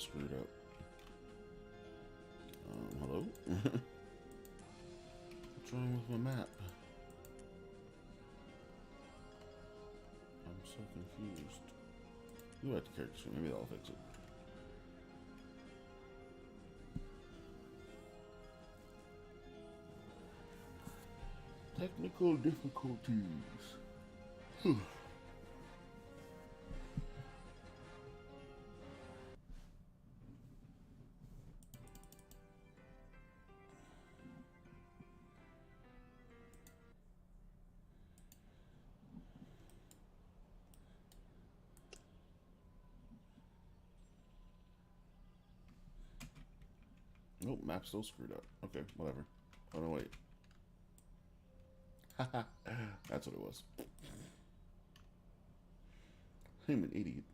screwed up. Hello? What's wrong with my map? I'm so confused. You had the character sheet. Maybe that'll fix it. Technical difficulties. Nope, map's still screwed up. Okay, whatever. Oh no, wait. Haha, that's what it was. I'm an idiot.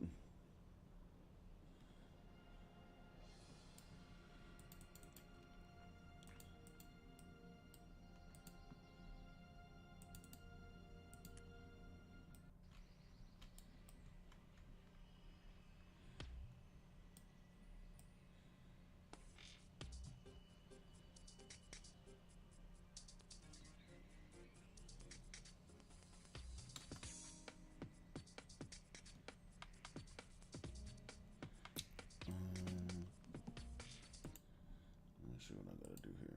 Let me see what I gotta do here.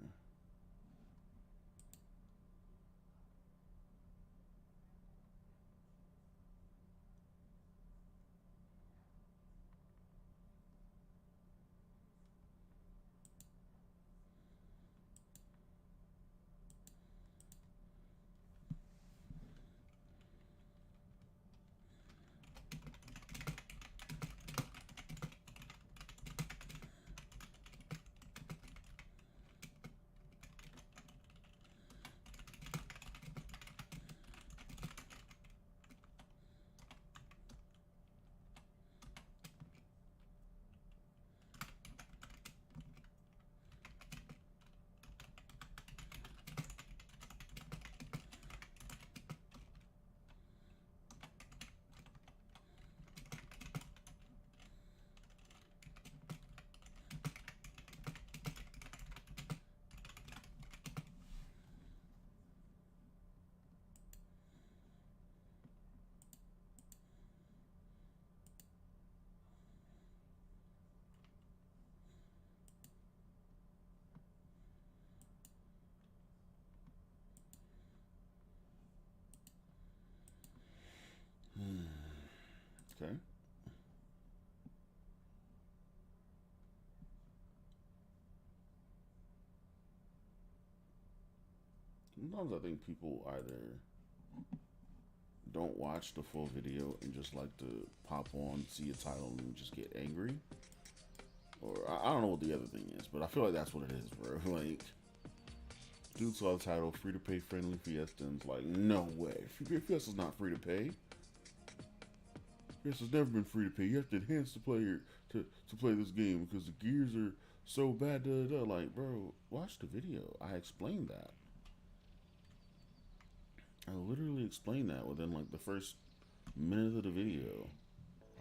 Okay. Sometimes I think people either don't watch the full video and just like to pop on, see a title, and just get angry. Or I don't know what the other thing is, but I feel like that's what it is, bro. Like, dude saw the title, free to pay friendly Fiesta, and it's like, no way. Fiesta's not free to pay. Fiesta's never been free to pay. You have to enhance the player to play this game because the gears are so bad. Like, bro, watch the video. I explained that. I literally explained that within like the first minute of the video.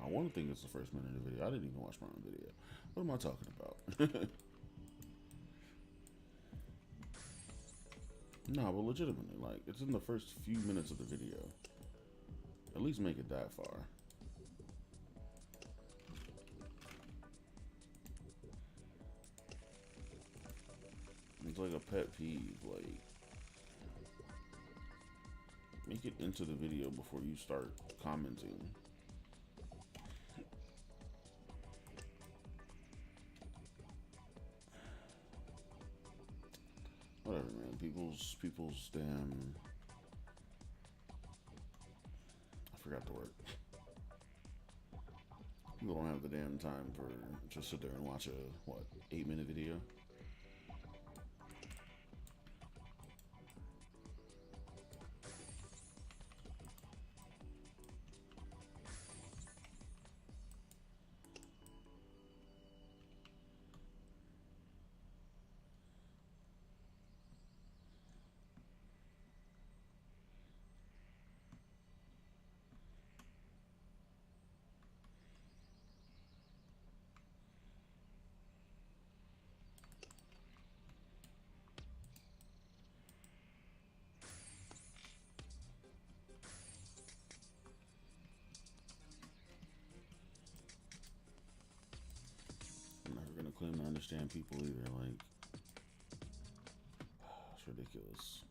I want to think it's the first minute of the video. I didn't even watch my own video. What am I talking about? No, but legitimately, like, it's in the first few minutes of the video. At least make it that far. It's like a pet peeve, like, make it into the video before you start commenting. Whatever, man. People's damn. I forgot the word. People don't have the damn time for just sit there and watch a what 8-minute video. claim to understand people either. Like, it's ridiculous.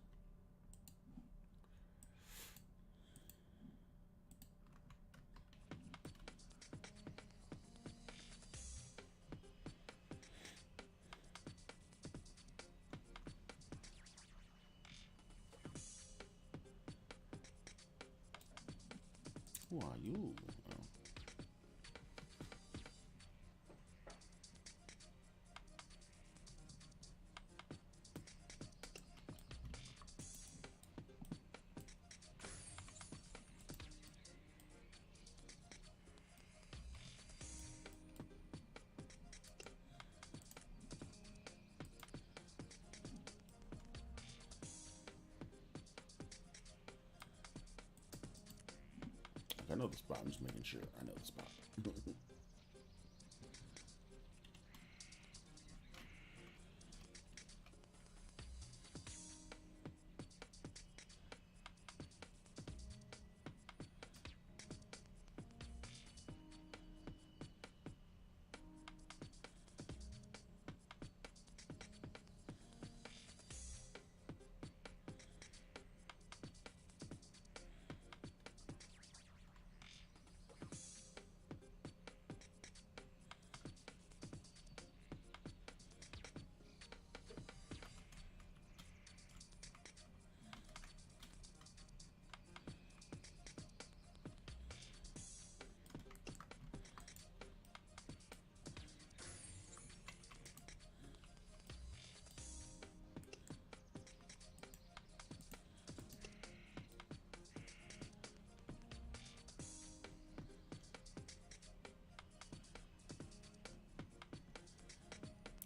Who are you? Oh. I know the spot. I'm just making sure I know the spot.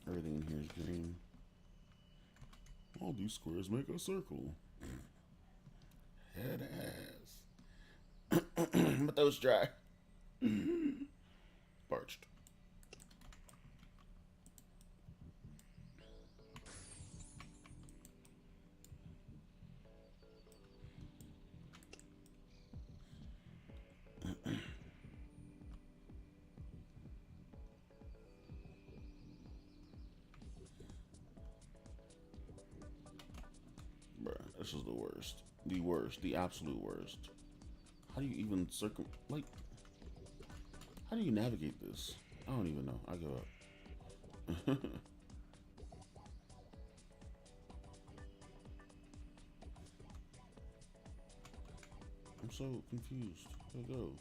Everything in here is green. All these squares make a circle. Head ass. But that was dry. Parched. Bruh, this is the worst. The worst. The absolute worst. How do you even like, how do you navigate this? I don't even know. I give up. I'm so confused. Where to go?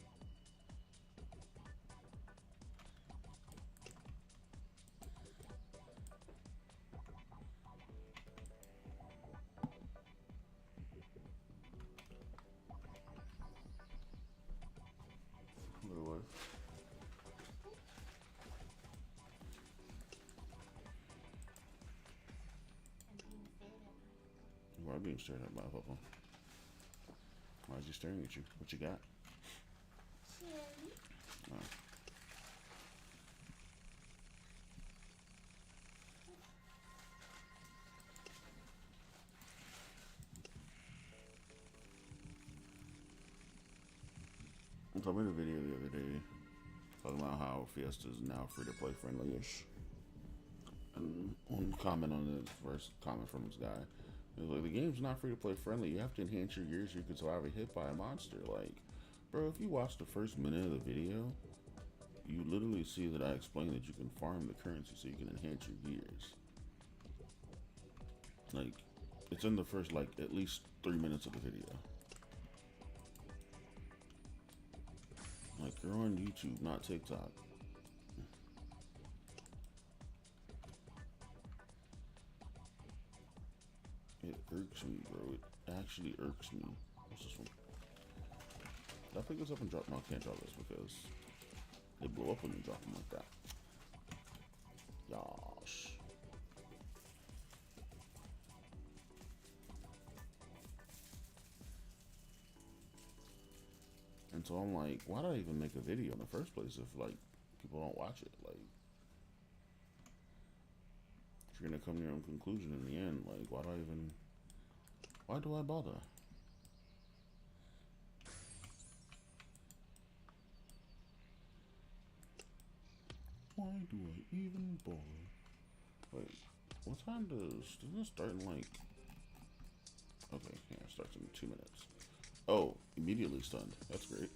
Why are you being stared at by a papa? Why is he staring at you? What you got? Oh. So I made a video the other day talking about how Fiesta is now free-to-play friendly-ish. And one comment on the first comment from this guy, it was like, the game's not free-to-play friendly. You have to enhance your gear so you can survive a hit by a monster. Like, bro, if you watch the first minute of the video, you literally see that I explain that you can farm the currency so you can enhance your gears. Like, it's in the first, like, at least 3 minutes of the video. Like, you're on YouTube, not TikTok. It irks me, bro. It actually irks me. What's this one? Did I pick this up and drop? No, I can't drop this because they blow up when you drop them like that. Yosh. And so I'm like, why did I even make a video in the first place if, like, people don't watch it? Like, if you're gonna come to your own conclusion in the end, like, why do I bother? Why do I even bother? Wait, what time doesn't it start in like? Okay, yeah, it starts in 2 minutes. Oh, immediately stunned. That's great.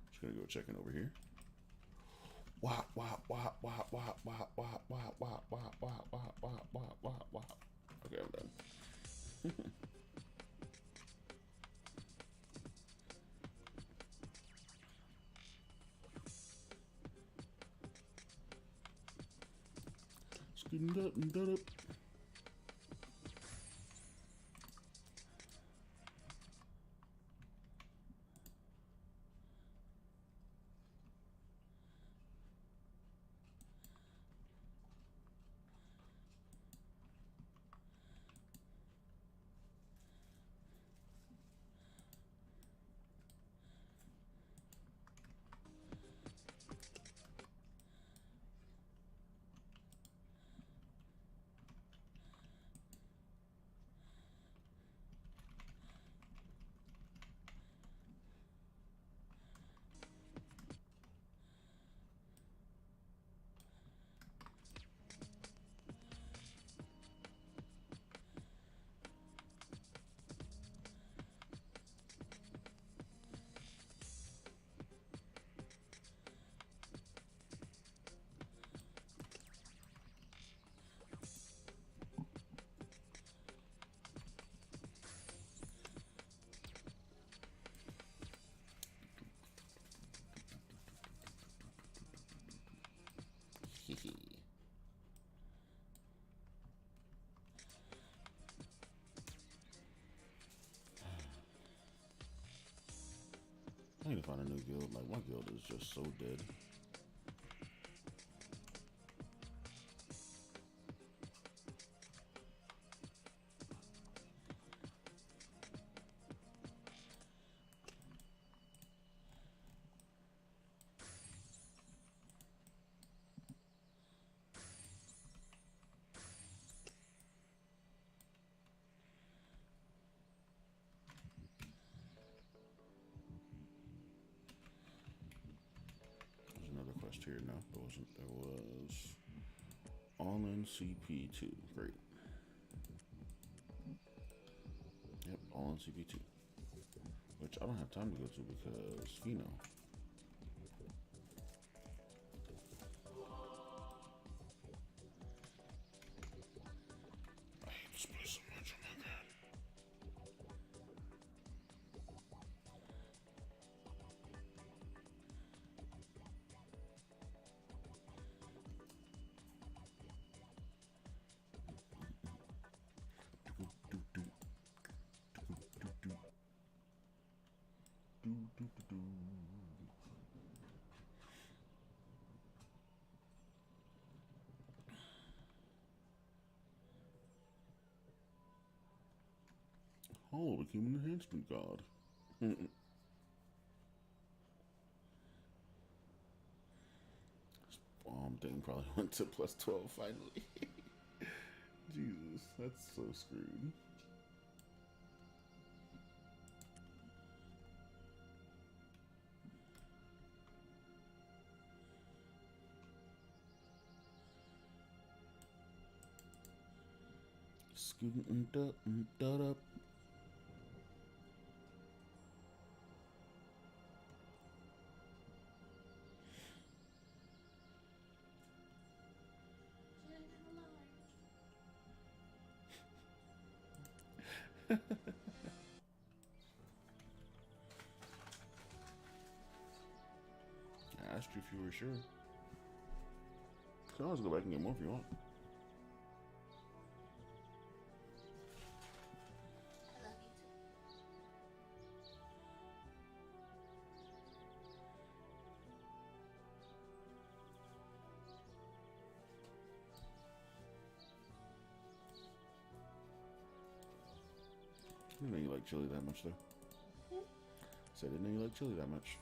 Just gonna go check in over here. Wop wop wop wop wop wop wop wop wop wop wop wop wop wop wop wop. Okay, I'm done. Scoot up. I need to find a new guild. Like, my guild is just so dead. There's another quest here. No, there wasn't. There was all in CP2. Great. Yep, all in CP2. Which I don't have time to go to because Fino. I hate this place so much. Oh my god. Oh, became an enhancement god. Bomb thing probably went to plus 12 finally. Jesus, that's so screwed. Scooting up. I asked you if you were sure. You can always go back and get more if you want. I didn't know you like chili that much, though. Said I didn't know you like chili that much.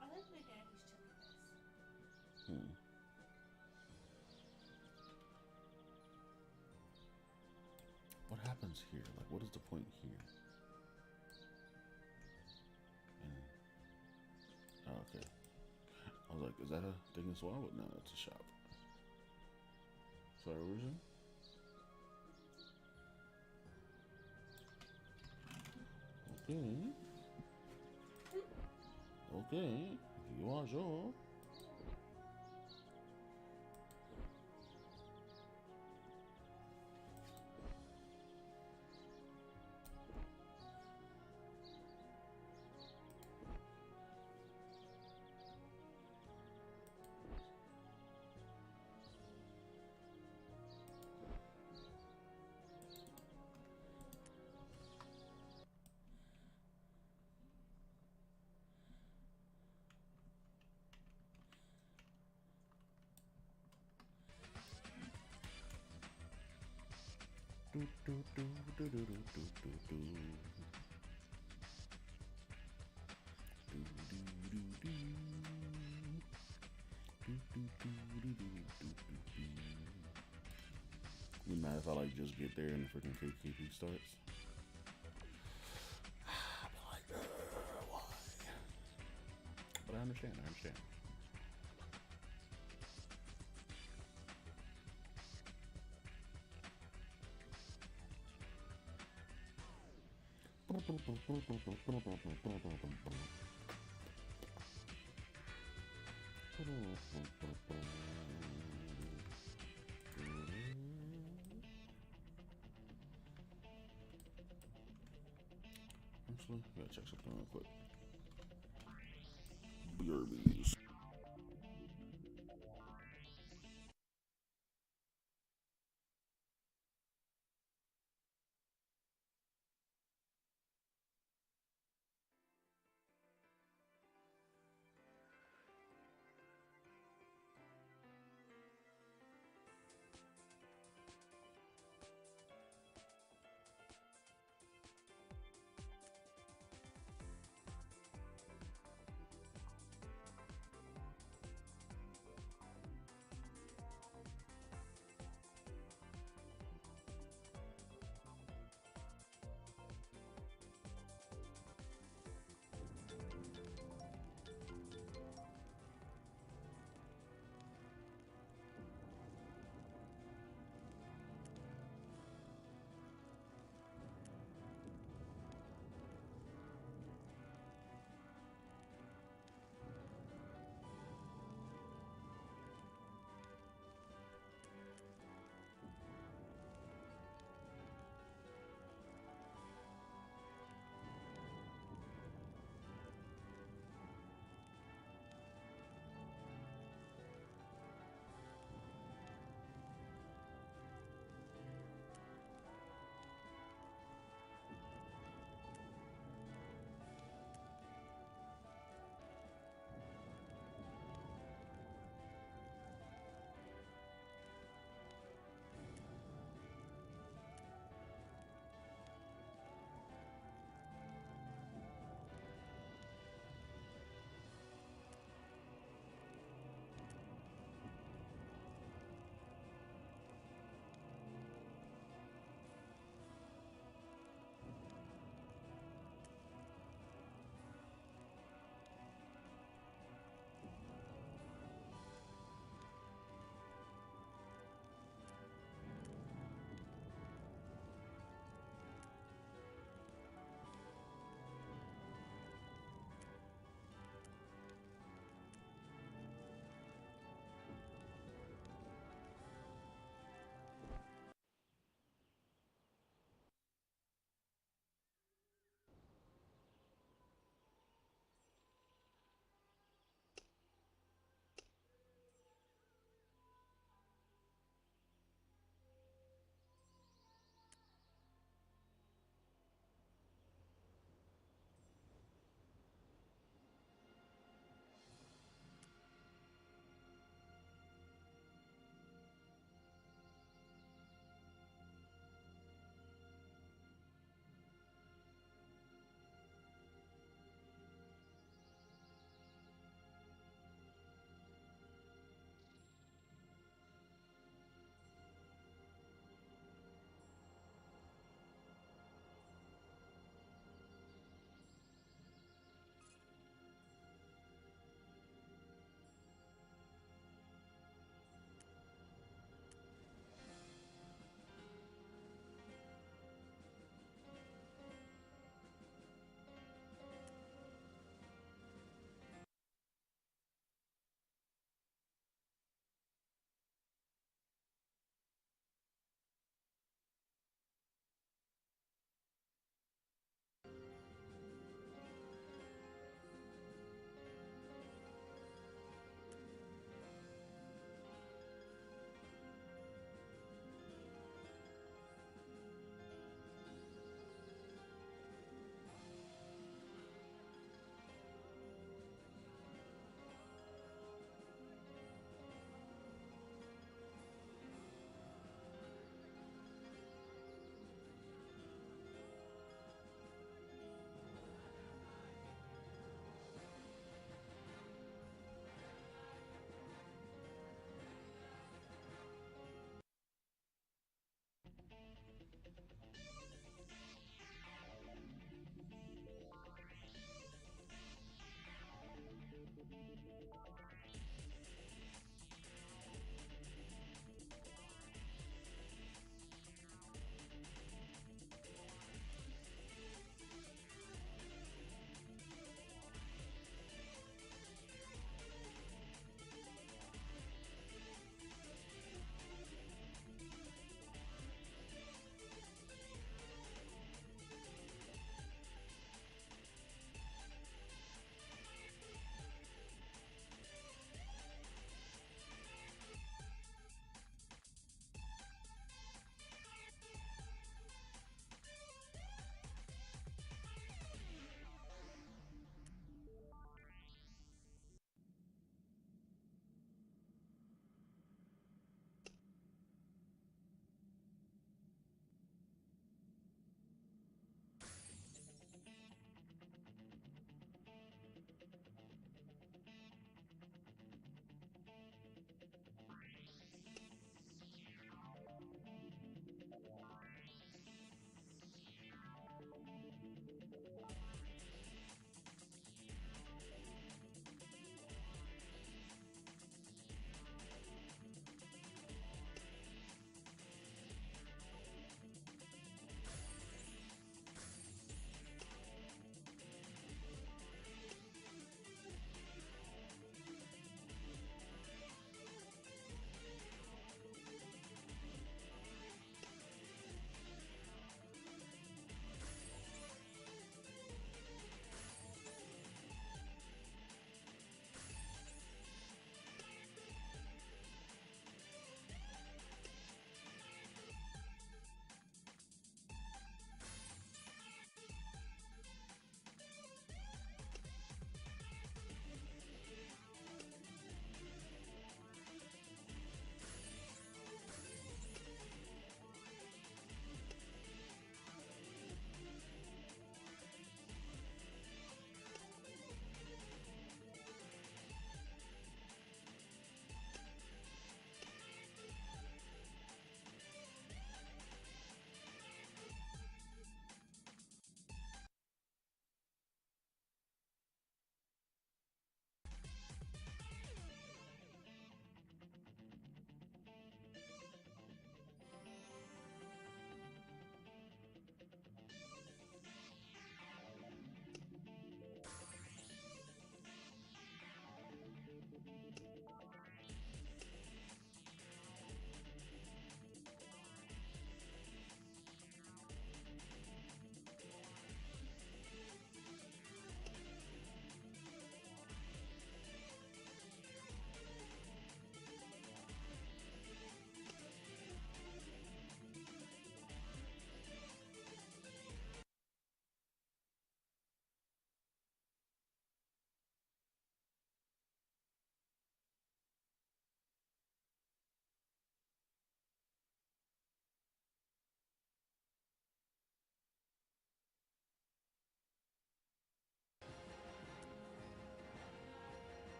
I like my daddy's chili. Hmm. happens here? Like, what is the point here? And, oh, okay. I was like, is that a thing as well? No, it's a shop. Sorry, what was it? Okay. Okay. You are sure. Do, do, do, do, do, do, do, do, do. Do, do, do, do. Do, do, do, do, do, do, do. Be mad if I like just get there and the freaking KKP starts. I'd be like, why? But I understand. Actually, I gotta check something real quick. BRBs.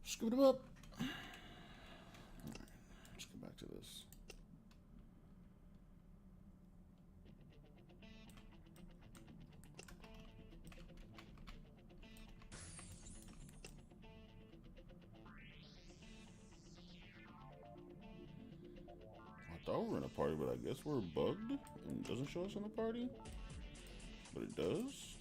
Scoot him up. Alright, let's get back to this. I thought we were in a party, but I guess we're bugged and it doesn't show us in the party. But it does.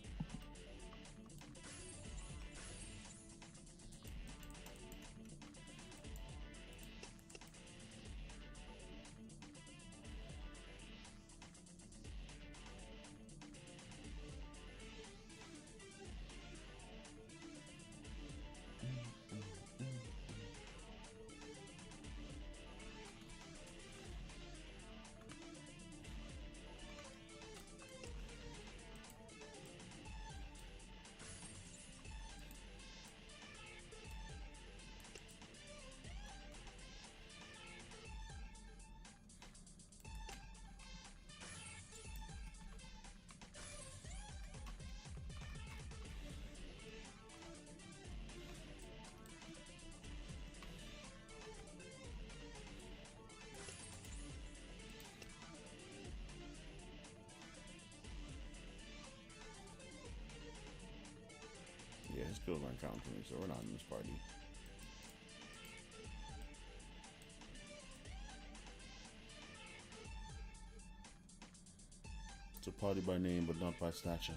Yeah, his kills aren't counting for me, so we're not in this party. It's a party by name, but not by stature.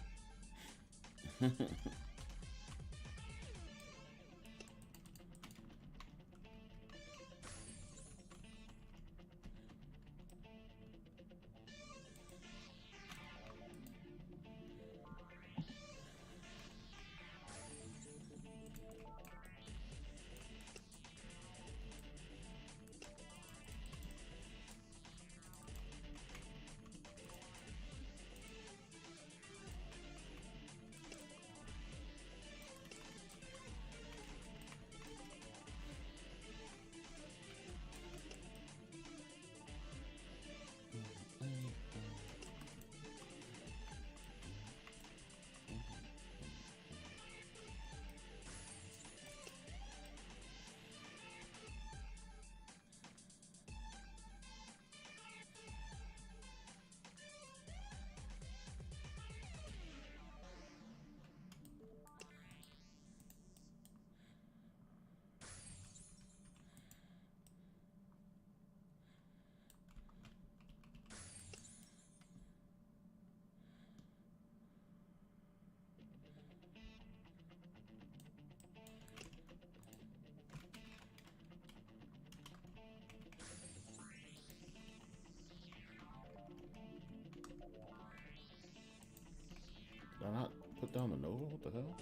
Did I not put down the Nova? What the hell?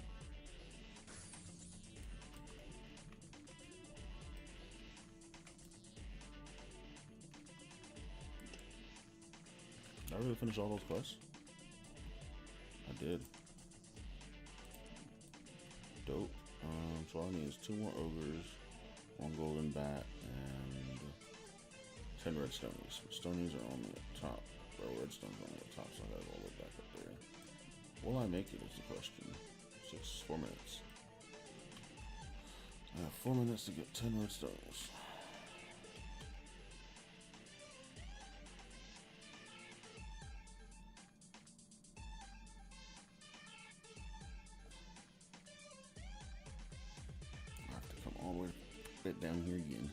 Did I really finish all those quests? I did. Dope. So all I need is 2 more ogres, 1 golden bat, and 10 redstonies. Stonies are only at top. Or redstone's only at top, so I gotta go all the way back up there. Will I make it is the question. 4 minutes. I have 4 minutes to get 10 redstones. I have to come all the way bit down here again.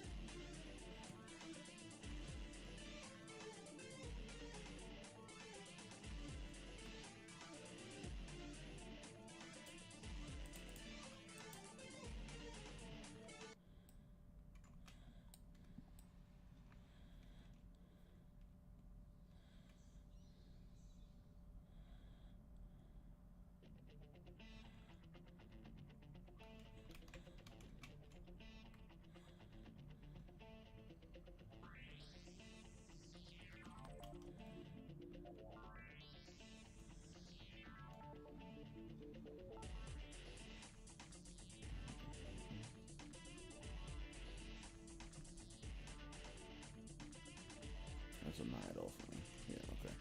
That's a night off for me. Yeah, okay.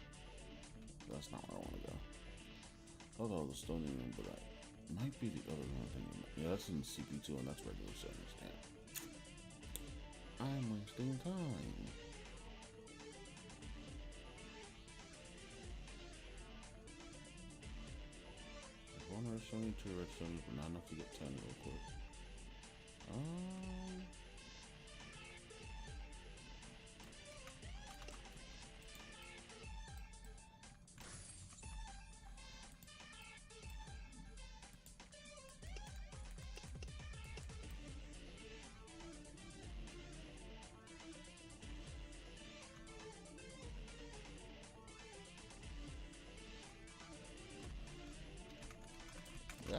That's not where I want to go. I thought that was a stony room, but Might be the other one thing. Yeah, that's in CP2 and that's regular settings. Damn. I'm wasting time. One red stone, two red stones, but not enough to get 10 real quick.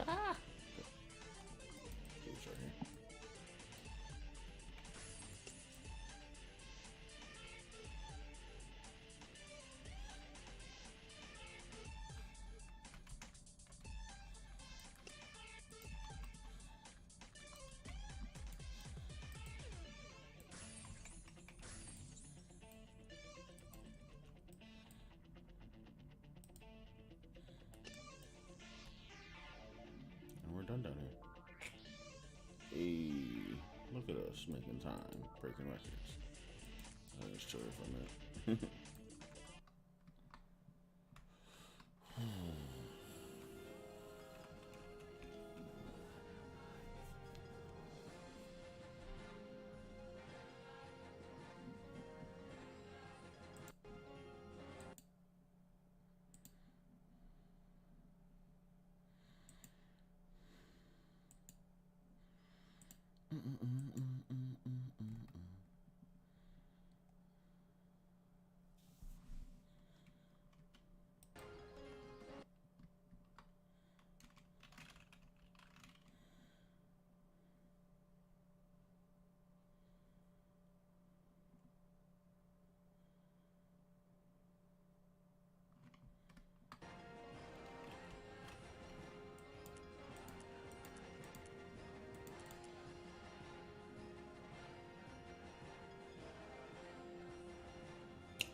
Ah! It's right here. And we're done down here. Hey, look at us making time, breaking records. I just chill for a minute.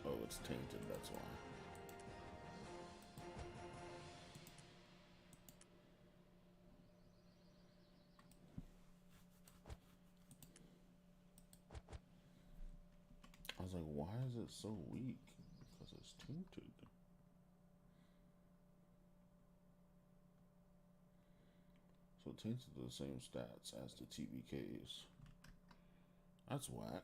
Oh, it's tainted, that's why. I was like, why is it so weak? Because it's tainted. So tainted the same stats as the TBKs. That's whack.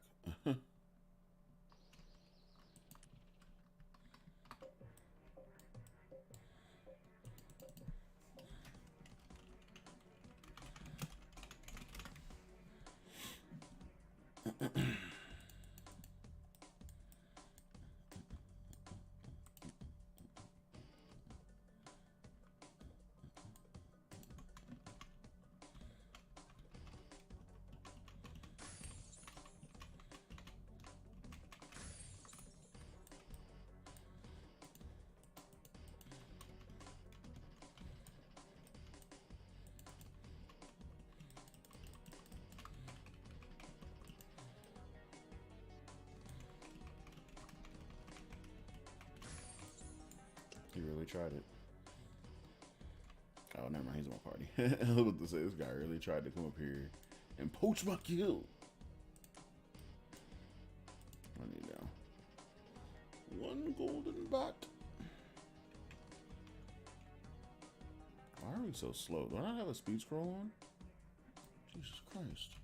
He really tried it. Oh, never mind. He's in my party. I was about to say, this guy really tried to come up here and poach my kill. I need now 1 golden bot. Why are we so slow? Do I not have a speed scroll on? Jesus Christ.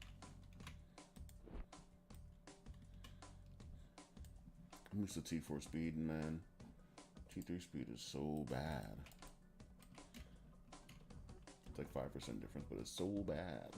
I'm used to T4 speed, and man, T3 speed is so bad. It's like 5% difference, but it's so bad.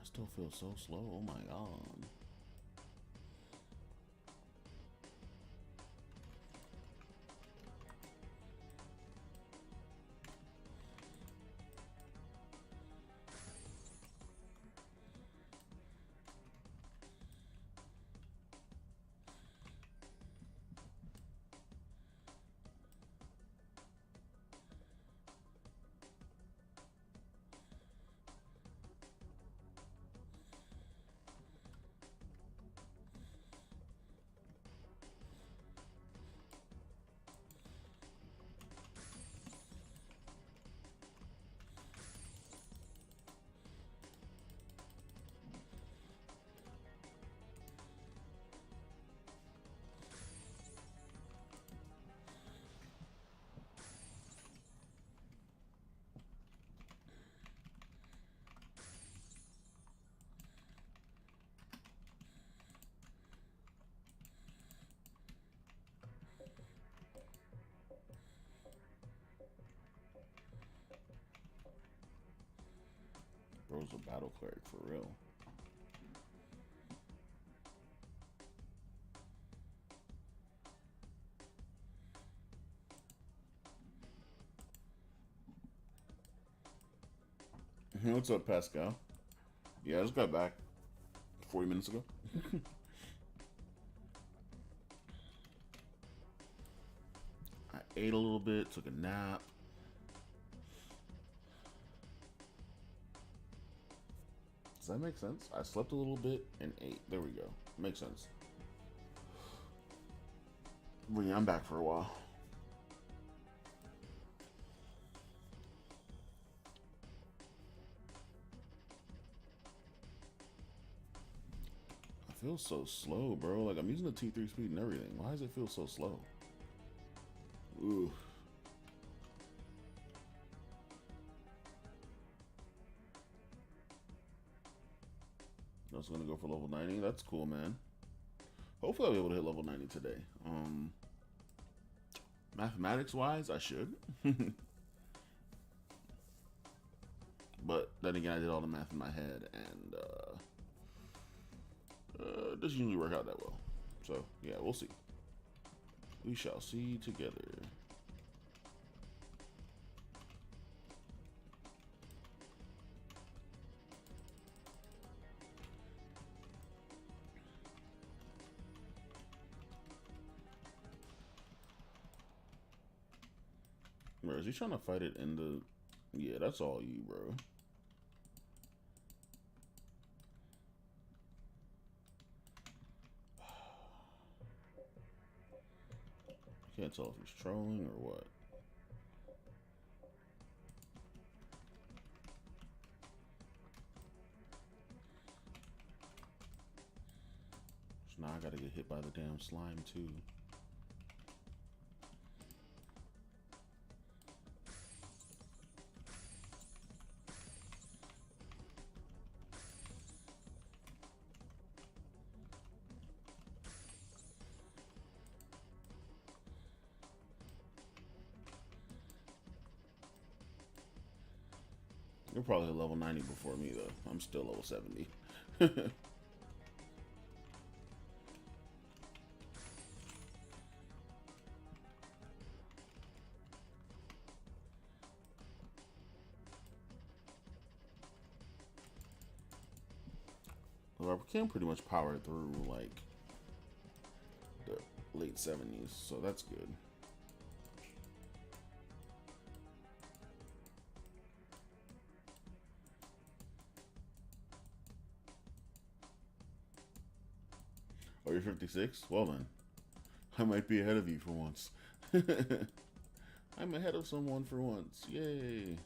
Still feel so slow. Oh my god. Bro's a battle cleric for real. What's up, Pascal? Yeah, I just got back 40 minutes ago. I ate a little bit, took a nap. Does that make sense? I slept a little bit and ate. There we go. Makes sense. But yeah, I'm back for a while. I feel so slow, bro. Like, I'm using the T3 speed and everything. Why does it feel so slow? Ooh. I was gonna go for level 90. That's cool, man. Hopefully I'll be able to hit level 90 today. Mathematics wise, I should. But then again, I did all the math in my head, and it doesn't usually work out that well. So yeah, we'll see. We shall see together. Bro, is he trying to fight it in the... Yeah, that's all you, bro. I can't tell if he's trolling or what. So now I gotta get hit by the damn slime, too. You're probably level 90 before me, though. I'm still level 70. Well, I can pretty much power through, like, the late 70s, so that's good. Oh, you're 56? Well then, I might be ahead of you for once. I'm ahead of someone for once. Yay.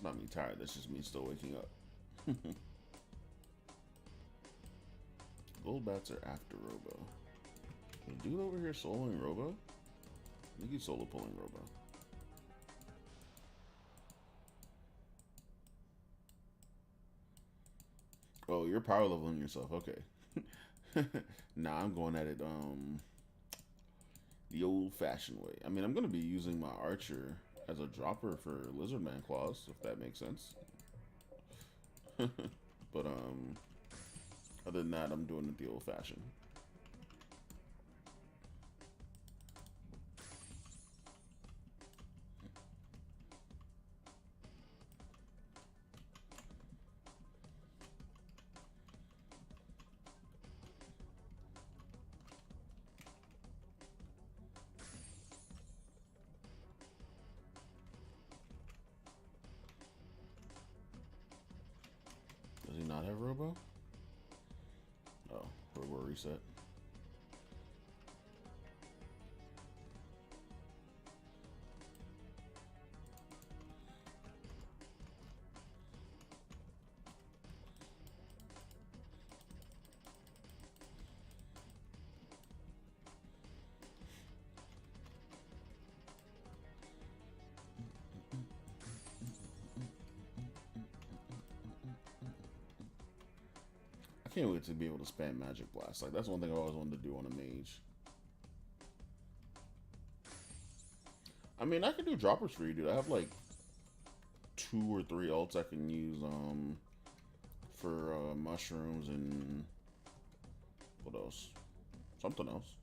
That's not me tired. That's just me still waking up. Gold bats are after Robo. The dude over here soloing Robo? I think he's solo pulling Robo. Oh, you're power leveling yourself. Okay. Nah, I'm going at it the old-fashioned way. I mean, I'm going to be using my archer as a dropper for Lizardman claws, if that makes sense. But other than that, I'm doing it the old-fashioned. Does he not have Robo? Oh, Robo reset. I can't wait to be able to spam Magic Blast. Like, that's one thing I always wanted to do on a mage. I mean, I can do droppers for you, dude. I have like 2 or 3 ults I can use for mushrooms and what else? Something else.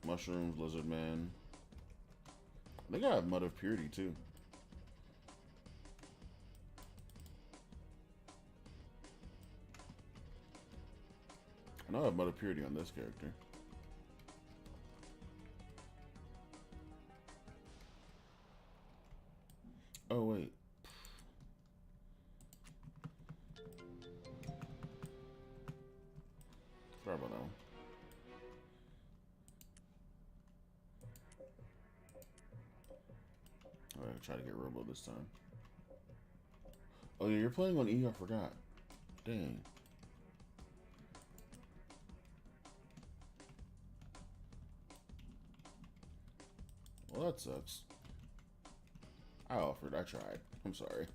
Mushrooms, Lizard Man. I think I have Mud of Purity too. I know I have Mud of Purity on this character. Oh, wait. Sorry about that one. Alright, try to get Robo this time. Oh, yeah, you're playing on E, I forgot. Dang. Well, that sucks. I offered. I tried. I'm sorry.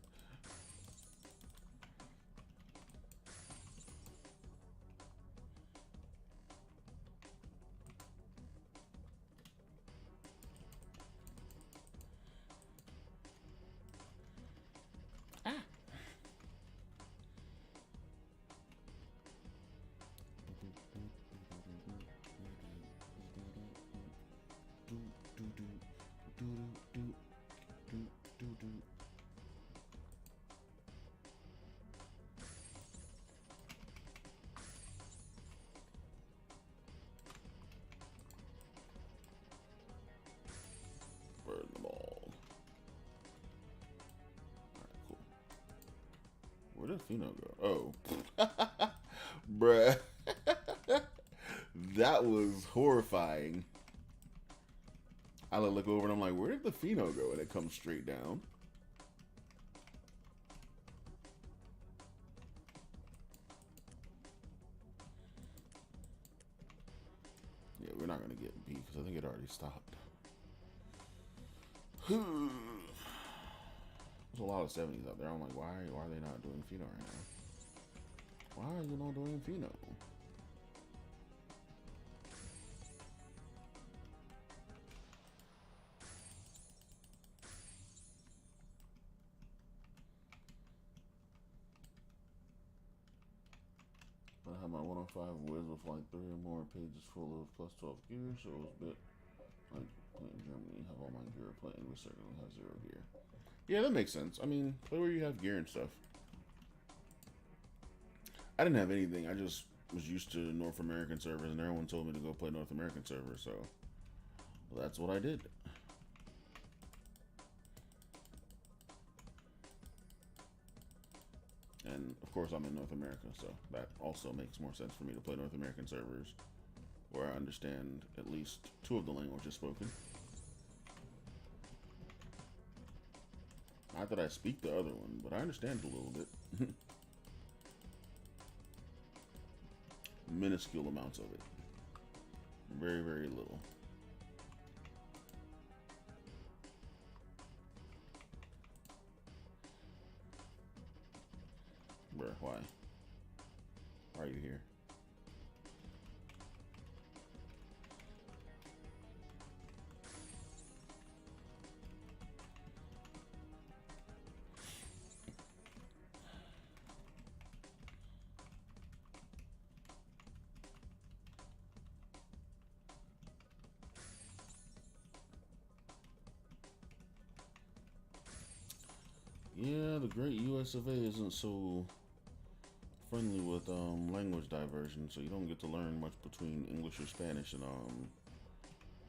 Ah. Burn them all. Alright, cool. Where did Pheno go? Oh. Bruh. That was horrifying. I look over and I'm like, where did the Pheno go? And it comes straight down. Yeah, we're not going to get beat because I think it already stopped. There's a lot of 70s out there. I'm like, why are they not doing Pheno right now? Why are you not doing Pheno? I have my 105 Wiz with like 3 or more pages full of plus 12 gear, so it was a bit like playing in Germany. Have all my gear playing, we certainly have 0 gear. Yeah, that makes sense. I mean, play where you have gear and stuff. I didn't have anything. I just was used to North American servers, and everyone told me to go play North American servers, so well, that's what I did. And of course, I'm in North America, so that also makes more sense for me to play North American servers, where I understand at least 2 of the languages spoken. Not that I speak the other one, but I understand it a little bit. Minuscule amounts of it. Very, very little. Bruh, why? Why are you here? Yeah, the great US of A isn't so friendly with language diversion, so you don't get to learn much between English or Spanish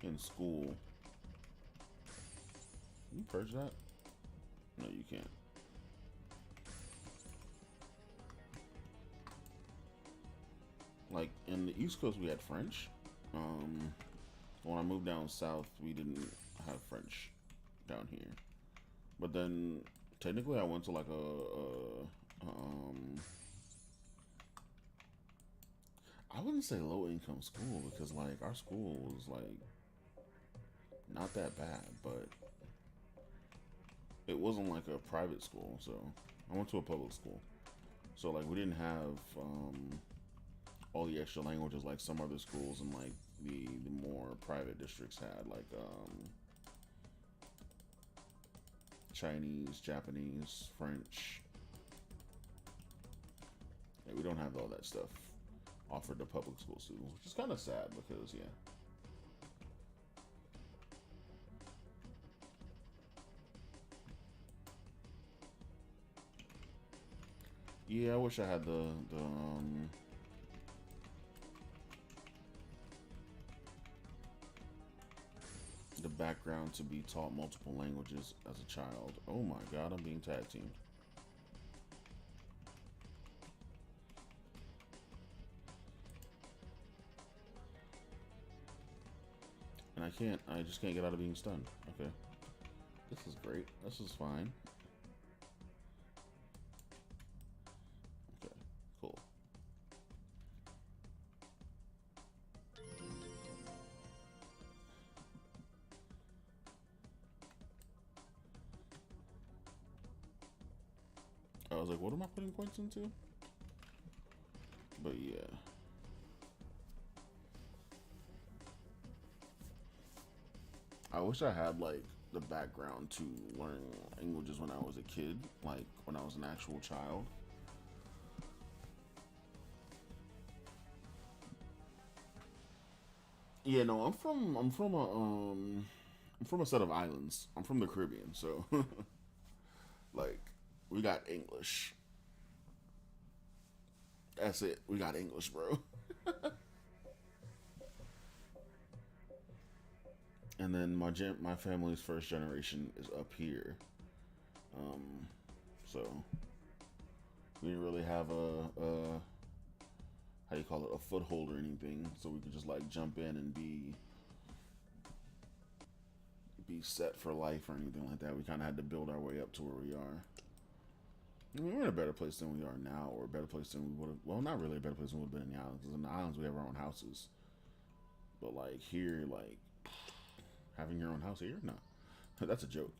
in school. Can you purge that? No, you can't. Like in the East Coast, we had French. When I moved down south, we didn't have French down here. But then technically, I went to like I wouldn't say low income school because like our school was like not that bad, but it wasn't like a private school. So I went to a public school. So like we didn't have all the extra languages like some other schools and like the more private districts had, like Chinese, Japanese, French. Yeah, we don't have all that stuff offered to public school students, which is kind of sad because yeah. Yeah, I wish I had the background to be taught multiple languages as a child. Oh my god, I'm being tag teamed. And I just can't get out of being stunned. Okay. This is great. This is fine. Okay, cool. I was like, what am I putting points into? But yeah. I wish I had like the background to learn languages when I was a kid, like when I was an actual child. Yeah, no, I'm from a set of islands. I'm from the Caribbean, so like we got English. That's it. We got English, bro. And then my family's first generation is up here. Um, so we didn't really have a how you call it, a foothold or anything, so we could just like jump in and be set for life or anything like that. We kind of had to build our way up to where we are. I mean, we're in a better place than we are now, or a better place than we would have. Well, not really a better place than we would have been in the islands. Because in the islands we have our own houses, but like here, like having your own house here, no, that's a joke.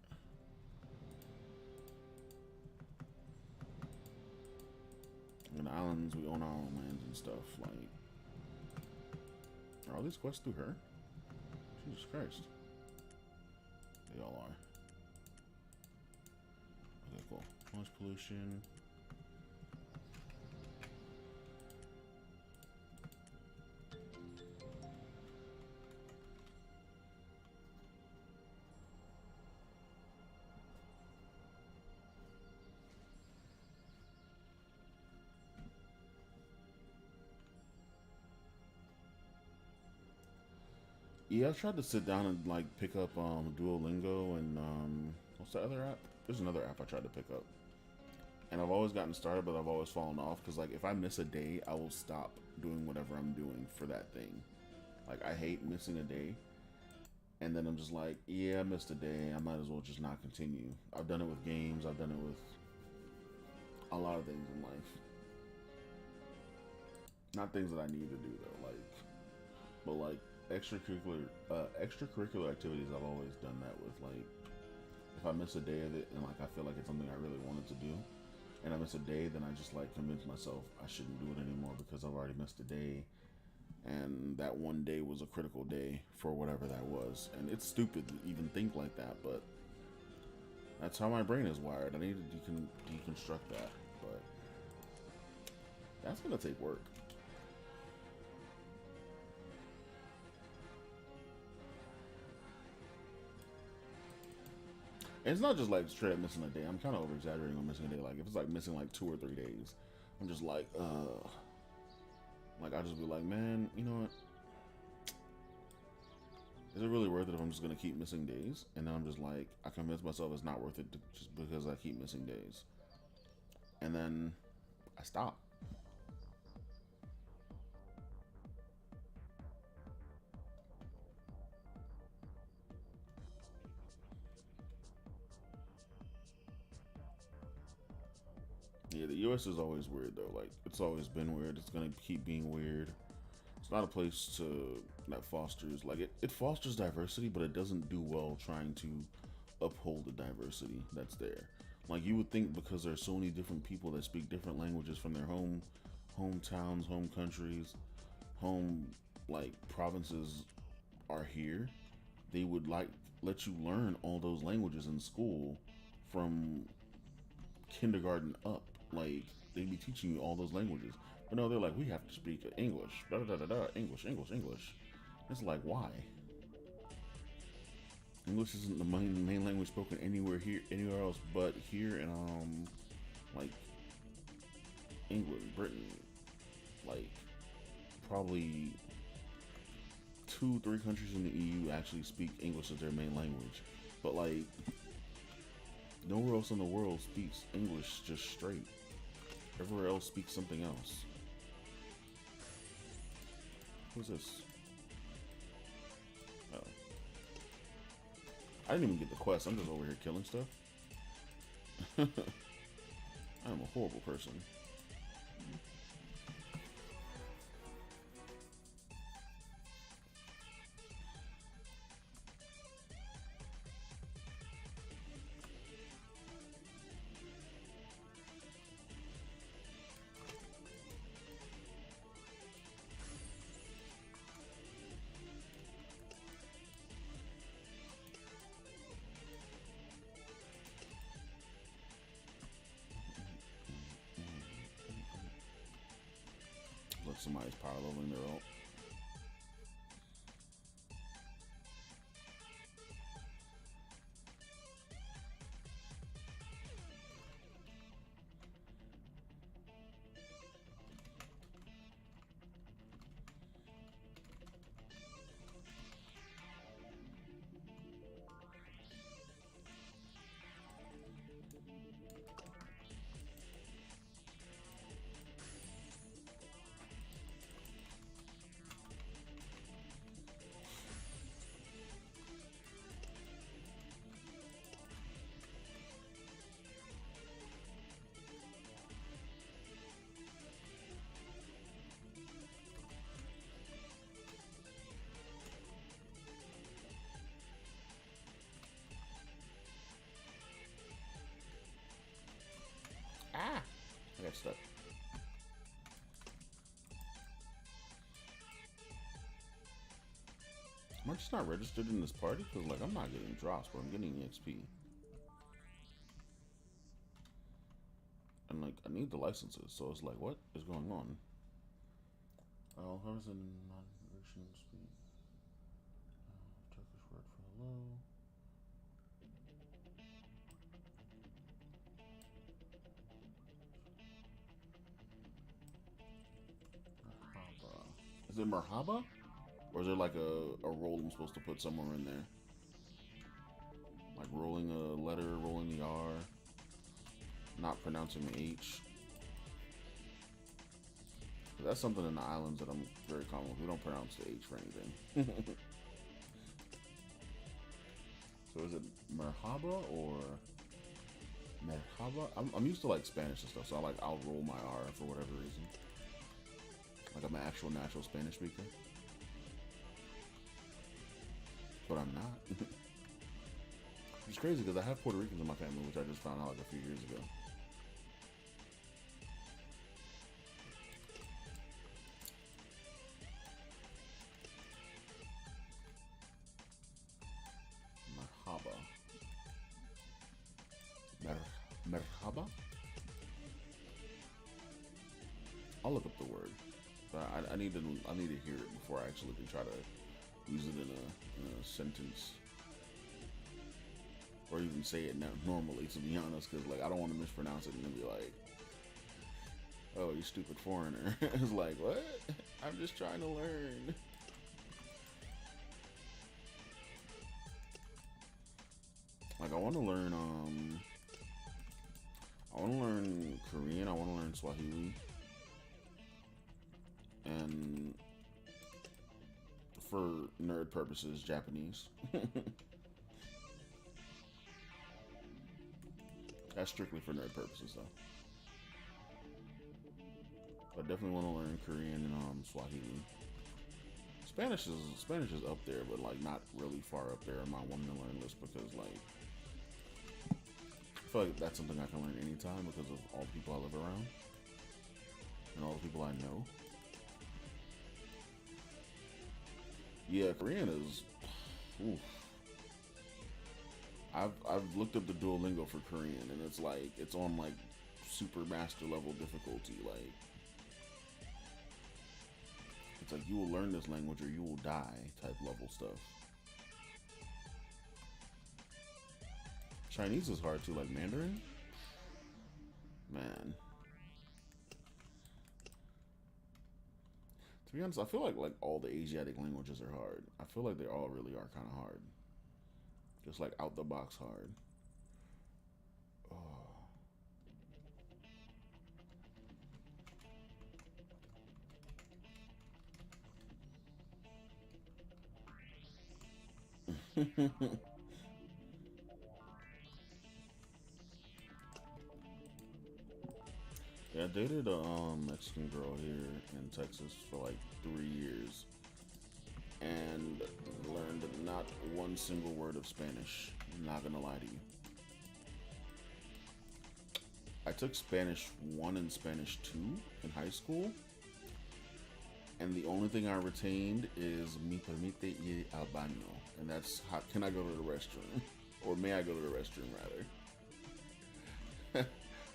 In the islands, we own our own lands and stuff. Like, are all these quests through her? Jesus Christ. They all are. Okay, cool. Noise pollution. Yeah, I tried to sit down and like pick up Duolingo and what's the other app? There's another app I tried to pick up, and I've always gotten started, but I've always fallen off because like if I miss a day, I will stop doing whatever I'm doing for that thing. Like I hate missing a day, And then I'm just like, yeah, I missed a day. I might as well just not continue. I've done it with games. I've done it with a lot of things in life. Not things that I need to do though, but like extracurricular activities. I've always done that with. Like, if I miss a day of it and like I feel like it's something I really wanted to do, and I miss a day, then I just like convince myself I shouldn't do it anymore because I've already missed a day, and that one day was a critical day for whatever that was. And it's stupid to even think like that, but that's how my brain is wired. I need to deconstruct that, but that's gonna take work. And it's not just like straight up missing a day. I'm kind of over exaggerating on missing a day. Like if it's like missing like 2 or 3 days, I'm just like I just be like, man, you know what? Is it really worth it if I'm just gonna keep missing days? And then I'm just like, I convince myself it's not worth it just because I keep missing days, and then I stop. Yeah, the U.S. is always weird though. Like it's always been weird. It's gonna keep being weird. It's not a place that fosters like it fosters diversity, but it doesn't do well trying to uphold the diversity that's there. Like you would think because there's so many different people that speak different languages from their hometowns, home countries, home like provinces are here, they would like let you learn all those languages in school from kindergarten up. Like they'd be teaching you all those languages. But no, they're like, we have to speak English. Da da da da. English, English, English. It's like, why? English isn't the main language spoken anywhere else but here in like England, Britain, like probably 2, 3 countries in the EU actually speak English as their main language. But like nowhere else in the world speaks English just straight. Everywhere else speaks something else. Who's this? Oh. I didn't even get the quest. I'm just over here killing stuff. I'm a horrible person. Look, somebody's power leveling their ult. Ah! I got stuck. Am I just not registered in this party? Because, like, I'm not getting drops, but I'm getting EXP. And, like, I need the licenses, so it's like, what is going on? Oh, how is it non-version speed? Turkish word for hello. Merhaba. Is it Merhaba? Or is there like a roll I'm supposed to put somewhere in there? Like rolling a letter, rolling the R, not pronouncing the H. That's something in the islands that I'm very common with. We don't pronounce the H for anything. So is it merhaba or merhaba? I'm used to like Spanish and stuff, so I'll roll my R for whatever reason. Like I'm an actual natural Spanish speaker, but I'm not. It's crazy because I have Puerto Ricans in my family, which I just found out like a few years ago. Merhaba. Merhaba? I'll look up the word. But I need to hear it before I actually can try to use it in a sentence. Or even say it normally, to be honest, because like I don't want to mispronounce it and then be like, "Oh, you stupid foreigner." It's like, what? I'm just trying to learn. Like I want to learn Korean. I want to learn Swahili, and for nerd purposes, Japanese. That's strictly for nerd purposes, though. I definitely want to learn Korean and Swahili. Spanish is up there, but like not really far up there on my wanting to learn list because like I feel like that's something I can learn anytime because of all the people I live around and all the people I know. Yeah, Korean is. Oof. I've looked up the Duolingo for Korean and it's like it's on like super master level difficulty. Like it's like you will learn this language or you will die type level stuff. Chinese is hard too, like Mandarin. Man, to be honest, I feel like all the Asiatic languages are hard. I feel like they all really are kind of hard. Just like out the box hard. Oh. Yeah, I dated a Mexican girl here in Texas for like 3 years and learned not one single word of Spanish. Not gonna lie to you. I took Spanish 1 and Spanish 2 in high school, and the only thing I retained is "me permite ir al baño," and that's how can I go to the restroom, or may I go to the restroom rather.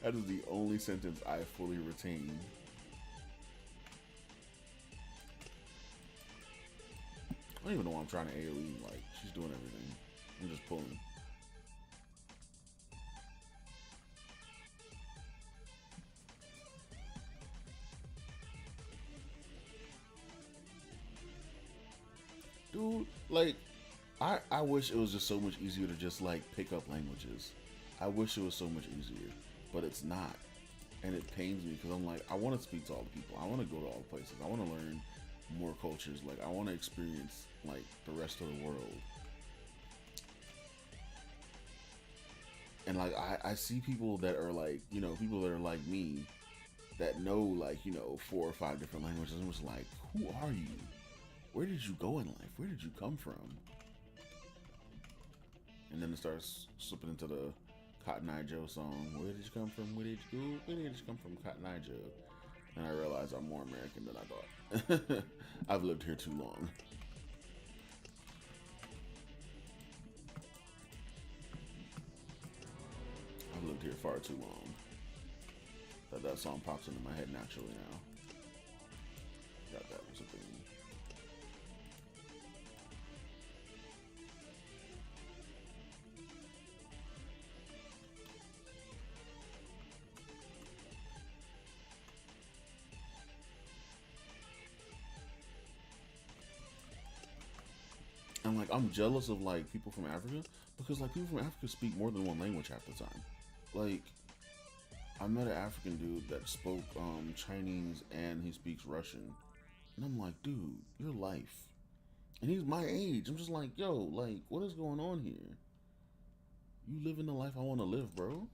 That is the only sentence I fully retained. I don't even know why I'm trying to AoE. Like she's doing everything. I'm just pulling. Dude, like, I wish it was just so much easier to just, like, pick up languages. I wish it was so much easier, but it's not. And it pains me because I'm like, I want to speak to all the people. I want to go to all the places. I want to learn more cultures. Like, I want to experience, like, the rest of the world. And, like, I see people that are, like, you know, people that are like me that know, like, you know, 4 or 5 different languages. I'm just like, who are you? Where did you go in life? Where did you come from? And then it starts slipping into the Cotton Eye Joe song. Where did you come from? Where did you go? Where did you come from, Cotton Eye Joe? And I realized I'm more American than I thought. I've lived here too long. I've lived here far too long. That song pops into my head naturally now. Got that was a thing. And like I'm jealous of like people from Africa because like people from Africa speak more than one language half the time. Like I met an African dude that spoke Chinese and he speaks Russian, and I'm like, dude, your life. And he's my age. I'm just like, yo, like, what is going on here? You living the life I want to live, bro.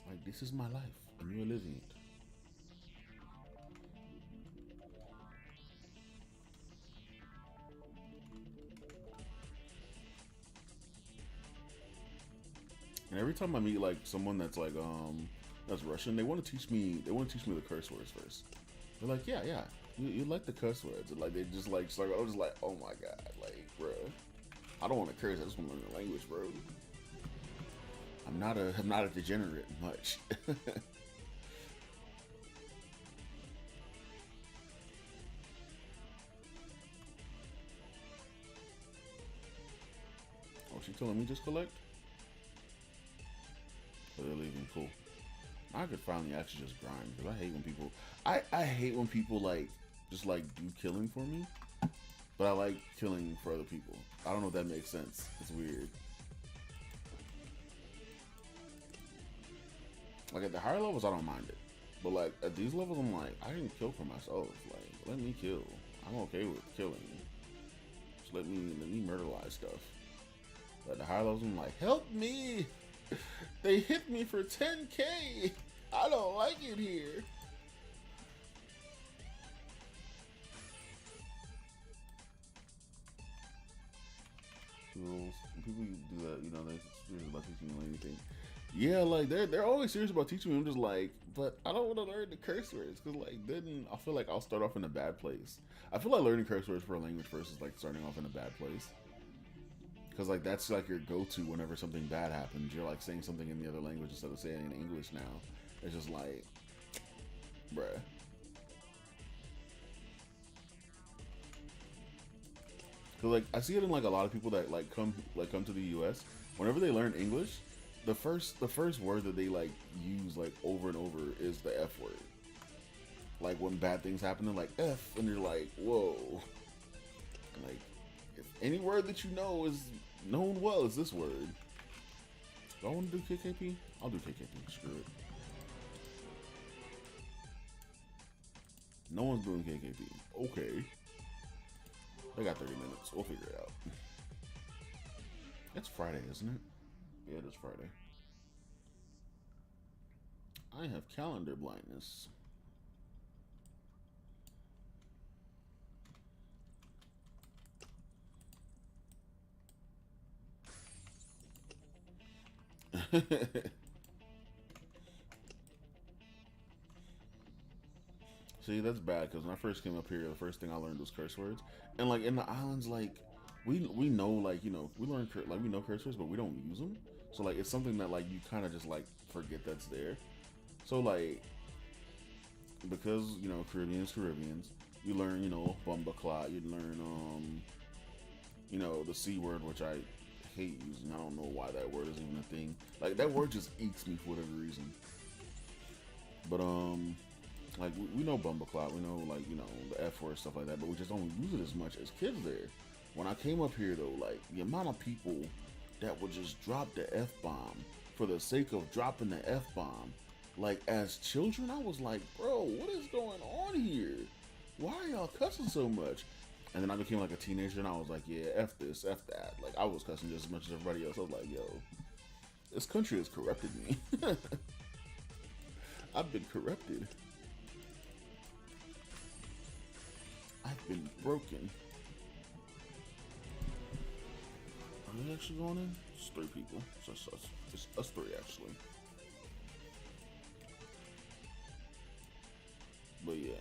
Like, this is my life, and you're living it. And every time I meet like someone that's like that's Russian, they want to teach me. They want to teach me the curse words first. They're like, yeah, yeah, you like the curse words, and like they just like start. I was just like, oh my god, like, bro, I don't want to curse. I just want to learn the language, bro. I'm not a degenerate much. Oh, she telling me just collect? So they're leaving. Cool. I could finally actually just grind because I hate when people. I hate when people like just like do killing for me, but I like killing for other people. I don't know if that makes sense. It's weird. Like at the higher levels, I don't mind it, but like at these levels, I'm like I didn't kill for myself. Like let me kill. I'm okay with killing. Just let me murderize stuff. But at the higher levels, I'm like help me. They hit me for 10K. I don't like it here. People do that, you know, they're serious about teaching you anything. Yeah, like they're always serious about teaching me. I'm just like, but I don't want to learn the curse words because like then I feel like I'll start off in a bad place. I feel like learning curse words for a language first is like starting off in a bad place. Because like that's like your go-to whenever something bad happens. You're like saying something in the other language instead of saying it in English now. It's just like, bruh. Cause like I see it in like a lot of people that come to the U.S. Whenever they learn English, the first word that they like use like over and over is the F word. Like when bad things happen, they're like F, and you're like, whoa. Like if any word that you know is known well is this word. Do I want to do KKP? I'll do KKP. Screw it. No one's doing KKP. Okay. They got 30 minutes. We'll figure it out. It's Friday, isn't it? Yeah, it is Friday. I have calendar blindness. See, that's bad because when I first came up here, the first thing I learned was curse words, and like in the islands, like we know like we learn like we know curse words, but we don't use them. So like it's something that like you kind of just like forget that's there. So like because Caribbeans, you learn bumbaclot, you learn the C word, which I hate using. I don't know why that word is even a thing. Like that word just eats me for whatever reason. But like we know bumbleclot, we know like the F word, stuff like that, but we just don't use it as much as kids there. When I came up here though, like the amount of people that would just drop the F bomb for the sake of dropping the F bomb, like as children, I was like, bro, what is going on here? Why are y'all cussing so much? And then I became like a teenager, and I was like, yeah, F this, F that. Like I was cussing just as much as everybody else. I was like, yo, this country has corrupted me. I've been corrupted. I've been broken. Are they actually going in? It's 3 people. It's us 3 actually. But yeah.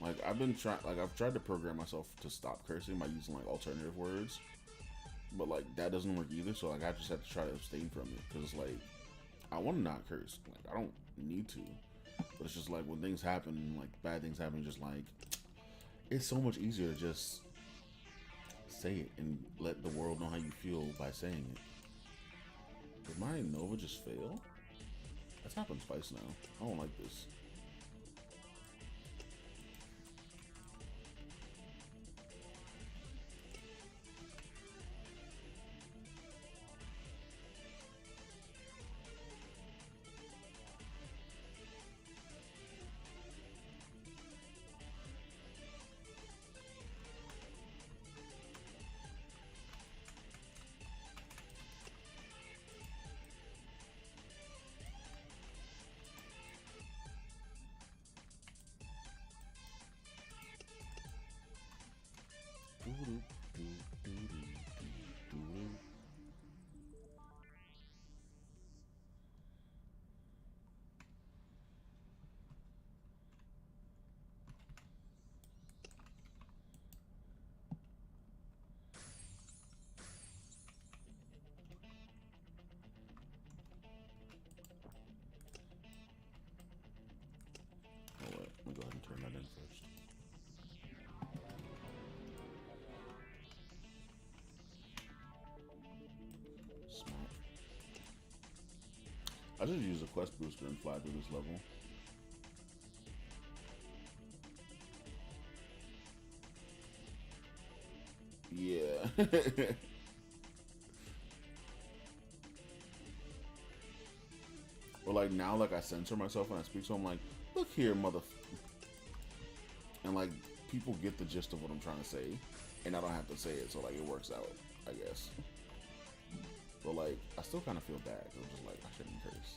Like I've tried to program myself to stop cursing by using like alternative words. But like that doesn't work either, so like I just have to try to abstain from it. Cause like I want to not curse. Like I don't need to. But it's just like when things happen, like bad things happen, just like it's so much easier to just say it and let the world know how you feel by saying it. Did my Nova just fail? That's happened twice now. I don't like this. Let me go ahead and turn that in first. Smart. I just use a quest booster and fly through this level. Yeah. Or like now, like I censor myself when I speak, so I'm like, look here, mother. And like people get the gist of what I'm trying to say, and I don't have to say it, so like it works out, I guess. But like, I still kind of feel bad. I'm just like, I shouldn't curse.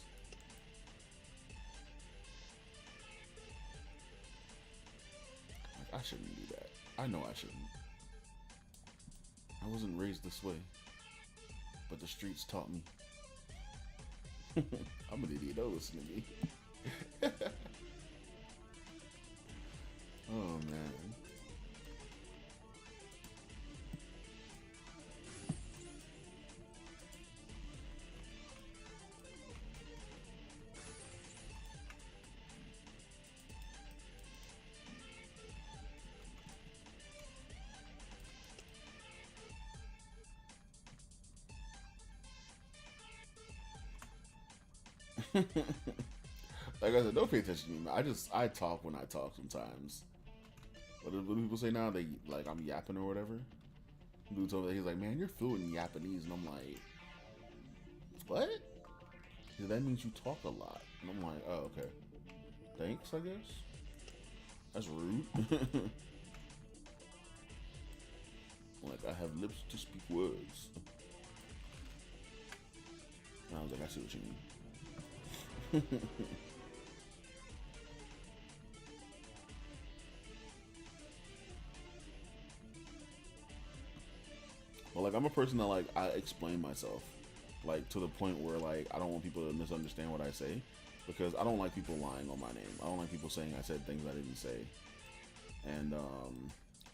Like, I shouldn't do that. I know I shouldn't. I wasn't raised this way, but the streets taught me. I'm an idiot. Don't listen to me. Oh man. Like I said, don't pay attention to me. I talk when I talk sometimes. What do people say now? They like I'm yapping or whatever. Dude told me, he's like, man, you're fluent in Japanese, and I'm like, what? He said, that means you talk a lot, and I'm like, oh okay, thanks, I guess. That's rude. Like I have lips to speak words. And I was like, I see what you mean. Well, like I'm a person that like I explain myself, like to the point where like I don't want people to misunderstand what I say, because I don't like people lying on my name. I don't like people saying I said things I didn't say, and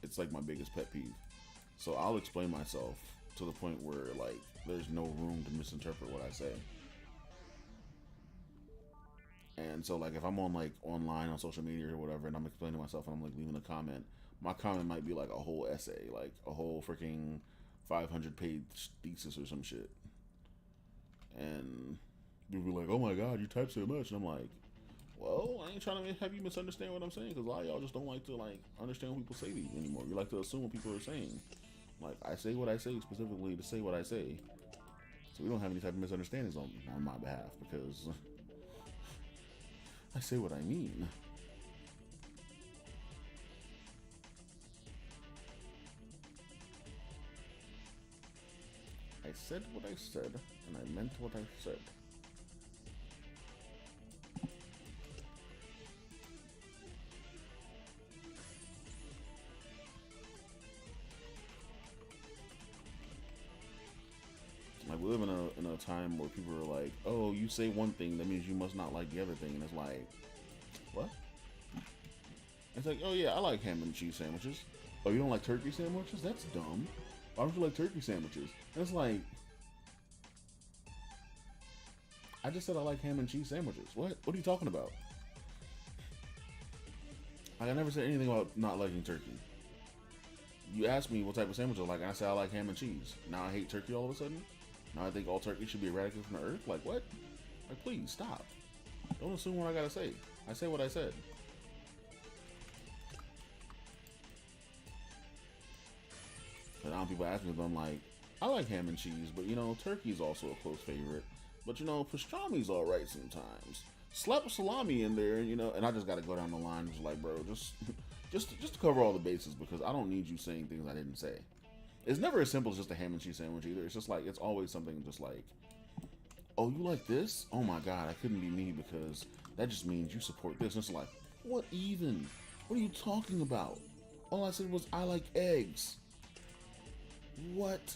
it's like my biggest pet peeve. So I'll explain myself to the point where like there's no room to misinterpret what I say. And so like if I'm on like online on social media or whatever, and I'm explaining myself and I'm like leaving a comment, my comment might be like a whole essay, like a whole freaking 500-page thesis or some shit. And people be like, "Oh my god, you type so much," and I'm like, "Well, I ain't trying to have you misunderstand what I'm saying, because a lot of y'all just don't like to like understand what people say anymore. You like to assume what people are saying. Like I say what I say specifically to say what I say, so we don't have any type of misunderstandings on my behalf, because I say what I mean." I said what I said, and I meant what I said. Like we live in a time where people are like, "Oh, you say one thing, that means you must not like the other thing," and it's like, what? It's like, "Oh yeah, I like ham and cheese sandwiches." "Oh, you don't like turkey sandwiches? That's dumb. Why don't you like turkey sandwiches?" And it's like, I just said I like ham and cheese sandwiches. What? What are you talking about? Like I never said anything about not liking turkey. You asked me what type of sandwich I like, and I said I like ham and cheese. Now I hate turkey all of a sudden? Now I think all turkey should be eradicated from the earth? Like what? Like please stop. Don't assume what I gotta say. I say what I said. And now people ask me, but I'm like, I like ham and cheese, but you know, turkey's also a close favorite. But you know, pastrami's alright sometimes. Slap a salami in there, you know, and I just gotta go down the line, just like, bro, just to cover all the bases, because I don't need you saying things I didn't say. It's never as simple as just a ham and cheese sandwich either. It's just like, it's always something just like, "Oh, you like this? Oh my god, I couldn't be me, because that just means you support this." And it's like, what even? What are you talking about? All I said was I like eggs. What?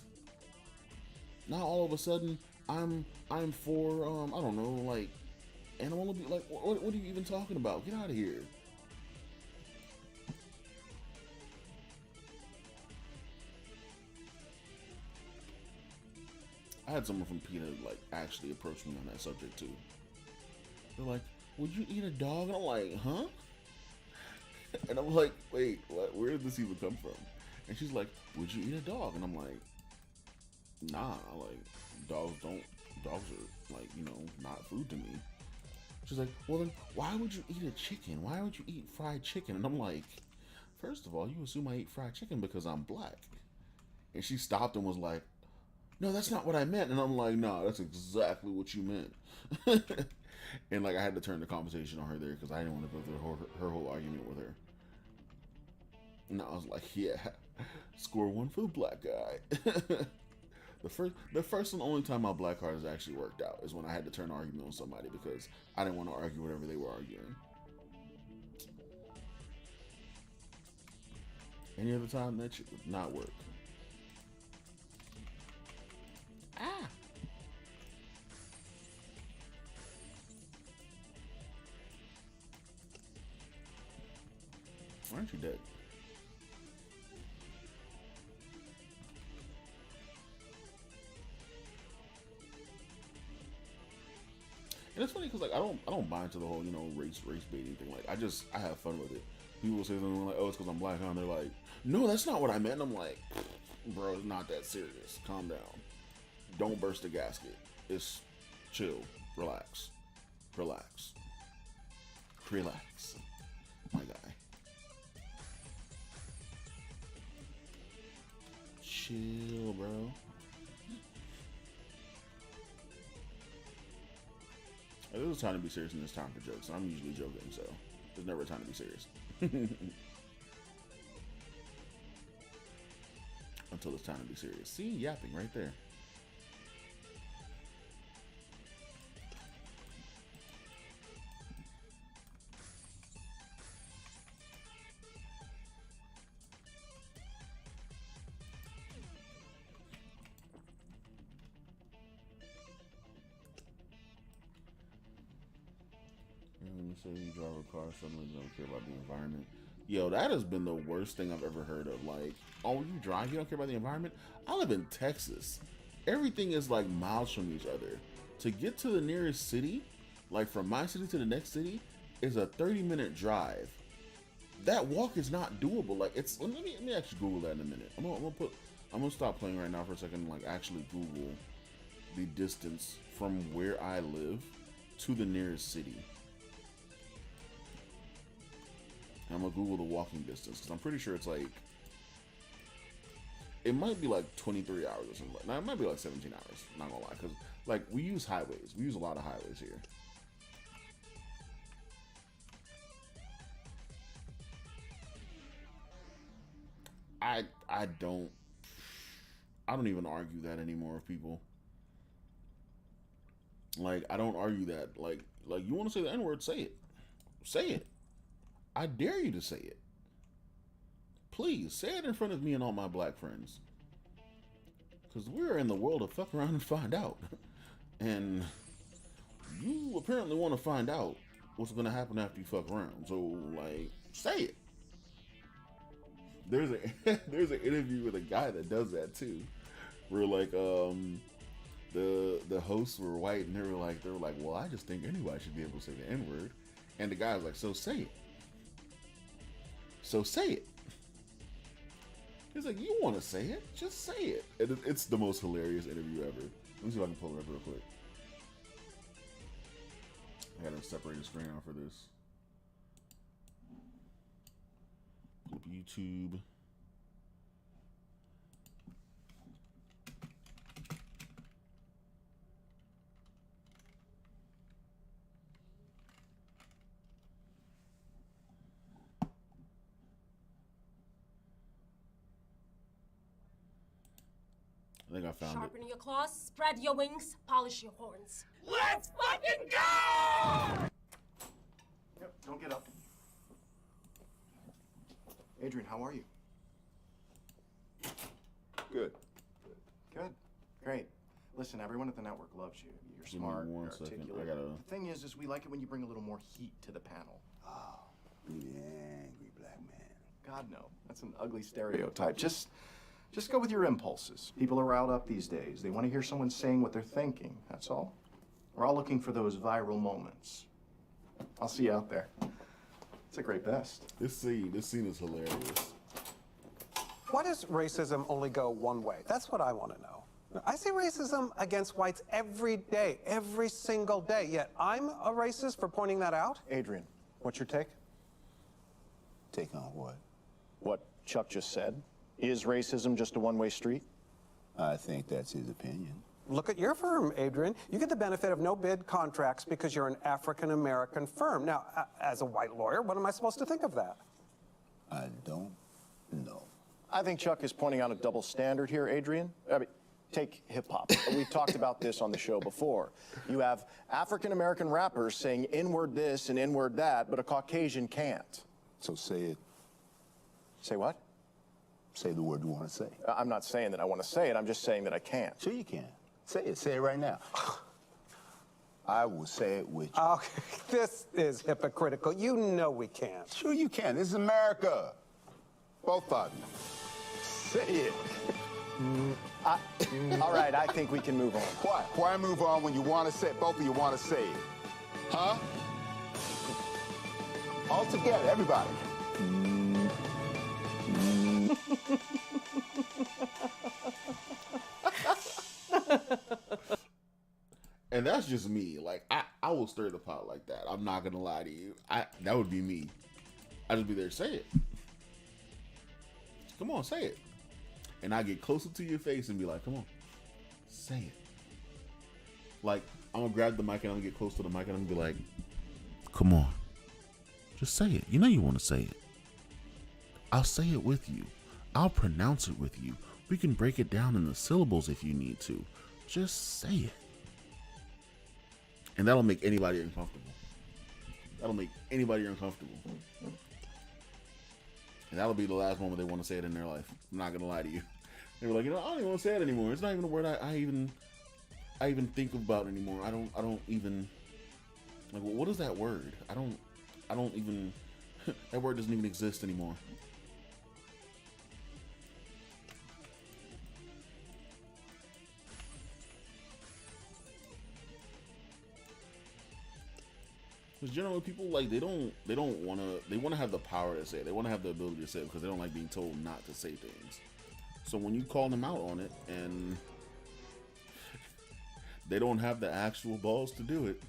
Now all of a sudden I'm for I don't know, like animal abuse. Like what are you even talking about? Get out of here. I had someone from PETA like actually approach me on that subject too. They're like, "Would you eat a dog?" And I'm like, "Huh?" And I'm like, "Wait, what? Where did this even come from?" And she's like, "Would you eat a dog?" And I'm like, "Nah, like dogs are like, you know, not food to me." She's like, "Well then, why would you eat a chicken? Why would you eat fried chicken?" And I'm like, "First of all, you assume I eat fried chicken because I'm black." And she stopped and was like, "No, that's not what I meant." And I'm like, "No, that's exactly what you meant." And like I had to turn the conversation on her there because I didn't want to go through her whole argument with her. And I was like, "Yeah, score one for the black guy." The first and only time my black card has actually worked out is when I had to turn an argument on somebody because I didn't want to argue whatever they were arguing. Any other time, that shit would not work. Ah! Why aren't you dead? And it's funny because like I don't buy into the whole, you know, race baiting thing. Like I have fun with it. People say something like, "Oh, it's because I'm black," and they're like, "No, that's not what I meant." And I'm like, "Bro, it's not that serious. Calm down. Don't burst the gasket. It's chill, relax, relax, relax, my guy. Chill, bro." There's a time to be serious and there's time for jokes. I'm usually joking, so there's never a time to be serious. Until it's time to be serious. See, yapping right there. So you drive a car, suddenly you don't care about the environment. Yo, that has been the worst thing I've ever heard of. Like, oh, you drive, you don't care about the environment? I live in Texas. Everything is like miles from each other. To get to the nearest city, like from my city to the next city, is a 30-minute drive. That walk is not doable. Like, it's let me actually Google that in a minute. I'm gonna stop playing right now for a second and like actually Google the distance from where I live to the nearest city. I'm gonna Google the walking distance because I'm pretty sure it's like it might be like 23 hours or something. Now it might be like 17 hours. Not gonna lie, because like we use highways. We use a lot of highways here. I don't even argue that anymore with people. Like I don't argue that. Like you want to say the N word, say it. Say it. I dare you to say it. Please say it in front of me and all my black friends. Because we're in the world of fuck around and find out. And you apparently want to find out what's going to happen after you fuck around. So, like, say it. There's a there's an interview with a guy that does that too. Where like the hosts were white and they were like, well, I just think anybody should be able to say the N word. And the guy was like, so say it. So say it. He's like, you want to say it? Just say it. And it's the most hilarious interview ever. Let me see if I can pull it up real quick. I gotta separate the screen out for this. Pull up YouTube. I think I found Sharpen it. your claws, spread your wings, polish your horns. Let's fucking go! Yep, don't get up. Adrian, how are you? Good. Good. Great. Listen, everyone at the network loves you. You're Give me smart, one you're second. articulate. I gotta. The thing is we like it when you bring a little more heat to the panel. Oh, you the angry black man. God, no. That's an ugly stereotype. Just go with your impulses. People are riled up these days. They want to hear someone saying what they're thinking. That's all. We're all looking for those viral moments. I'll see you out there. It's a great best. This scene is hilarious. Why does racism only go one way? That's what I want to know. I see racism against whites every day, every single day, yet I'm a racist for pointing that out? Adrian, what's your take? Take on what? What Chuck just said. Is racism just a one-way street? I think that's his opinion. Look at your firm, Adrian. You get the benefit of no bid contracts because you're an African-American firm. Now, as a white lawyer, what am I supposed to think of that? I don't know. I think Chuck is pointing out a double standard here, Adrian. I mean, take hip-hop. We've talked about this on the show before. You have African-American rappers saying N-word this and N-word that, but a Caucasian can't. So say it. Say what? Say the word you want to say. I'm not saying that I want to say it. I'm just saying that I can't. Sure you can. Say it. Say it right now. I will say it with you. Okay, this is hypocritical. You know we can't. Sure you can. This is America. Both of you. Say it. All right, I think we can move on. Why? Why move on when you want to say it? Both of you want to say it. Huh? All together, everybody. And that's just me. Like, I will stir the pot like that. I'm not gonna lie to you. That would be me. I'd just be there, say it. Come on, say it. And I get closer to your face and be like, come on, say it. Like, I'm gonna grab the mic and I'm gonna get close to the mic and I'm gonna be like, come on, just say it. You know you want to say it. I'll say it with you. I'll pronounce it with you. We can break it down in the syllables if you need to. Just say it. And that'll make anybody uncomfortable. That'll make anybody uncomfortable. And that'll be the last moment they want to say it in their life. I'm not gonna lie to you. They were like, you know, I don't even want to say it anymore. It's not even a word I even think about anymore. I don't even like, what is that word? I don't even that word doesn't even exist anymore. Because generally people, like, they want to have the power to say it. They want to have the ability to say it because they don't like being told not to say things. So when you call them out on it and they don't have the actual balls to do it,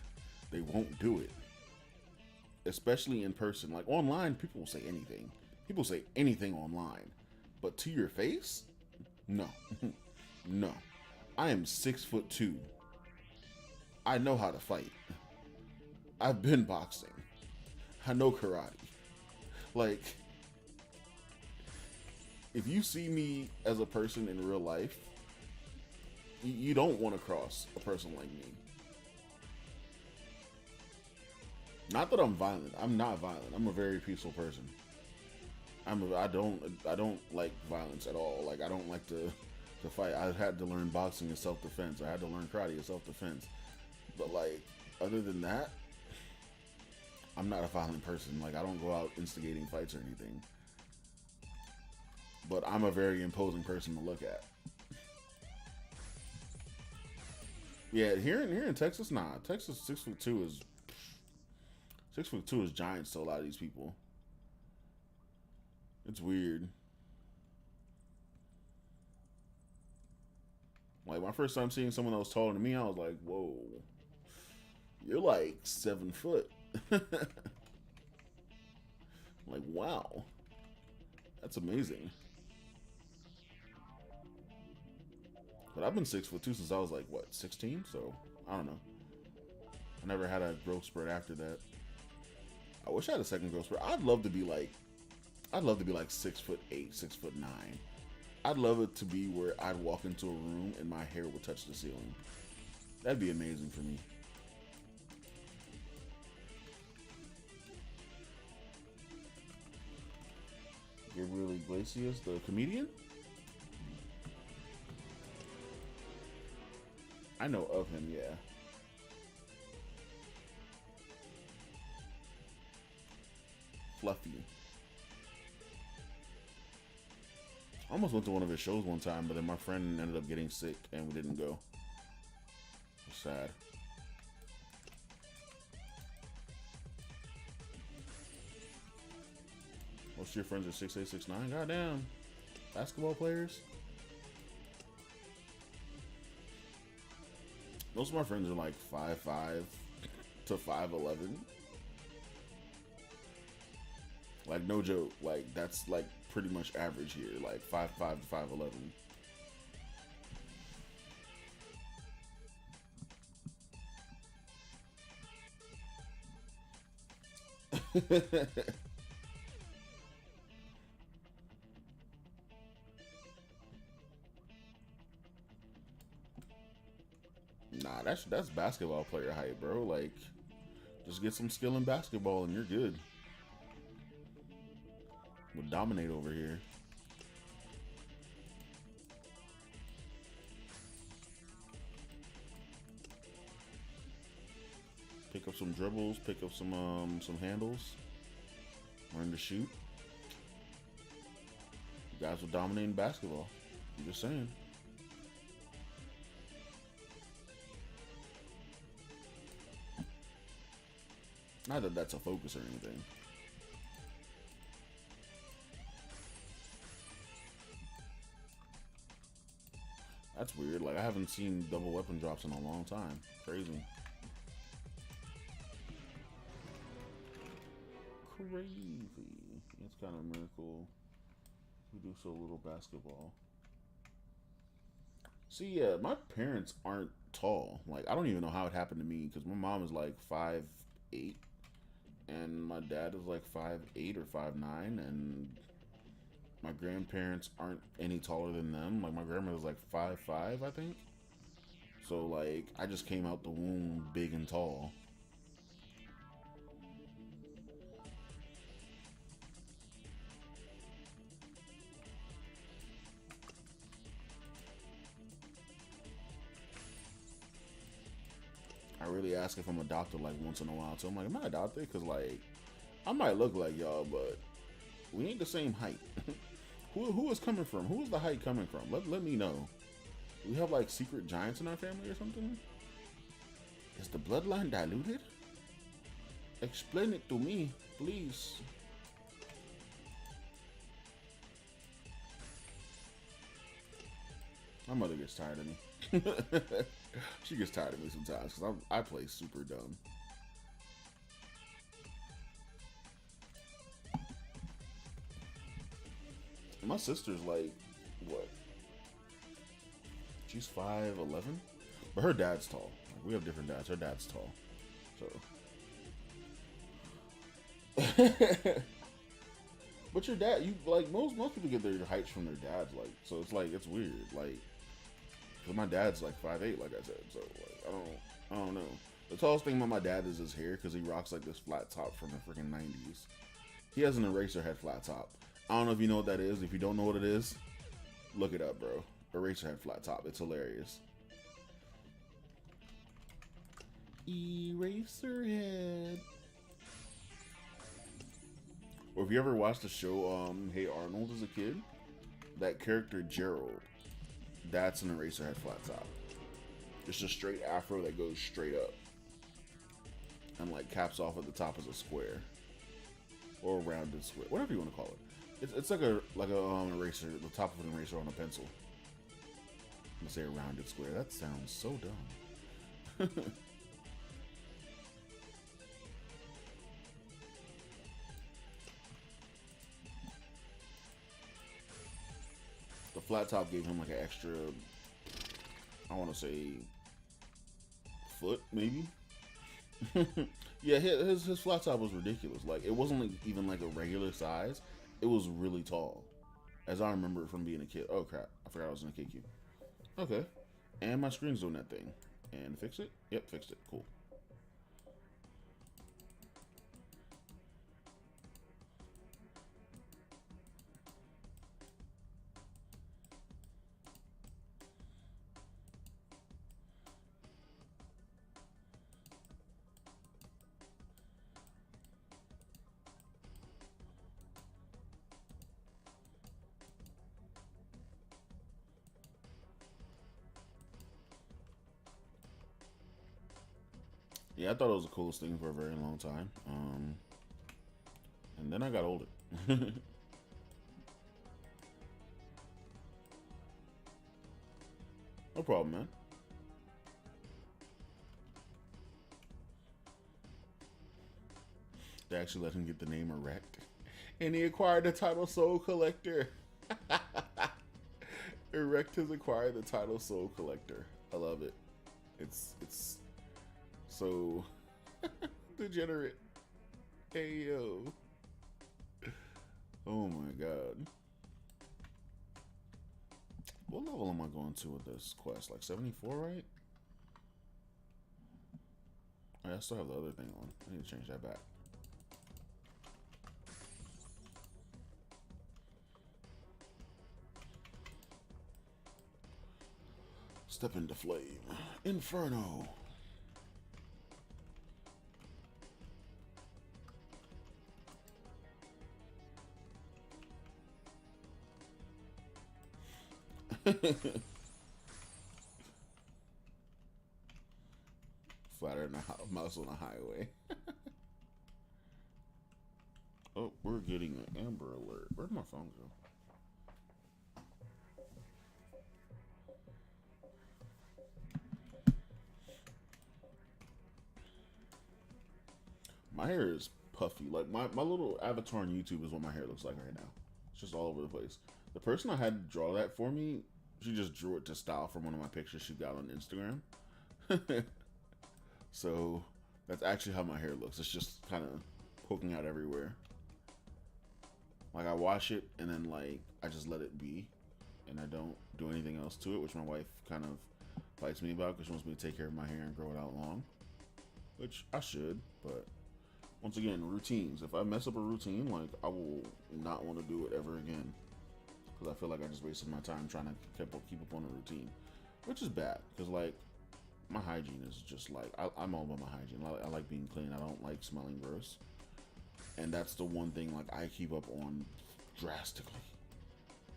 they won't do it. Especially in person. Like online, people will say anything. People say anything online. But to your face? No. No. I am 6'2". I know how to fight. I've been boxing. I know karate. Like, if you see me as a person in real life, you don't want to cross a person like me. Not that I'm violent. I'm not violent. I'm a very peaceful person. I don't like violence at all. Like, I don't like to fight. I had to learn boxing and self-defense. I had to learn karate and self-defense. But like, other than that, I'm not a violent person. Like, I don't go out instigating fights or anything. But I'm a very imposing person to look at. Yeah, here in Texas, nah. Texas 6'2" is giants to a lot of these people. It's weird. Like, my first time seeing someone that was taller than me, I was like, whoa, you're like 7 foot. Like, wow, that's amazing. But I've been 6'2" since I was like, what, 16? So I don't know. I never had a growth spurt after that. I wish I had a second growth spurt. I'd love to be like 6'8", 6'9". I'd love it to be where I'd walk into a room and my hair would touch the ceiling. That'd be amazing for me. Gabriel Iglesias, the comedian? I know of him, yeah. Fluffy. I almost went to one of his shows one time, but then my friend ended up getting sick and we didn't go. It was sad. Most of your friends are 6'8", 6'9"? Goddamn. Basketball players? Most of my friends are like 5'5" to 5'11". Like, no joke. Like, that's like pretty much average here. Like 5'5" to 5'11". Nah, that's basketball player height, bro. Like, just get some skill in basketball and you're good. We'll dominate over here. Pick up some dribbles, pick up some handles. Learn to shoot. You guys will dominate in basketball. I'm just saying. Not that that's a focus or anything. That's weird. Like, I haven't seen double weapon drops in a long time. Crazy. Crazy. It's kind of a miracle. We do so little basketball. See, yeah, my parents aren't tall. Like, I don't even know how it happened to me because my mom is like 5'8", and my dad is like 5'8" or 5'9", and my grandparents aren't any taller than them. Like, my grandmother's like 5'5", I think. So, like, I just came out the womb big and tall. I really ask if I'm adopted like once in a while. So I'm like, am I adopted? Because, like, I might look like y'all, but we ain't the same height. Who is coming from? Who is the height coming from? Let me know. We have like secret giants in our family or something? Is the bloodline diluted? Explain it to me, please. My mother gets tired of me. She gets tired of me sometimes because I play super dumb. My sister's like, what? She's 5'11", but her dad's tall. Like, we have different dads. Her dad's tall, so. But your dad, you like most people get their heights from their dads, like, so it's like it's weird, like, cause my dad's like 5'8", like I said, so like I don't know. The tallest thing about my dad is his hair, cause he rocks like this flat top from the freaking 90s. He has an eraser head flat top. I don't know if you know what that is. If you don't know what it is, look it up, bro. Eraserhead flat top. It's hilarious. Eraserhead. Or if you ever watched the show Hey Arnold as a kid, that character Gerald, that's an Eraserhead flat top. Just a straight afro that goes straight up and like caps off at the top as a square or a rounded square, whatever you want to call it. It's like a eraser, the top of an eraser on a pencil. I'm gonna say a rounded square. That sounds so dumb. The flat top gave him like an extra, I want to say, foot maybe. Yeah, his flat top was ridiculous. Like, it wasn't like even like a regular size. It was really tall, as I remember from being a kid. Oh crap, I forgot I was in a KQ. Okay, and my screen's doing that thing. And fix it? Yep, fixed it. Cool. Yeah, I thought it was the coolest thing for a very long time. And then I got older. No problem, man. They actually let him get the name erect. And he acquired the title Soul Collector. Erect has acquired the title Soul Collector. I love it. It's so degenerate. Hey yo. Oh my god. What level am I going to with this quest? Like 74, right? Oh, yeah, I still have the other thing on. I need to change that back. Step into flame. Inferno. Flatter than a mouse on a highway. Oh, we're getting an Amber Alert. Where'd my phone go? My hair is puffy. Like my little avatar on YouTube is what my hair looks like right now. It's just all over the place. The person I had draw that for me, she just drew it to style from one of my pictures she got on Instagram. So that's actually how my hair looks. It's just kind of poking out everywhere. Like I wash it and then like I just let it be, and I don't do anything else to it, which my wife kind of fights me about because she wants me to take care of my hair and grow it out long, which I should, but once again, routines. If I mess up a routine, like I will not want to do it ever again, because I feel like I just wasted my time trying to keep up on a routine, which is bad. Because like my hygiene is just like I'm all about my hygiene. I like being clean. I don't like smelling gross, and that's the one thing like I keep up on drastically.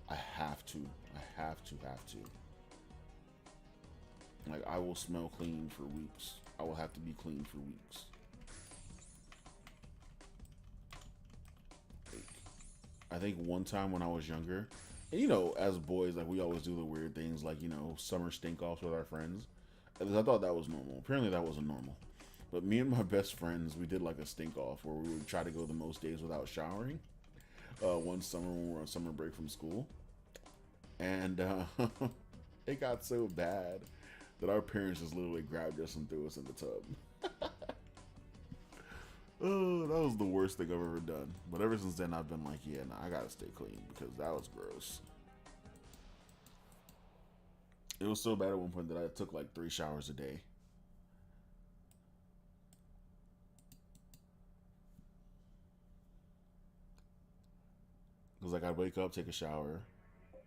I have to. Like I will smell clean for weeks. I will have to be clean for weeks. I think one time when I was younger, and you know, as boys, like we always do the weird things, like you know, summer stink offs with our friends. At least I thought that was normal. Apparently, that wasn't normal. But me and my best friends, we did like a stink off where we would try to go the most days without showering. One summer when we were on summer break from school, and it got so bad that our parents just literally grabbed us and threw us in the tub. Oh, that was the worst thing I've ever done. But ever since then, I've been like, yeah, nah, I gotta stay clean because that was gross. It was so bad at one point that I took like 3 showers a day. Because like I'd wake up, take a shower,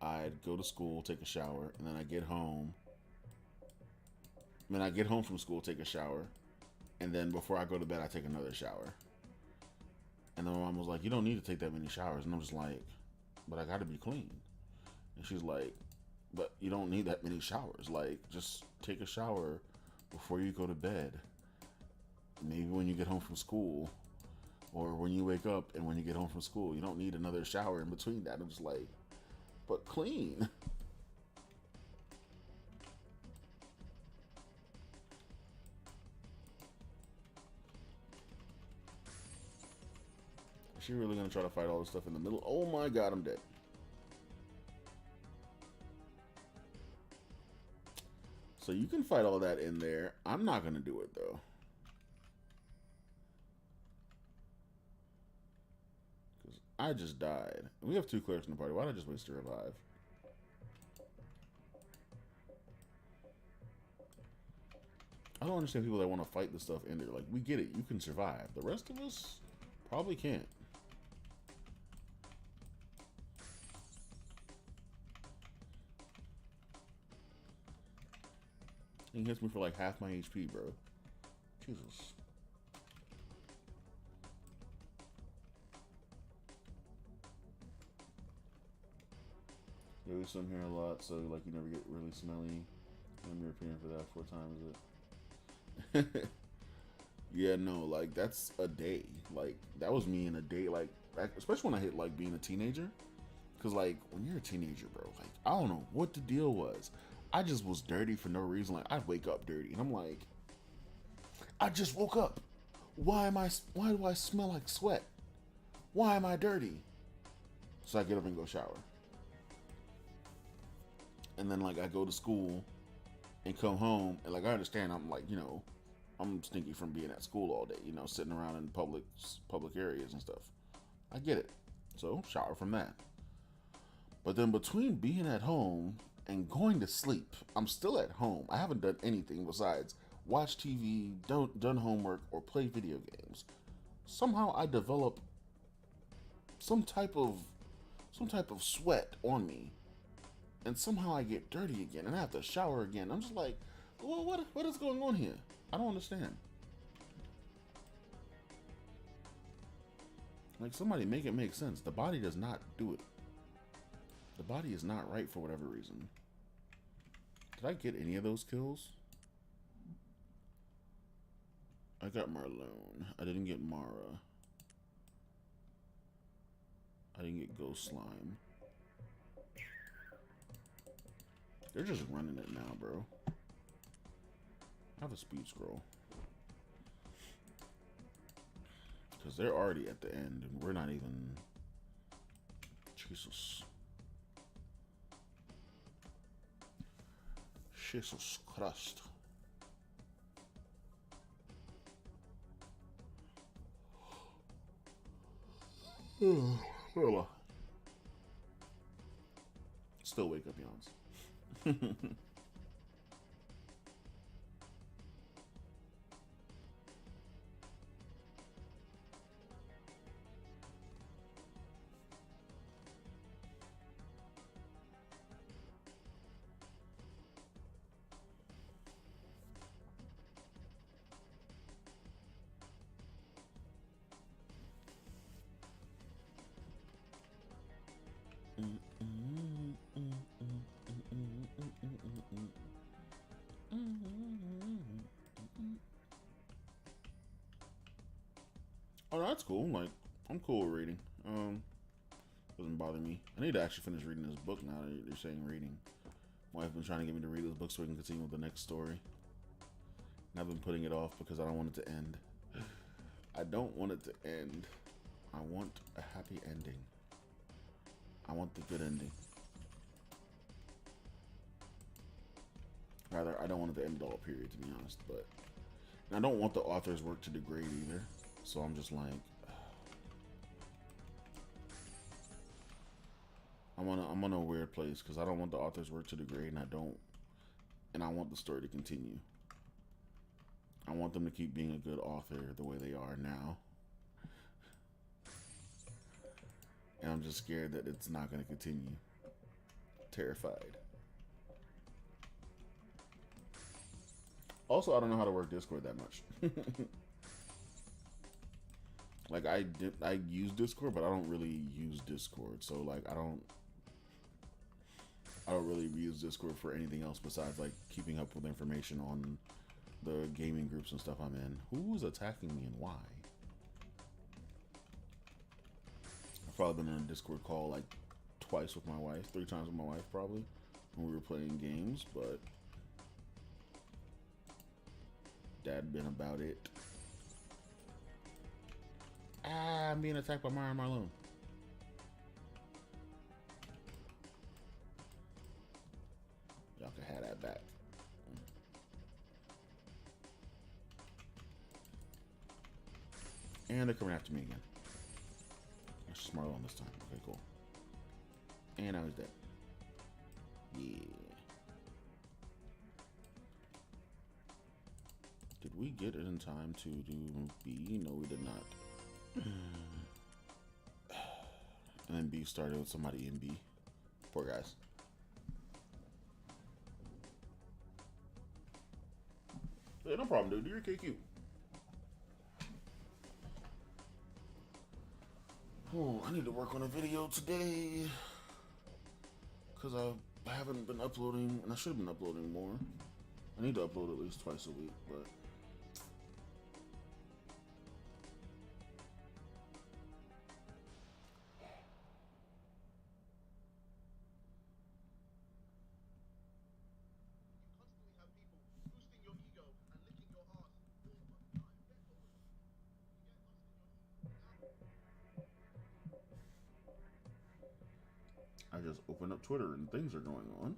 I'd go to school, take a shower, and then I get home. Then I get home from school, take a shower, and then before I go to bed, I take another shower. And then my mom was like, "You don't need to take that many showers," and I'm just like, "But I got to be clean." And she's like, "But you don't need that many showers. Like, just take a shower before you go to bed. Maybe when you get home from school, or when you wake up and when you get home from school. You don't need another shower in between that." I'm just like, "But clean." Is she really gonna try to fight all this stuff in the middle? Oh my god, I'm dead. So you can fight all that in there. I'm not gonna do it though. Because I just died. We have 2 clerics in the party. Why did I just waste a revive? I don't understand people that want to fight the stuff in there. Like, we get it. You can survive. The rest of us probably can't. He hits me for like half my HP, bro. Jesus. Maybe some here a lot, so like you never get really smelly. I'm European for that 4 times it. Yeah, no, like that's a day. Like that was me in a day. Like especially when I hit like being a teenager, because like when you're a teenager, bro, like I don't know what the deal was. I just was dirty for no reason. Like I'd wake up dirty, and I'm like, I just woke up. Why do I smell like sweat? Why am I dirty? So I get up and go shower, and then like I go to school, and come home, and like I understand I'm like I'm stinky from being at school all day, sitting around in public areas and stuff. I get it. So shower from that. But then between being at home and going to sleep, I'm still at home. I haven't done anything besides watch TV, done homework, or play video games. Somehow I develop some type of sweat on me, and somehow I get dirty again, and I have to shower again. I'm just like, well, what is going on here? I don't understand. Like, somebody make it make sense. The body does not do it. The body is not right for whatever reason. Did I get any of those kills? I got Marlone. I didn't get Mara. I didn't get Ghost Slime. They're just running it now, bro. I have a speed scroll. Because they're already at the end, and we're not even... Jesus. Jesus Christ. Still wake up yawns. Oh, that's cool. Like, I'm cool with reading. Doesn't bother me. I need to actually finish reading this book now that they're saying reading. My wife's been trying to get me to read this book so we can continue with the next story. And I've been putting it off because I don't want it to end. I don't want it to end. I want a happy ending. I want the good ending. Rather, I don't want it to end at all, period, to be honest. But and I don't want the author's work to degrade either. So I'm just like, I'm on a weird place because I don't want the author's work to degrade, and I want the story to continue. I want them to keep being a good author the way they are now. And I'm just scared that it's not going to continue. Terrified. Also, I don't know how to work Discord that much. Like, I use Discord, but I don't really use Discord. So, like, I don't really use Discord for anything else besides, like, keeping up with information on the gaming groups and stuff I'm in. Who's attacking me and why? I've probably been in a Discord call, like, twice with my wife. 3 times with my wife, probably, when we were playing games, but Dad been about it. Ah, I'm being attacked by Mara and Marlone. Y'all can have that back. And they're coming after me again. That's just Marlone this time. Okay, cool. And now he's dead. Yeah. Did we get it in time to do B? No, we did not. And then B started with somebody in B. Poor guys. Yeah, no problem, dude. Do your KQ. Oh, I need to work on a video today. Because I haven't been uploading, and I should have been uploading more. I need to upload at least twice a week, but just open up Twitter and things are going on.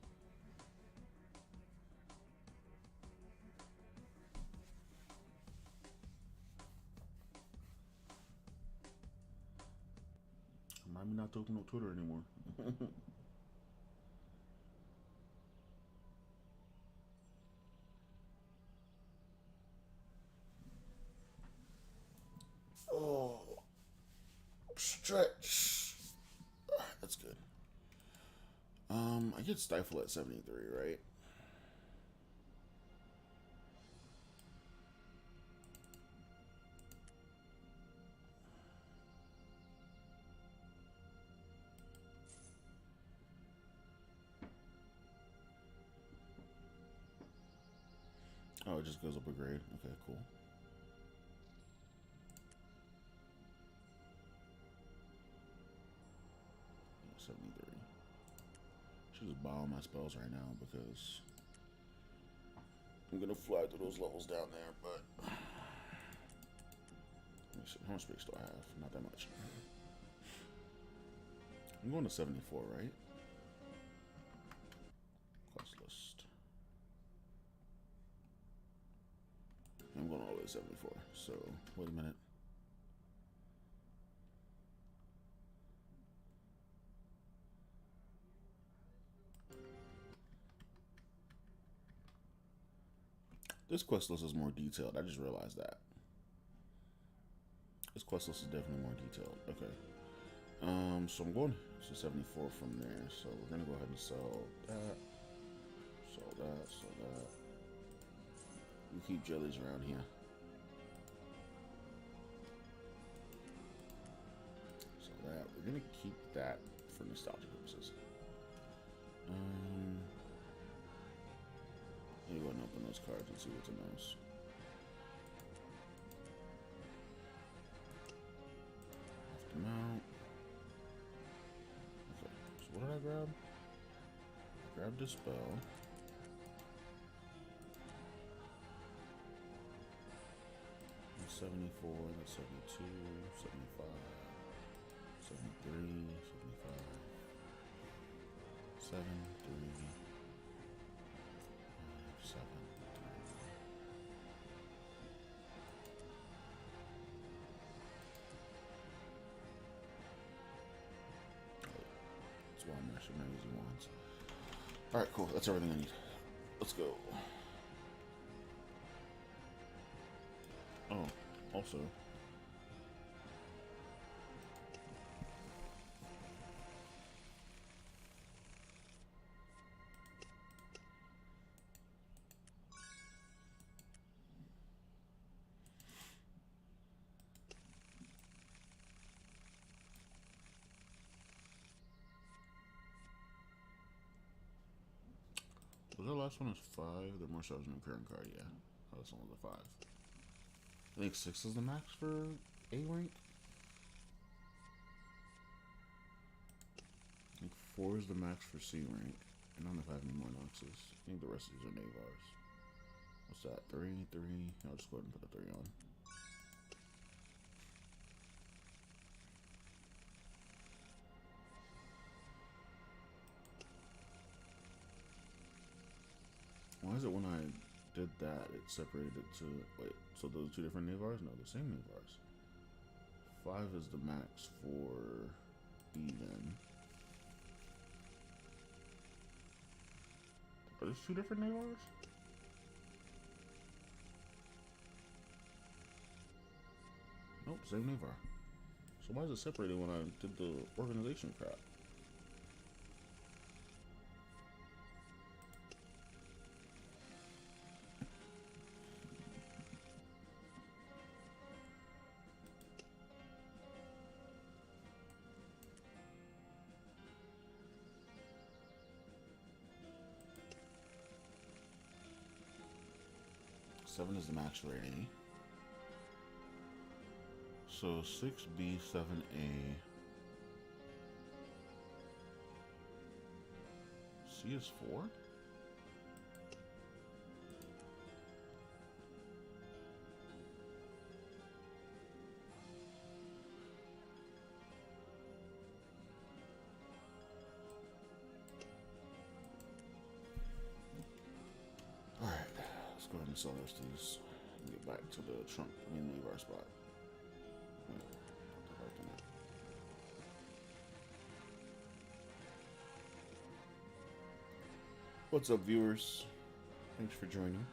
Remind me not to open up Twitter anymore. Oh, stretch. That's good. I get Stifle at 73, right? Oh, it just goes up a grade. Okay, cool. Yeah, 73. Should just buy all my spells right now because I'm gonna fly through those levels down there, but let me see. How much space do I have? Not that much. I'm going to 74, right? Quest list. I'm going all the way to 74. So, wait a minute. This quest list is more detailed. I just realized that. This quest list is definitely more detailed. Okay. So I'm going to 74 from there. So we're gonna go ahead and sell that. Sell that. Sell that. We keep jellies around here. So that we're gonna keep that for nostalgia purposes. Let me go ahead and open those cards and see what's in those. Left them out. Okay, so what did I grab? I grabbed a spell. That's 74, that's 72, 75, 73, 75, 7, 3. 7, 3. That's why I'm actually not using wands. Alright, cool. That's everything I need. Let's go. Oh, also. Was the last one is 5? The more stars in the current card, yeah. Oh, this one was a 5. I think 6 is the max for A rank. I think 4 is the max for C rank. I don't know if I have any more Noxes. I think the rest of these are Navars. What's that? 3, 3. I'll just go ahead and put a 3 on. Why is it when I did that, it separated it to, wait, so those are 2 different Navars? No, the same Navars. 5 is the max for B then. Are these 2 different Navars? Nope, same Navar. So why is it separated when I did the organization crap? Seven is the max for A. So 6B, 7A. C is 4? go ahead and sell this to this. And get back to the trunk and leave our spot. Wait, put that back in there. What's up, viewers? Thanks for joining.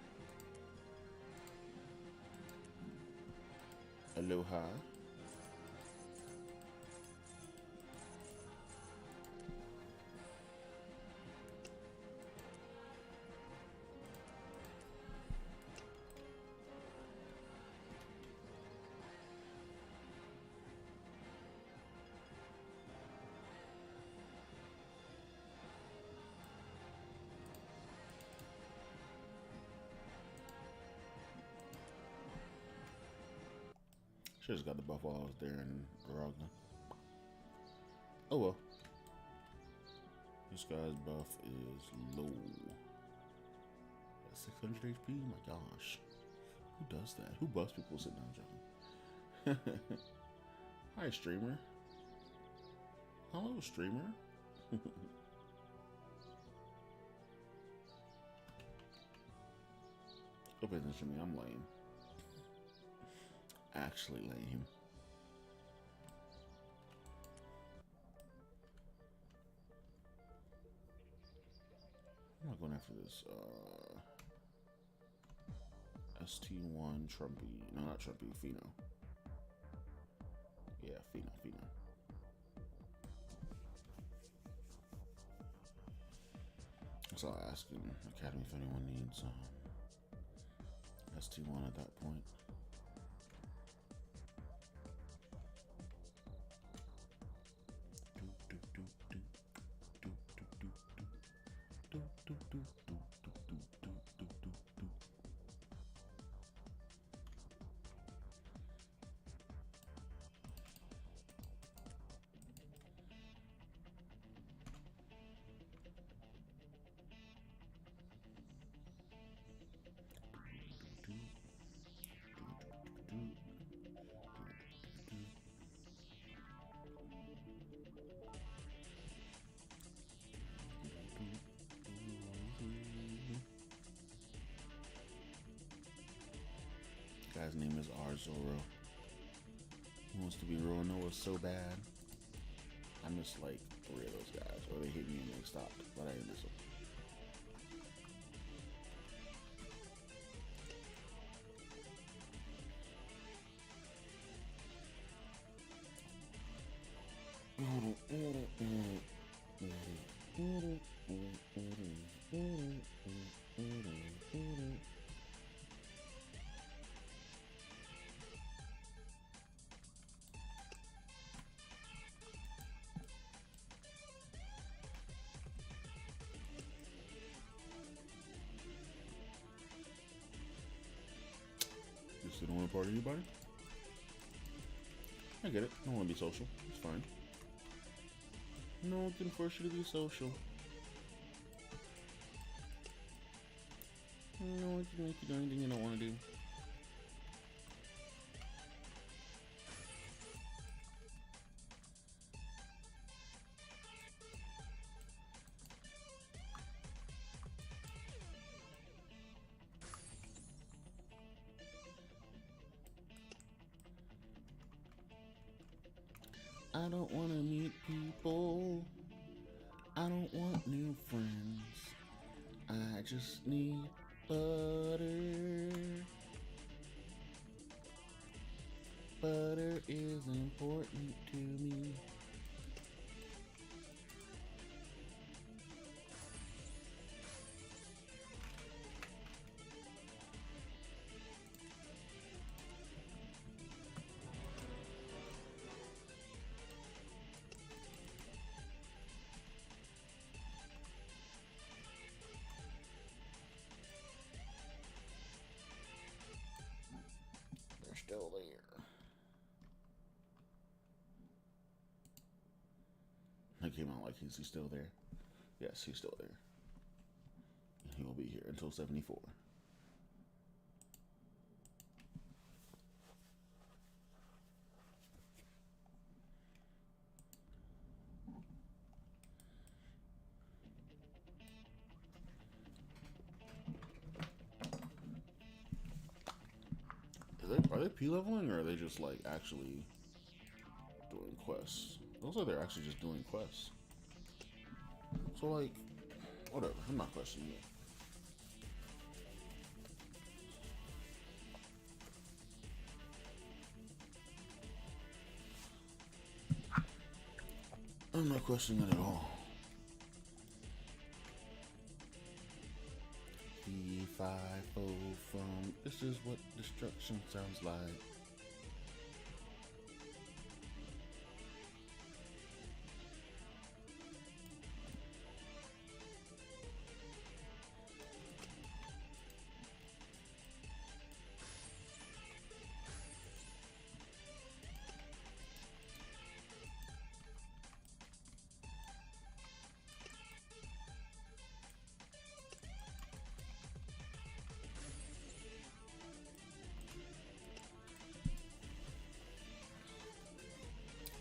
Aloha. Should've got the buff while I was there in Garagna. Oh well. This guy's buff is low. At 600 HP? My gosh. Who does that? Who buffs people sitting down jumping? Hi, streamer. Hello, streamer. Don't pay attention to me, I'm lame. Actually lame. I'm not going after this. ST1 Trumpy. No, not Trumpy. Fino. Yeah, Fino. So I'll ask in Academy if anyone needs ST1 at that point. Guy's name is Arzoro. He wants to be real Noah so bad. I missed like 3 of those guys, or they hit me and they stopped, but I didn't miss them. Just didn't want to party anybody? I get it. I don't want to be social. It's fine. No one can force you to be social. No one can make you do anything you don't want to do. I don't want to meet people. I don't want new friends. I just need butter. Butter is important to me. Still there. I came out like, is he still there? Yes, he's still there. He will be here until 74. Are they P-leveling or are they just like actually doing quests? Looks like they're actually just doing quests. So like, whatever. I'm not questioning it. I'm not questioning it at all. E5O from this is what destruction sounds like.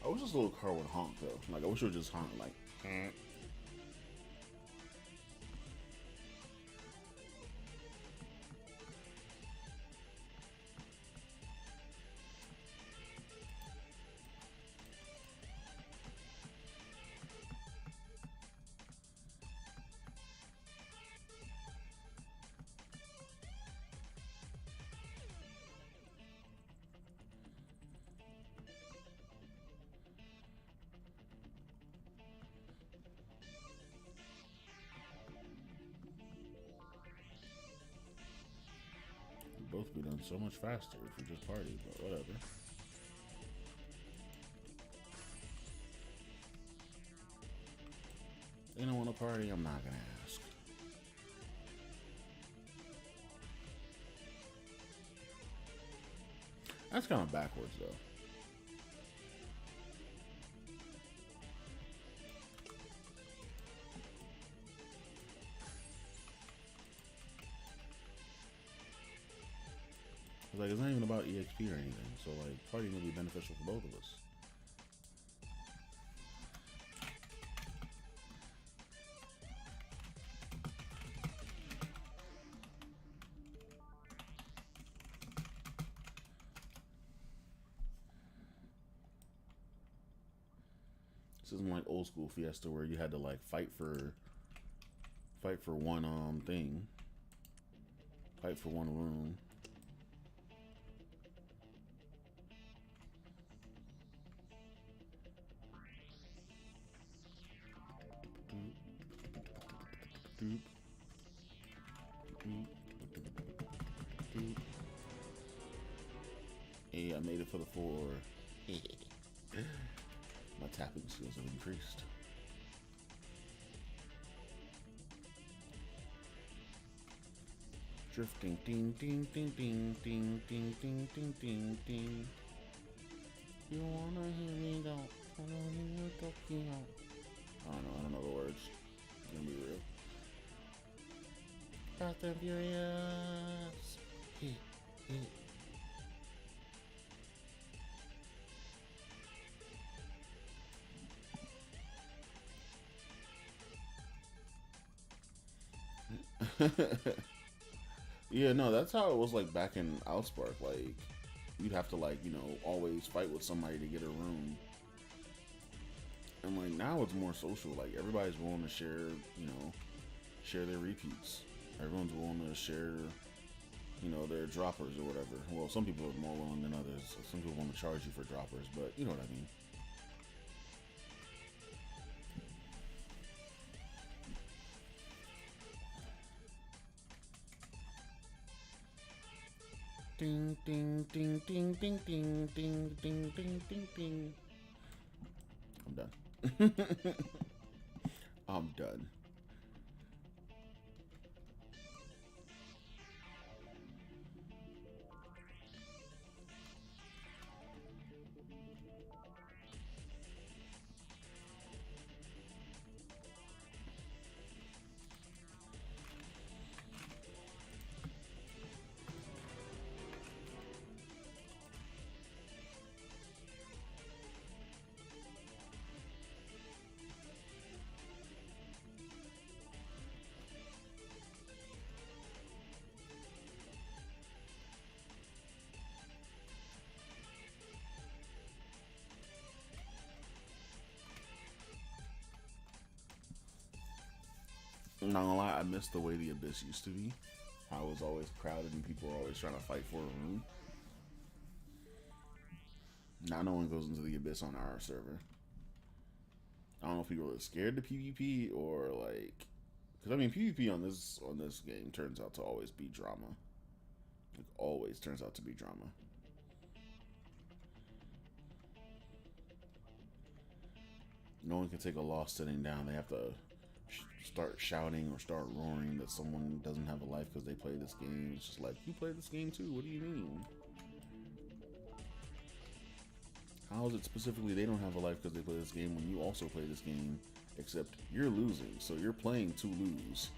I wish this little car would honk though. Like I wish it would just honk like. Both be done so much faster if we just party, but whatever. They don't want to party, I'm not gonna ask. That's kind of backwards though. Like, it's not even about EXP or anything, so like partying will be beneficial for both of us. This isn't like old school Fiesta where you had to like fight for one thing. Fight for one room. Hey, I made it for the 4. My tapping skills have increased. Drifting, ding, ding, ding, ding, ding, ding, ding, ding, ding, ding. You wanna hear me go? I don't know the words. I'm gonna be real. Fast and Furious. Yeah, no, that's how it was like back in Outspark. Like, you'd have to like, you know, always fight with somebody to get a room. And like now it's more social. Like everybody's willing to share, you know, share their repeats. Everyone's willing to share, you know, their droppers or whatever. Well, some people are more willing than others. Some people want to charge you for droppers, but you know what I mean. Ding ding ding ding ding ding ding ding ding ding ding. I'm done. I'm done. I'm not gonna lie, I miss the way the Abyss used to be. How it was always crowded and people were always trying to fight for a room. Now no one goes into the Abyss on our server. I don't know if people are scared to PvP or like, because I mean PvP on this game turns out to always be drama. Like always turns out to be drama. No one can take a loss sitting down. They have to start shouting or start roaring that someone doesn't have a life because they play this game. It's just like, you play this game too. What do you mean? How is it specifically they don't have a life because they play this game when you also play this game, except you're losing, so you're playing to lose.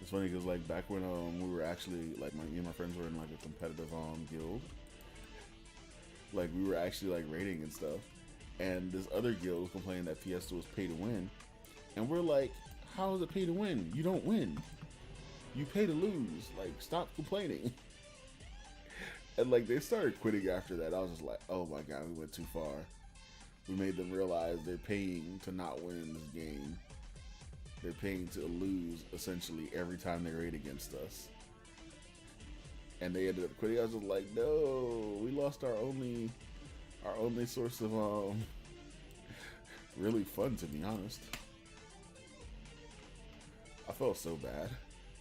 It's funny because like back when we were actually like me and my friends were in like a competitive guild, like we were actually like raiding and stuff, and this other guild was complaining that Fiesta was pay to win, and we're like, how is it pay to win? You don't win, you pay to lose. Like, stop complaining. And like they started quitting after that. I was just like, oh my god, we went too far. We made them realize they're paying to not win in this game. They're paying to lose essentially every time they raid against us. And they ended up quitting. I was just like, no, we lost our only source of really fun, to be honest. I felt so bad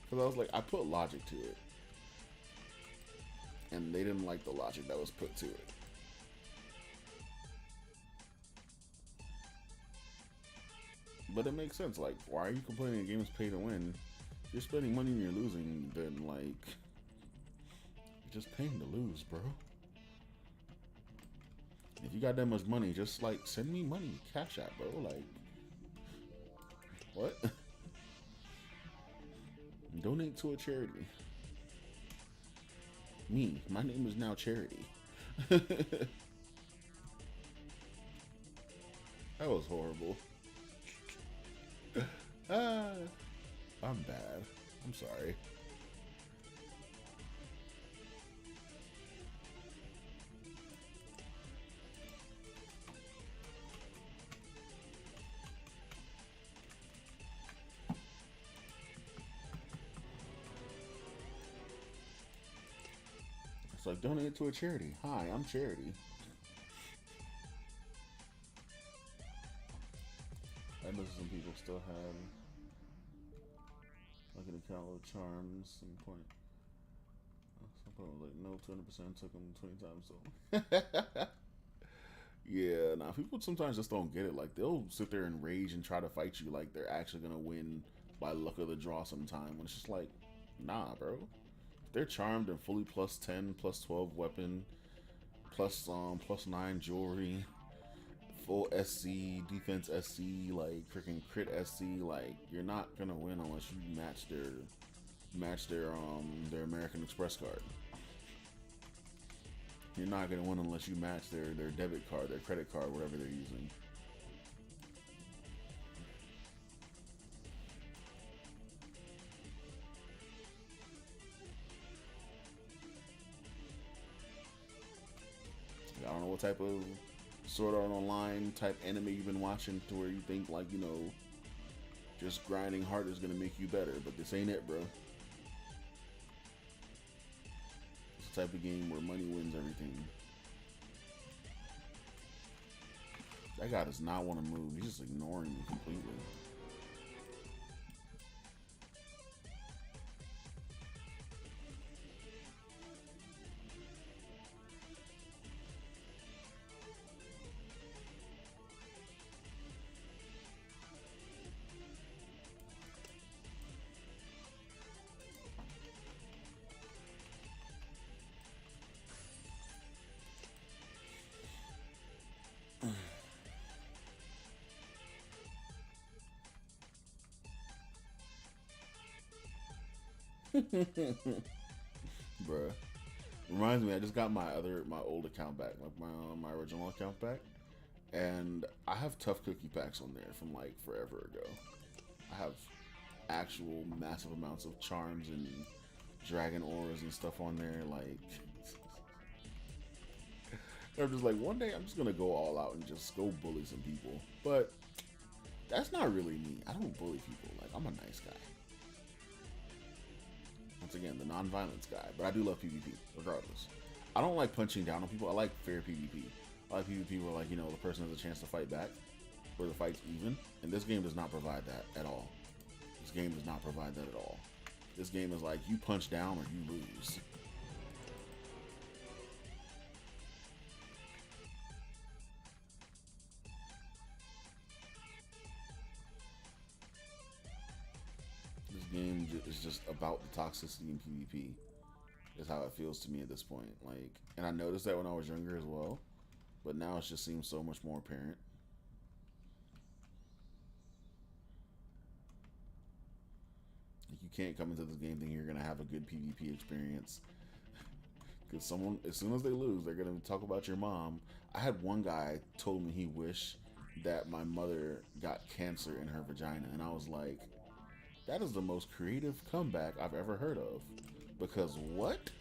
because I was like, I put logic to it, and they didn't like the logic that was put to it. But it makes sense. Like, why are you complaining a game is pay to win? If you're spending money and you're losing, then like, you're just paying to lose, bro. If you got that much money, just like send me money, Cash App, bro. Like, what? Donate to a charity. Me, my name is now Charity. That was horrible. I'm bad. I'm sorry. It's like, donate to a charity. Hi, I'm Charity. I know some people still have like an account with charms. Some point was like, no, 200% took them 20 times. So yeah, nah, people sometimes just don't get it. Like, they'll sit there and rage and try to fight you like they're actually gonna win by luck of the draw sometime. When it's just like, nah, bro. If they're charmed and fully plus 10, plus 12 weapon, plus 9 jewelry, full SC, defense SC, like freaking crit SC, like, you're not gonna win unless you match their American Express card. You're not gonna win unless you match their debit card, their credit card, whatever they're using. I don't know what type of Sword Art Online type anime you've been watching to where you think, like, you know, just grinding hard is gonna make you better, but this ain't it, bro. It's the type of game where money wins everything. That guy does not want to move. He's just ignoring me completely. Bruh. Reminds me, I just got my old account back, like my original account back, and I have tough cookie packs on there from like forever ago. I have actual massive amounts of charms and dragon auras and stuff on there. Like, I'm just like, one day I'm just gonna go all out and just go bully some people. But that's not really me. I don't bully people. Like, I'm a nice guy. Once again, the non-violence guy. But I do love PvP, regardless. I don't like punching down on people. I like fair PvP. I like PvP where, like, you know, the person has a chance to fight back, where the fight's even. And this game does not provide that at all. This game does not provide that at all. This game is like, you punch down or you lose. This game is just about the toxicity in PvP. Is how it feels to me at this point. Like, and I noticed that when I was younger as well, but now it just seems so much more apparent. Like, you can't come into this game thinking you're gonna have a good PvP experience, because someone, as soon as they lose, they're gonna talk about your mom. I had one guy told me he wished that my mother got cancer in her vagina, and I was like, that is the most creative comeback I've ever heard of. Because what?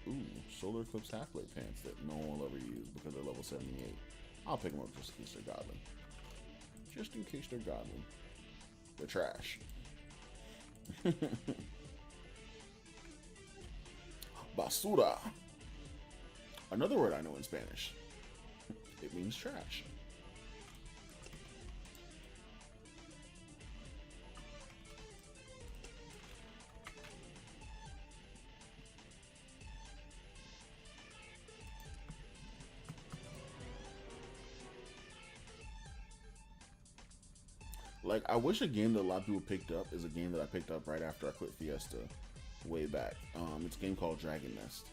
Ooh, Solar Eclipse half-plate pants that no one will ever use because they're level 78. I'll pick them up just in case they're godly. Just in case they're godly. They're trash. Basura. Another word I know in Spanish. It means trash. Like, I wish a game that a lot of people picked up is a game that I picked up right after I quit Fiesta way back. It's a game called Dragon Nest.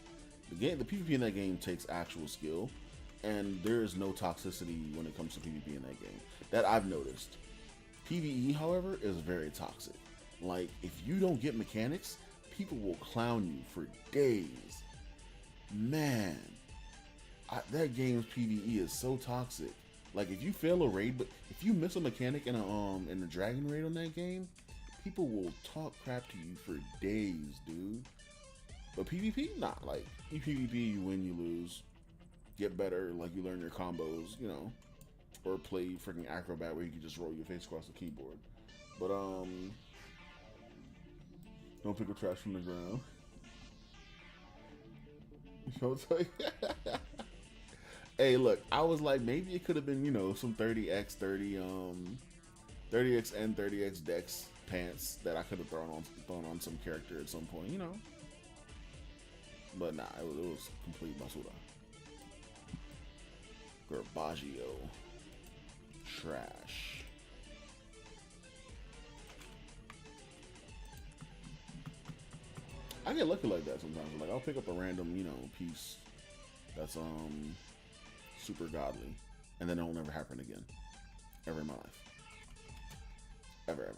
The PvP in that game takes actual skill, and there is no toxicity when it comes to PvP in that game that I've noticed. PvE, however, is very toxic. Like, if you don't get mechanics, people will clown you for days. Man, that game's PvE is so toxic. Like, if you fail a raid, but if you miss a mechanic in a dragon raid on that game, people will talk crap to you for days, dude. But PvP, nah. Like, you PvP, you win, you lose, get better. Like, you learn your combos, you know, or play freaking acrobat where you can just roll your face across the keyboard. But don't pick up trash from the ground. You know what I'm saying? Hey, look, I was like, maybe it could have been, you know, some 30x and 30x dex pants that I could have thrown on some character at some point, you know. But nah, it was complete basura. Garbaggio. Trash. I get lucky like that sometimes. Like, I'll pick up a random, you know, piece that's super godly, and then it'll never happen again, ever in my life, ever.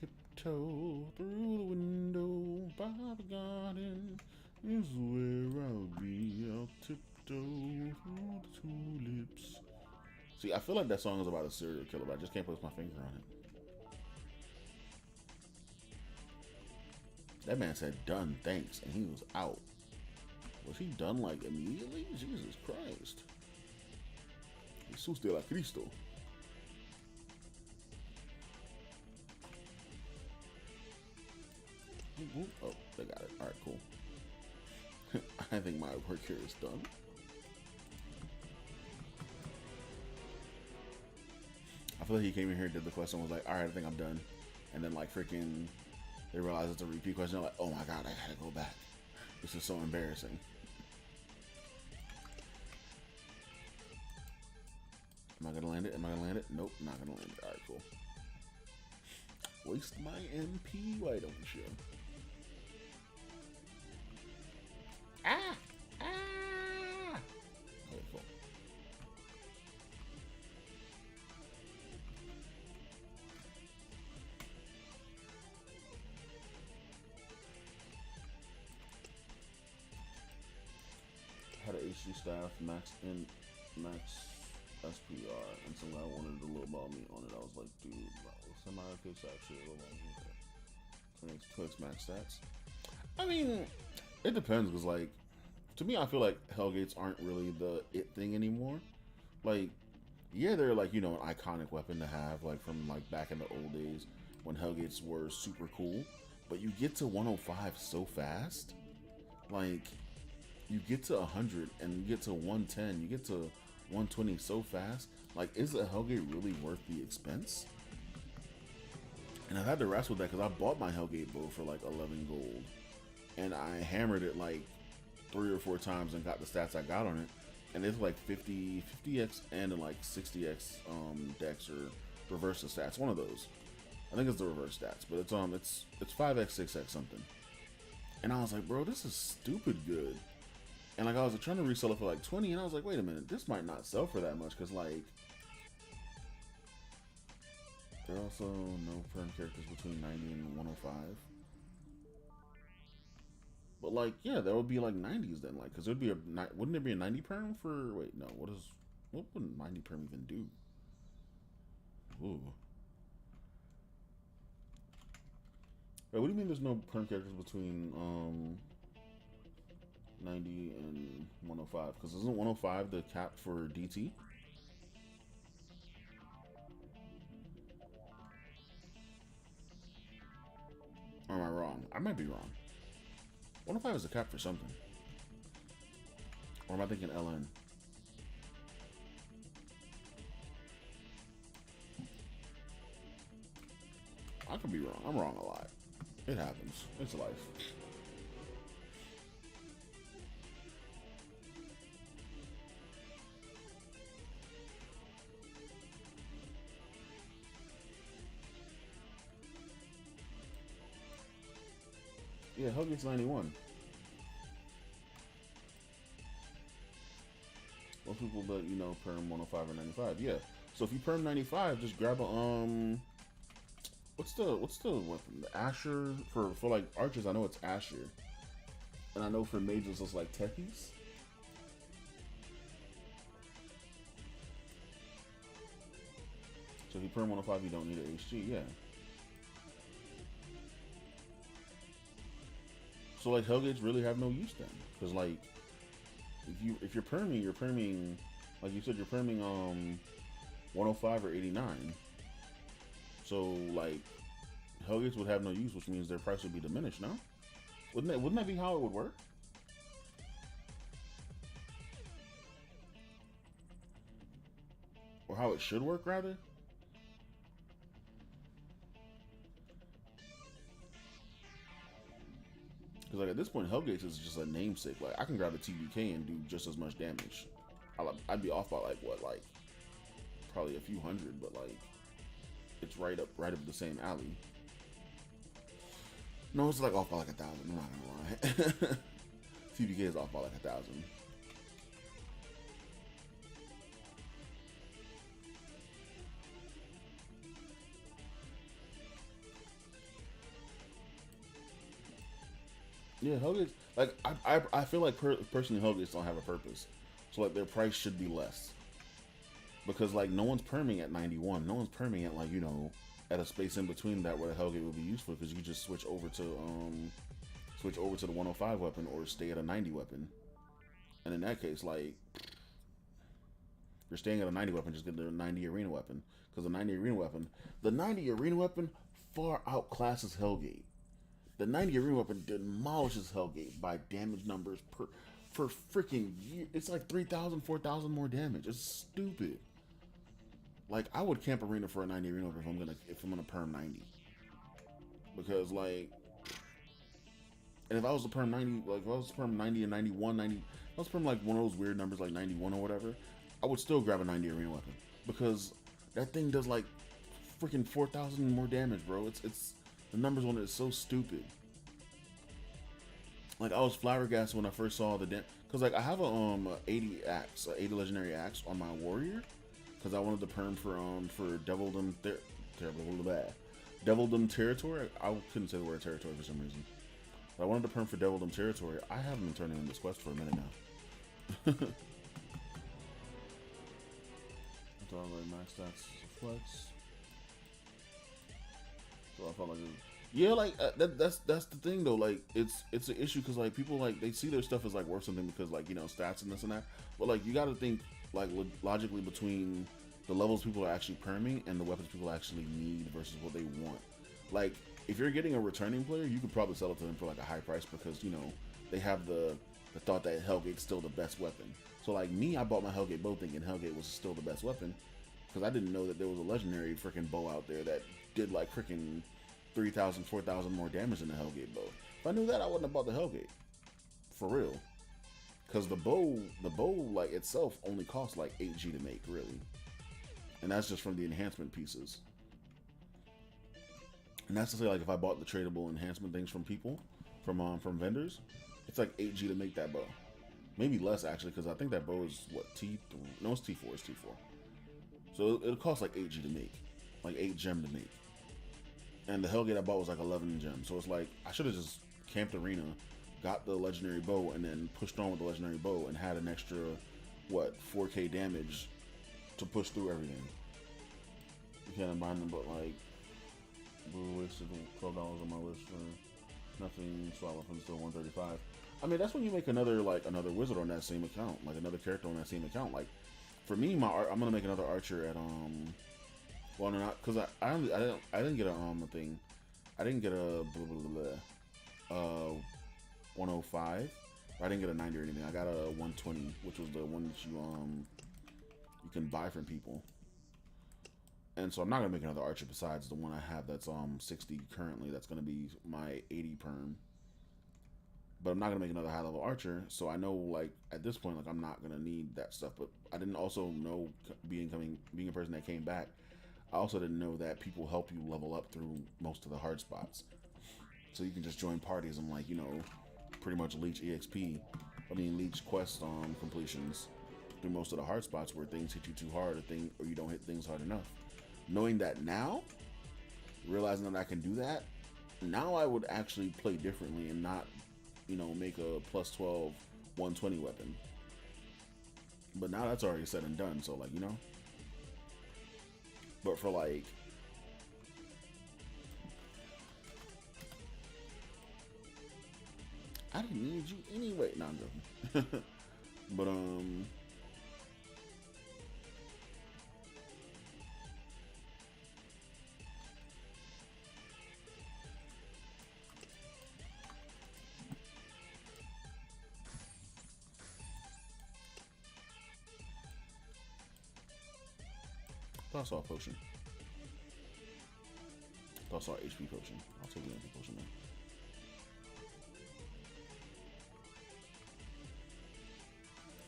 Tiptoe through the window by the garden is where I'll be. I'll tiptoe through the tulips. See, I feel like that song is about a serial killer, but I just can't put my finger on it. That man said, done, thanks, and he was out. Was he done, like, immediately? Jesus Christ. Jesús de la Cristo. Oh, they got it. Alright, cool. I think my work here is done. I feel like he came in here, did the question, was like, alright, I think I'm done. And then, like, freaking, they realized it's a repeat question. They're like, oh my god, I gotta go back. This is so embarrassing. Am I gonna land it? Am I gonna land it? Nope, not gonna land it. Alright, cool. Waste my MP, why don't you? Ah! Ah! Okay, cool. mostly staff, max SPR, and some guy wanted a little ball meat on it. I was like, dude, semi-okay stat shit, a little ball meat. 2x max stats. I mean, it depends, because, like, to me, I feel like Hellgates aren't really the it thing anymore. Like, yeah, they're, like, you know, an iconic weapon to have, like, from, like, back in the old days when Hellgates were super cool. But you get to 105 so fast. Like, you get to 100, and you get to 110, you get to 120 so fast. Like, is a Hellgate really worth the expense? And I've had to wrestle with that, because I bought my Hellgate bow for, like, 11 gold. And I hammered it, like, 3 or 4 times and got the stats I got on it. And it's like 50x and then like 60x dex or reverse the stats. One of those. I think it's the reverse stats, but it's 5x, 6x something. And I was like, bro, this is stupid good. And like I was trying to resell it for like 20, and I was like, wait a minute, this might not sell for that much, because like there are also no perm characters between 90 and 105. But like, yeah, there would be like 90s then, like, because there'd be wouldn't there be a 90 perm for? Wait, no, what would 90 perm even do? Ooh. Wait, what do you mean there's no perm characters between 90 and 105? Because isn't 105 the cap for DT? Or am I wrong? I might be wrong. 105 is a cap for something. Or am I thinking LN? I could be wrong. I'm wrong a lot. It happens. It's life. Yeah, Hellgate's 91. Most people that, you know, perm 105 or 95. Yeah. So if you perm 95, just grab a what's the weapon? The Asher for like archers. I know it's Asher, and I know for mages it's like Tekis. So if you perm 105, you don't need an HG. Yeah. So like Hellgates really have no use then, because like if you're perming like you said, you're perming 105 or 89. So like Hellgates would have no use, which means their price would be diminished. No, wouldn't that be how it would work? Or how it should work rather? Because like at this point, Hellgates is just a namesake. Like I can grab a TBK and do just as much damage. I'd be off by like what, like probably a few hundred, but like it's right up the same alley. No, it's like off by like 1,000. I'm not gonna lie. TBK is off by like 1,000. Yeah, Hellgates, like, I feel like personally Hellgates don't have a purpose. So, like, their price should be less. Because, like, no one's perming at 91. No one's perming at, like, you know, at a space in between that where the Hellgate would be useful, because you could just switch over to the 105 weapon or stay at a 90 weapon. And in that case, like, you're staying at a 90 weapon, just get the 90 arena weapon. Because the 90 arena weapon far outclasses Hellgate. The 90 arena weapon demolishes Hellgate by damage numbers for freaking year. It's like 3,000, 4,000 more damage. It's stupid. Like, I would camp arena for a 90 arena weapon if I'm gonna perm 90. Because like, and if I was to perm 90, like if I was to perm 90 and 91, 90, if I was to perm like one of those weird numbers like 91 or whatever, I would still grab a 90 arena weapon. Because that thing does like freaking 4,000 more damage, bro. It's the numbers on it is so stupid. Like, I was flabbergasted when I first saw the because like I have a 80 axe, 80 legendary axe on my warrior, because I wanted to perm for Devilldom territory. I couldn't say the word territory for some reason, but I wanted to perm for Devilldom territory. I haven't been turning in this quest for a minute now, I thought like max stats flex. So I felt like yeah, like that's the thing though. Like it's an issue because like people like they see their stuff as like worth something because like you know stats and this and that. But like you got to think like logically between the levels people are actually perming and the weapons people actually need versus what they want. Like if you're getting a returning player, you could probably sell it to them for like a high price because you know they have the thought that Hellgate's still the best weapon. So like me, I bought my Hellgate bow thinking Hellgate was still the best weapon because I didn't know that there was a legendary freaking bow out there that did like freaking 3,000, 4,000 more damage than the Hellgate bow. If I knew that, I wouldn't have bought the Hellgate. For real. Because the bow like itself only costs like 8G to make, really. And that's just from the enhancement pieces. And that's to say, like, if I bought the tradable enhancement things from people, from vendors, it's like 8G to make that bow. Maybe less, actually, because I think that bow is, what, T3? No, it's T4. It's T4. So it'll cost like 8G to make. Like 8 gem to make. And the Hellgate I bought was like 11 gems. So it's like, I should have just camped Arena, got the legendary bow, and then pushed on with the legendary bow and had an extra, what, 4K damage to push through everything. You can't buy them, but like, blue wasted $12 on my list for nothing, swap weapons still 135. I mean, that's when you make another wizard on that same account, like another character on that same account. Like, for me, I'm gonna make another archer at well, no, not because I didn't get a thing. I didn't get a 105. I didn't get a 90 or anything. I got a 120, which was the one that you can buy from people. And so I'm not gonna make another archer besides the one I have that's 60 currently. That's gonna be my 80 perm. But I'm not gonna make another high level archer, so I know like at this point like I'm not gonna need that stuff. But I didn't also know being a person that came back. I also didn't know that people help you level up through most of the hard spots. So you can just join parties and like, you know, pretty much leech leech quest completions through most of the hard spots where things hit you too hard or you don't hit things hard enough. Knowing that now, realizing that I can do that, now I would actually play differently and not, you know, make a plus 12 120 weapon. But now that's already said and done, so like, you know. But for like I didn't need you anyway. No, I'm joking. But I saw a potion. I saw an HP potion. I'll take the MP potion then.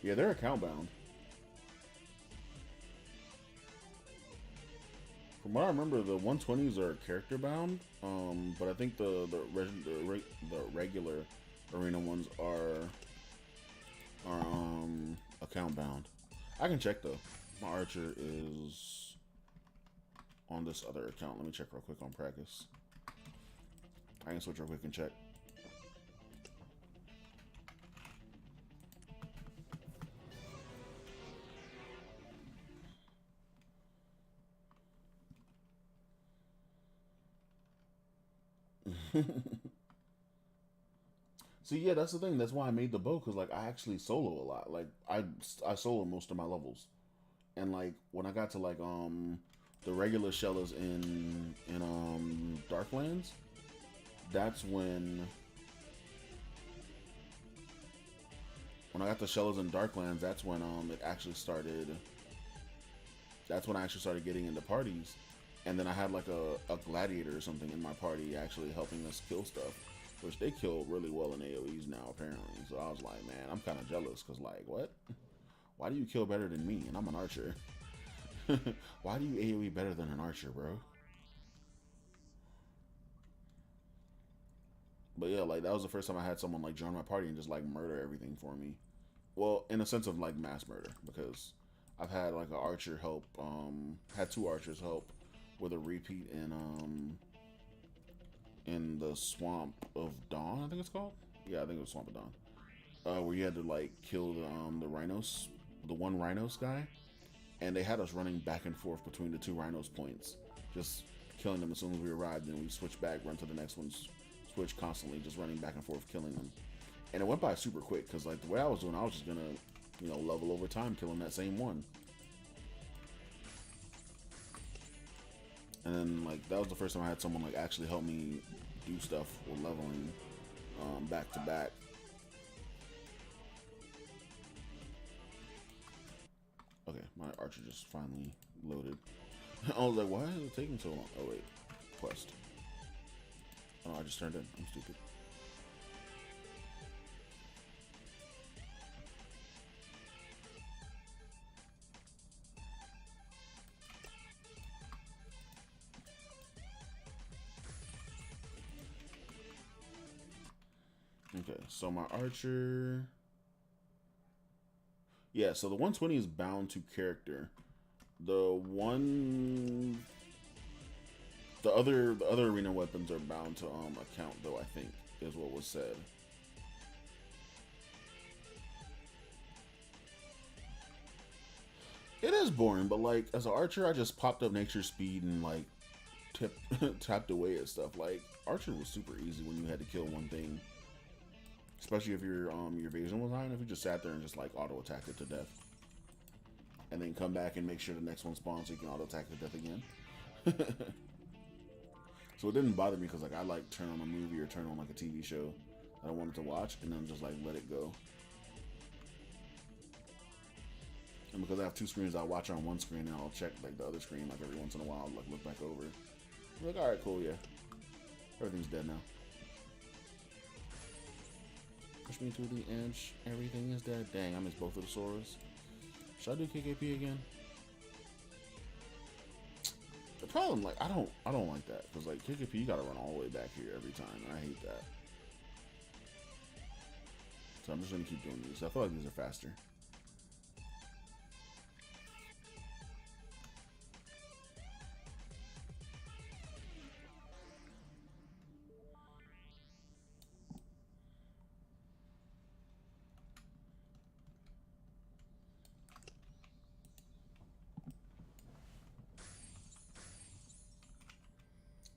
Yeah, they're account bound. From what I remember, the 120s are character bound. But I think the regular arena ones are account bound. I can check though. My archer is on this other account. Let me check real quick on practice. I can switch real quick and check. See, yeah, that's the thing. That's why I made the bow, because like I actually solo a lot. Like I solo most of my levels, and like when I got to like the regular shellers in Darklands, that's when I got the shellers in Darklands, that's when it actually started. That's when I actually started getting into parties, and then I had like a gladiator or something in my party actually helping us kill stuff, which they kill really well in AoEs now apparently. So I was like, man, I'm kind of jealous because like, what? Why do you kill better than me? And I'm an archer. Why do you AoE better than an archer, bro? But yeah, like that was the first time I had someone like join my party and just like murder everything for me. Well, in a sense of like mass murder, because I've had like an archer help, had 2 archers help with a repeat in the Swamp of Dawn, I think it's called. Yeah, I think it was Swamp of Dawn. where you had to like kill the rhinos, the one rhinos guy, and they had us running back and forth between the two rhinos points, just killing them as soon as we arrived. Then we switch back, run to the next one, switch constantly, just running back and forth, killing them. And it went by super quick because like the way I was doing, I was just gonna, you know, level over time, killing that same one. And then like that was the first time I had someone like actually help me do stuff with leveling back to back. Okay, my archer just finally loaded. I was like, why is it taking so long? Oh wait, quest. Oh, I just turned in. I'm stupid. Okay, so my archer. Yeah, so the 120 is bound to character. The other arena weapons are bound to account though, I think, is what was said. It is boring, but like as an archer, I just popped up nature speed and like tapped away at stuff. Like archer was super easy when you had to kill one thing. Especially if your evasion was high enough, you just sat there and just like auto attack it to death, and then come back and make sure the next one spawns so you can auto attack to death again. So it didn't bother me because like I like turn on a movie or turn on like a TV show that I wanted to watch and then just like let it go. And because I have two screens, I'll watch it on one screen and I'll check like the other screen like every once in a while, like look back over. I'm like, all right, cool, yeah, everything's dead now. Push me to the edge. Everything is dead. Dang, I missed both of the swords. Should I do KKP again? The problem, like, I don't like that because like KKP, you gotta run all the way back here every time, and I hate that. So I'm just gonna keep doing these. I feel like these are faster.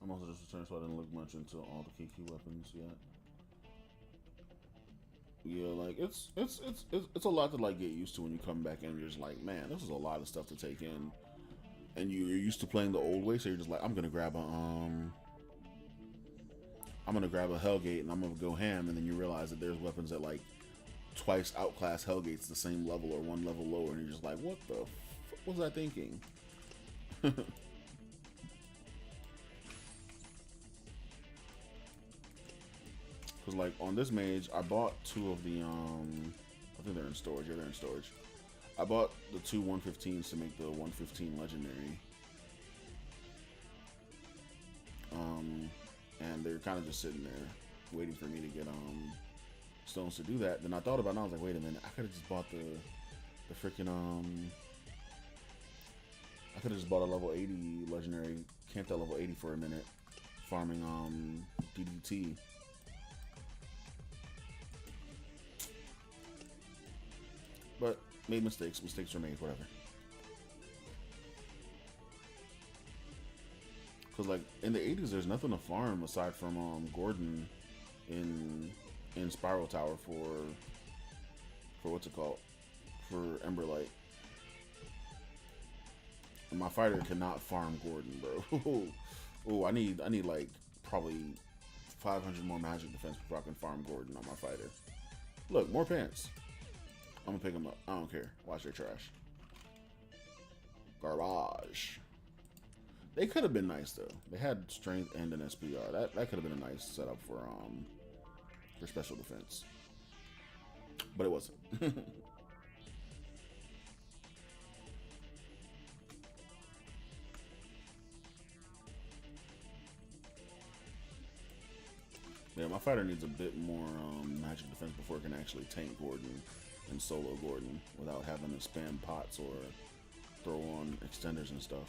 I'm also just returned, so I didn't look much into all the KQ weapons yet. Yeah, like it's a lot to like get used to when you come back in. You're just like, man, this is a lot of stuff to take in, and you're used to playing the old way, so you're just like, I'm gonna grab a Hellgate and I'm gonna go ham, and then you realize that there's weapons that like twice outclass Hellgates the same level or one level lower, and you're just like, what the what was I thinking? Because like on this mage, I bought two of the I think they're in storage. Yeah, they're in storage. I bought the two 115s to make the 115 legendary. And they're kind of just sitting there waiting for me to get stones to do that. Then I thought about it and I was like, wait a minute, I could have just bought the freaking I could have just bought a level 80 legendary, camped at level 80 for a minute, farming DDT. But made mistakes. Mistakes were made. Whatever. Because like in the 80s, there's nothing to farm aside from Gordon in Spiral Tower for what's it called, for Emberlight. And my fighter cannot farm Gordon, bro. Oh, I need like probably 500 more magic defense before I can farm Gordon on my fighter. Look, more pants. I'm gonna pick them up. I don't care. Watch their trash. Garbage. They could have been nice though. They had strength and an SPR. That could have been a nice setup for special defense. But it wasn't. Yeah, my fighter needs a bit more magic defense before it can actually tank Gordon and solo Gordon without having to spam pots or throw on extenders and stuff.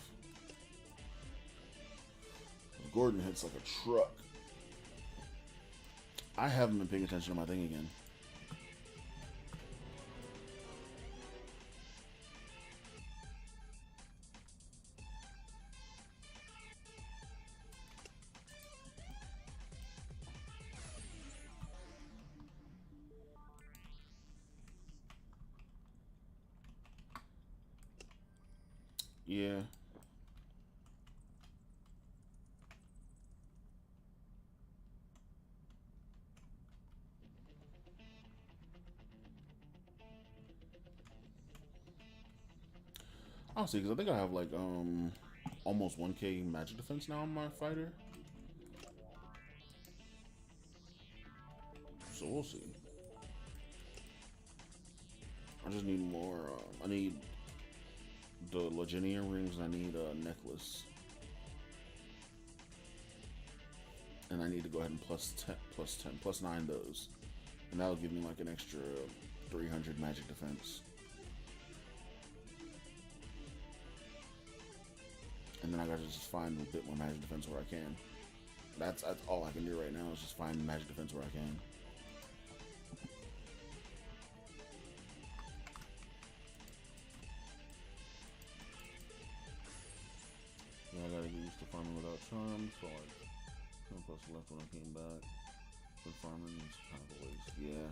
Gordon hits like a truck. I haven't been paying attention to my thing again. Yeah. I'll see, because I think I have like almost 1K magic defense now on my fighter. So we'll see. I just need more. I need the Legionnaire rings, and I need a necklace. And I need to go ahead and plus 9 those. And that'll give me like an extra 300 magic defense. And then I gotta just find a bit more magic defense where I can. That's all I can do right now is just find magic defense where I can. Yeah, I gotta get used to farming without charms, so like 10 plus left when I came back. But farming is kind of a waste. Yeah.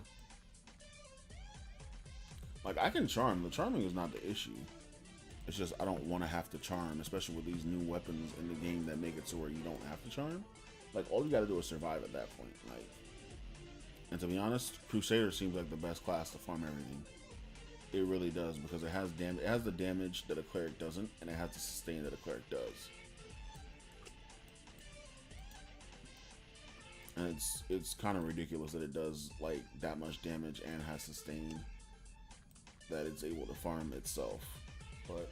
Like I can charm. The charming is not the issue. It's just I don't want to have to charm, especially with these new weapons in the game that make it so where you don't have to charm. Like all you gotta do is survive at that point. Like, and to be honest, Crusader seems like the best class to farm everything. It really does, because it has it has the damage that a cleric doesn't, and it has the sustain that a cleric does. And it's kind of ridiculous that it does like that much damage and has sustain, that it's able to farm itself. But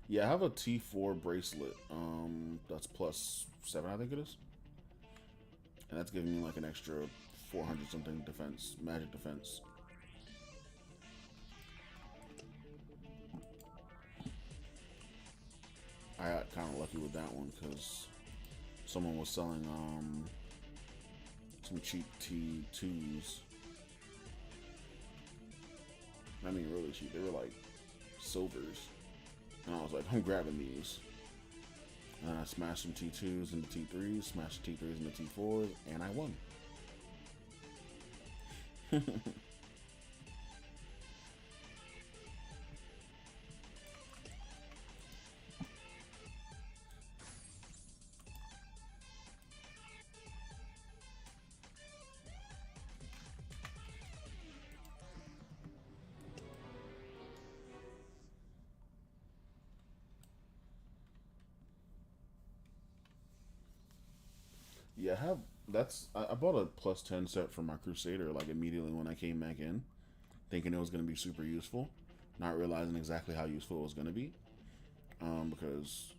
yeah, I have a T4 bracelet. That's plus 7, I think it is, and that's giving me like an extra 400 something defense, magic defense. I got kind of lucky with that one because someone was selling some cheap T2s. I mean, really cheap. They were like silvers, and I was like, I'm grabbing these. And I smashed some T2s into T3s, smashed T3s into T4s, and I won. Yeah, I bought a plus 10 set for my Crusader like immediately when I came back in, thinking it was going to be super useful, not realizing exactly how useful it was going to be. Because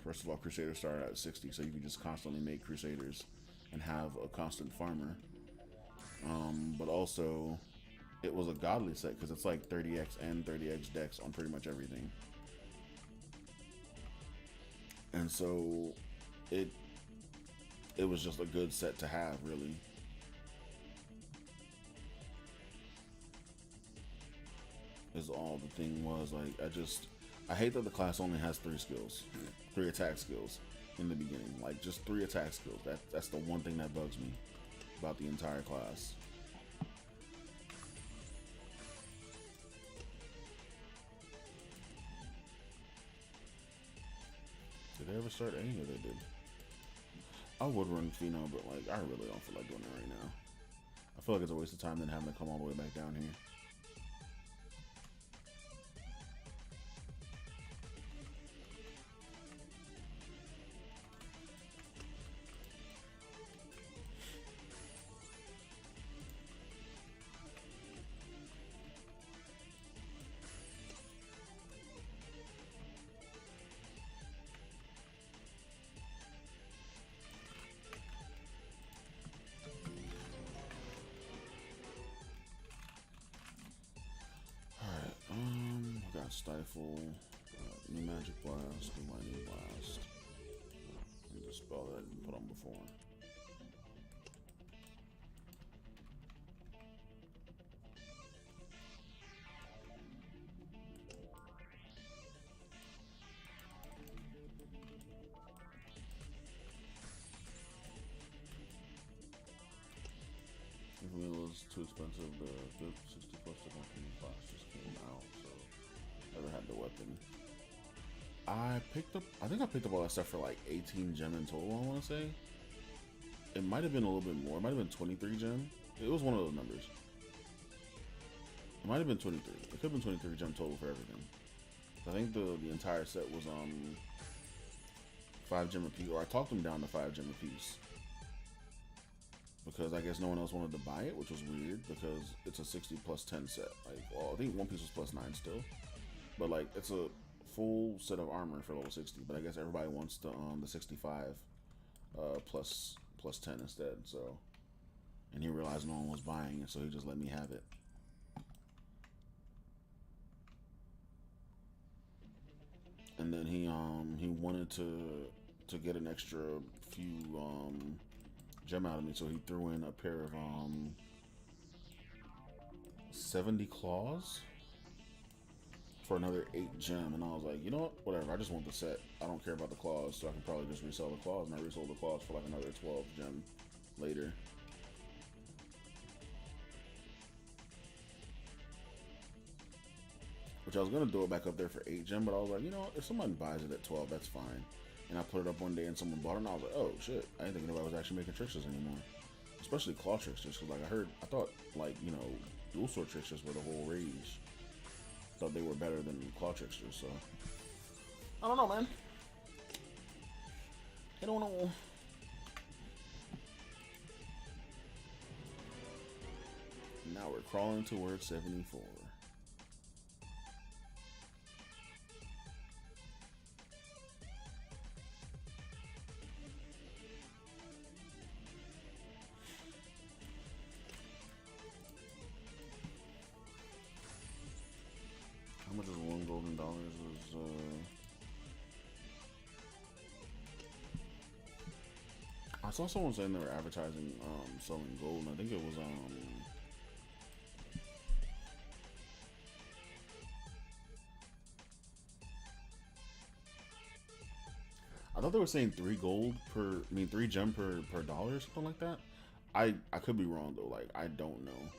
first of all, Crusader started at 60, so you could just constantly make Crusaders and have a constant farmer. But also, it was a godly set because it's like 30x and 30x dex on pretty much everything. And so it was just a good set to have, really. Is all the thing was. Like, I hate that the class only has 3 skills, 3 attack skills in the beginning. Like, just 3 attack skills. That's the one thing that bugs me about the entire class. Did they ever start any? Or they did? I would run Pheno, but like I really don't feel like doing it right now. I feel like it's a waste of time then having to come all the way back down here. Stifle, new magic blast, new lightning blast, and the spell that I didn't put on before. If it was too expensive, the 60 plus different class just came out, so never had the weapon. I think I picked up all that stuff for like 18 gem in total, I want to say. It might have been a little bit more. It might have been 23 gem. It was one of those numbers. It might have been 23. It could have been 23 gem total for everything. I think the entire set was 5 gem apiece, or I talked them down to 5 gem apiece. Because I guess no one else wanted to buy it, which was weird because it's a 60 plus 10 set. Like, well, I think One Piece was plus 9 still. But like, it's a full set of armor for level 60, but I guess everybody wants the 65 plus 10 instead. So, and he realized no one was buying it, so he just let me have it. And then he wanted to get an extra few gem out of me, so he threw in a pair of 70 claws for another 8 gem, and I was like, you know what, whatever, I just want the set. I don't care about the claws, so I can probably just resell the claws, and I resold the claws for like another 12 gem later. Which I was gonna throw it back up there for 8 gem, but I was like, you know what, if somebody buys it at 12, that's fine. And I put it up one day and someone bought it, and I was like, oh shit, I didn't think anybody was actually making tricksters anymore. Especially claw tricksters, because like I thought like, you know, dual sword tricksters were the whole rage. Thought they were better than claw tricksters, so I don't know, man. I don't know. Now we're crawling towards 74. How much is $1 golden? I saw someone saying they were advertising selling gold, and I think it was I thought they were saying 3 gold per, 3 gem per dollar or something like that. I could be wrong though. Like, I don't know.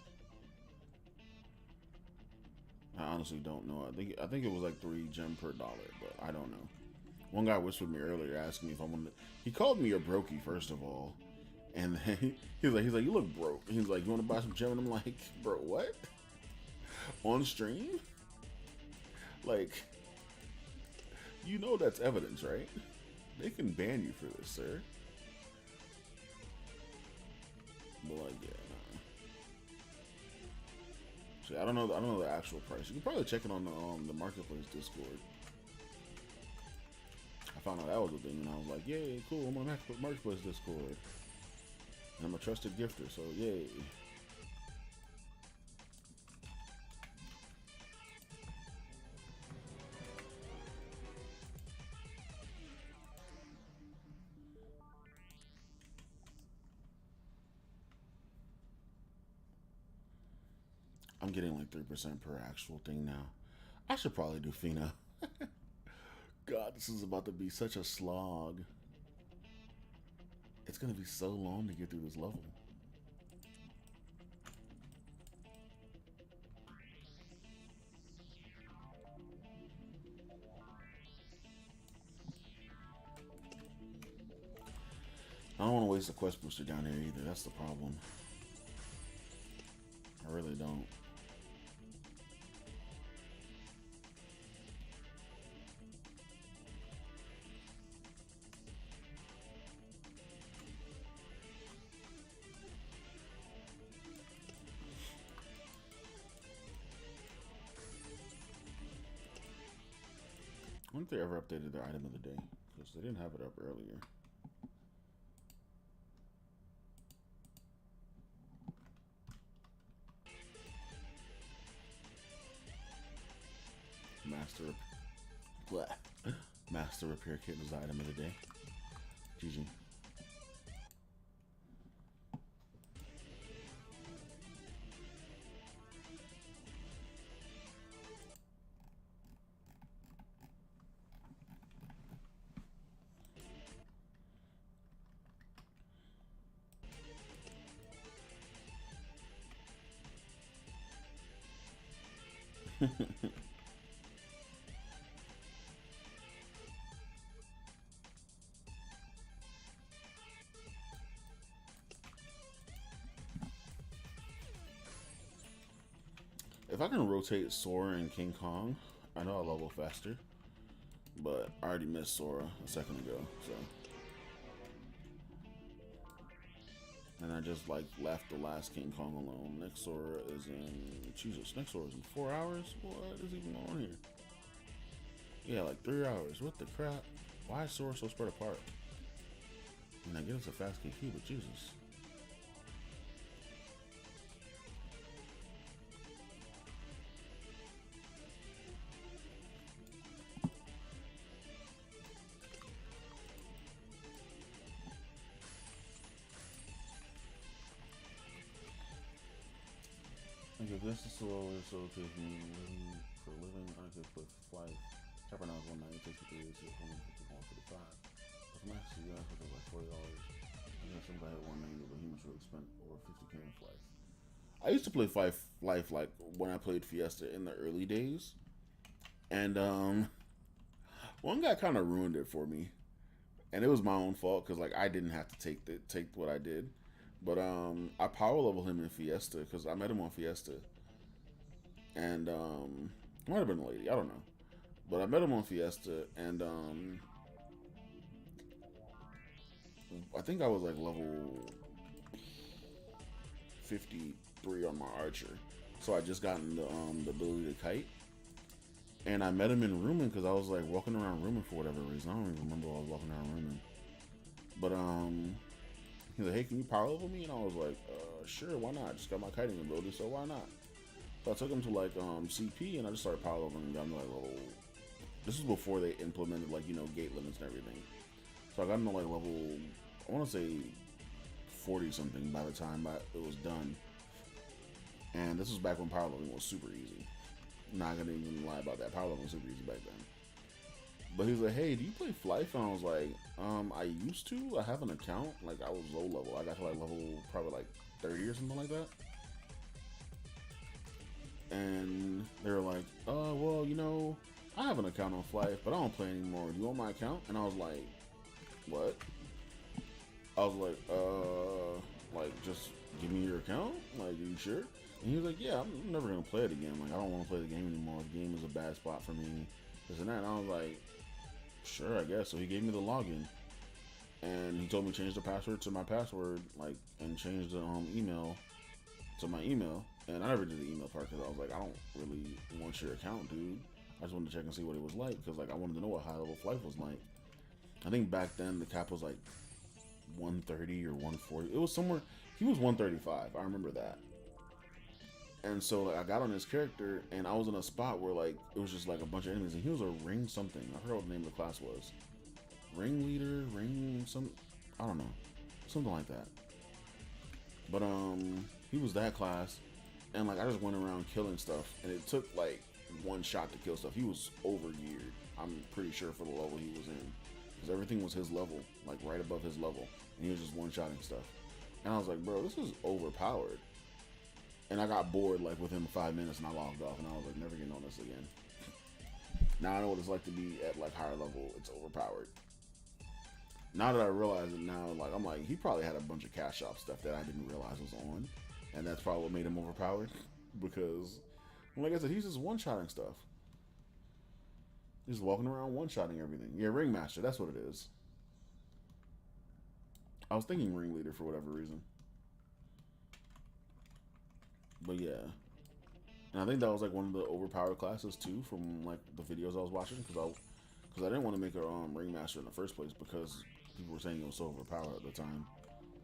I honestly don't know. I think it was like 3 gem per dollar, but I don't know. One guy whispered me earlier, asking me if I wanted. He called me a brokey first of all, and then he's like, you look broke. He's like, you want to buy some gem? And I'm like, bro, what? On stream? Like, you know that's evidence, right? They can ban you for this, sir. But like, yeah, nah. See, I don't know the actual price. You can probably check it on the marketplace Discord. I found out that was a thing, and I was like, yay, cool, I'm on marketplace Discord. And I'm a trusted gifter, so yay. I'm getting like 3% per actual thing now. I should probably do Fina. God, this is about to be such a slog. It's gonna be so long to get through this level. I don't want to waste a quest booster down here either. That's the problem. I really don't. I wonder if they ever updated their item of the day, because they didn't have it up earlier. Master repair kit was the item of the day. GG. if I can rotate Sora and King Kong, I know I'll level faster. But I already missed Sora a second ago, so. And I just like left the last King Kong alone. Next Sora is in Jesus. Next Sora is in 4 hours. What is even going on here? Yeah, like 3 hours. What the crap? Why is Sora so spread apart? I mean, I get it's a fast KQ, but Jesus. Like if this is slow, so it takes me for a living, I could put flight. Chopper now is 190, it takes me 3 days to get home, 155. With max US, it was like $40. I got some guy at 190, but he must really spent over 50K on flight. I used to play Life like when I played Fiesta in the early days. And one guy kind of ruined it for me. And it was my own fault because like I didn't have to take what I did. But I power leveled him in Fiesta because I met him on Fiesta, and it might have been a lady, I don't know, but I met him on Fiesta, and I think I was like level 53 on my archer, so I just gotten the ability to kite, and I met him in Rumen because I was like walking around Rumen for whatever reason. I don't even remember why I was walking around Rumen, but he's like, hey, can you power level me? And I was like, sure, why not? Just got my kiting ability, so why not? So I took him to like CP, and I just started power leveling and got him to like level. This was before they implemented like, you know, gate limits and everything. So I got him to like level, I want to say 40 something by the time it was done. And this was back when power leveling was super easy. Not gonna even lie about that. Power leveling was super easy back then. But he was like, hey, do you play Flife? And I was like, I used to. I have an account. Like, I was low level. I got to, like, level probably, like, 30 or something like that. And they were like, well, you know, I have an account on Flife, but I don't play anymore. Do you want my account? And I was like, what? I was like, just give me your account? Like, are you sure? And he was like, yeah, I'm never going to play it again. Like, I don't want to play the game anymore. The game is a bad spot for me. This and that. And I was like, sure, I guess. So he gave me the login, and he told me to change the password to my password, like, and change the email to my email. And I never did the email part because I was like, I don't really want your account, dude. I just wanted to check and see what it was like because, like, I wanted to know what high level Flife was like. I think back then the cap was like 130 or 140. It was somewhere. He was 135. I remember that. And so like I got on his character, and I was in a spot where like it was just like a bunch of enemies, and he was a ring something. I forgot what the name of the class was. Ring leader, ring some, I don't know, something like that. But he was that class, and like I just went around killing stuff, and it took like one shot to kill stuff. He was overgeared, I'm pretty sure, for the level he was in, because everything was his level, like right above his level, and he was just one-shotting stuff. And I was like, bro, this is overpowered. And I got bored like within 5 minutes, and I logged off, and I was like, never getting on this again. Now I know what it's like to be at like higher level. It's overpowered. Now that I realize it now, like I'm like, he probably had a bunch of cash shop stuff that I didn't realize was on, and that's probably what made him overpowered. Because, like I said, he's just one-shotting stuff. He's walking around one-shotting everything. Yeah, Ringmaster, that's what it is. I was thinking Ringleader for whatever reason. But yeah, and I think that was like one of the overpowered classes too from like the videos I was watching, because I didn't want to make a Ringmaster in the first place because people were saying it was so overpowered at the time.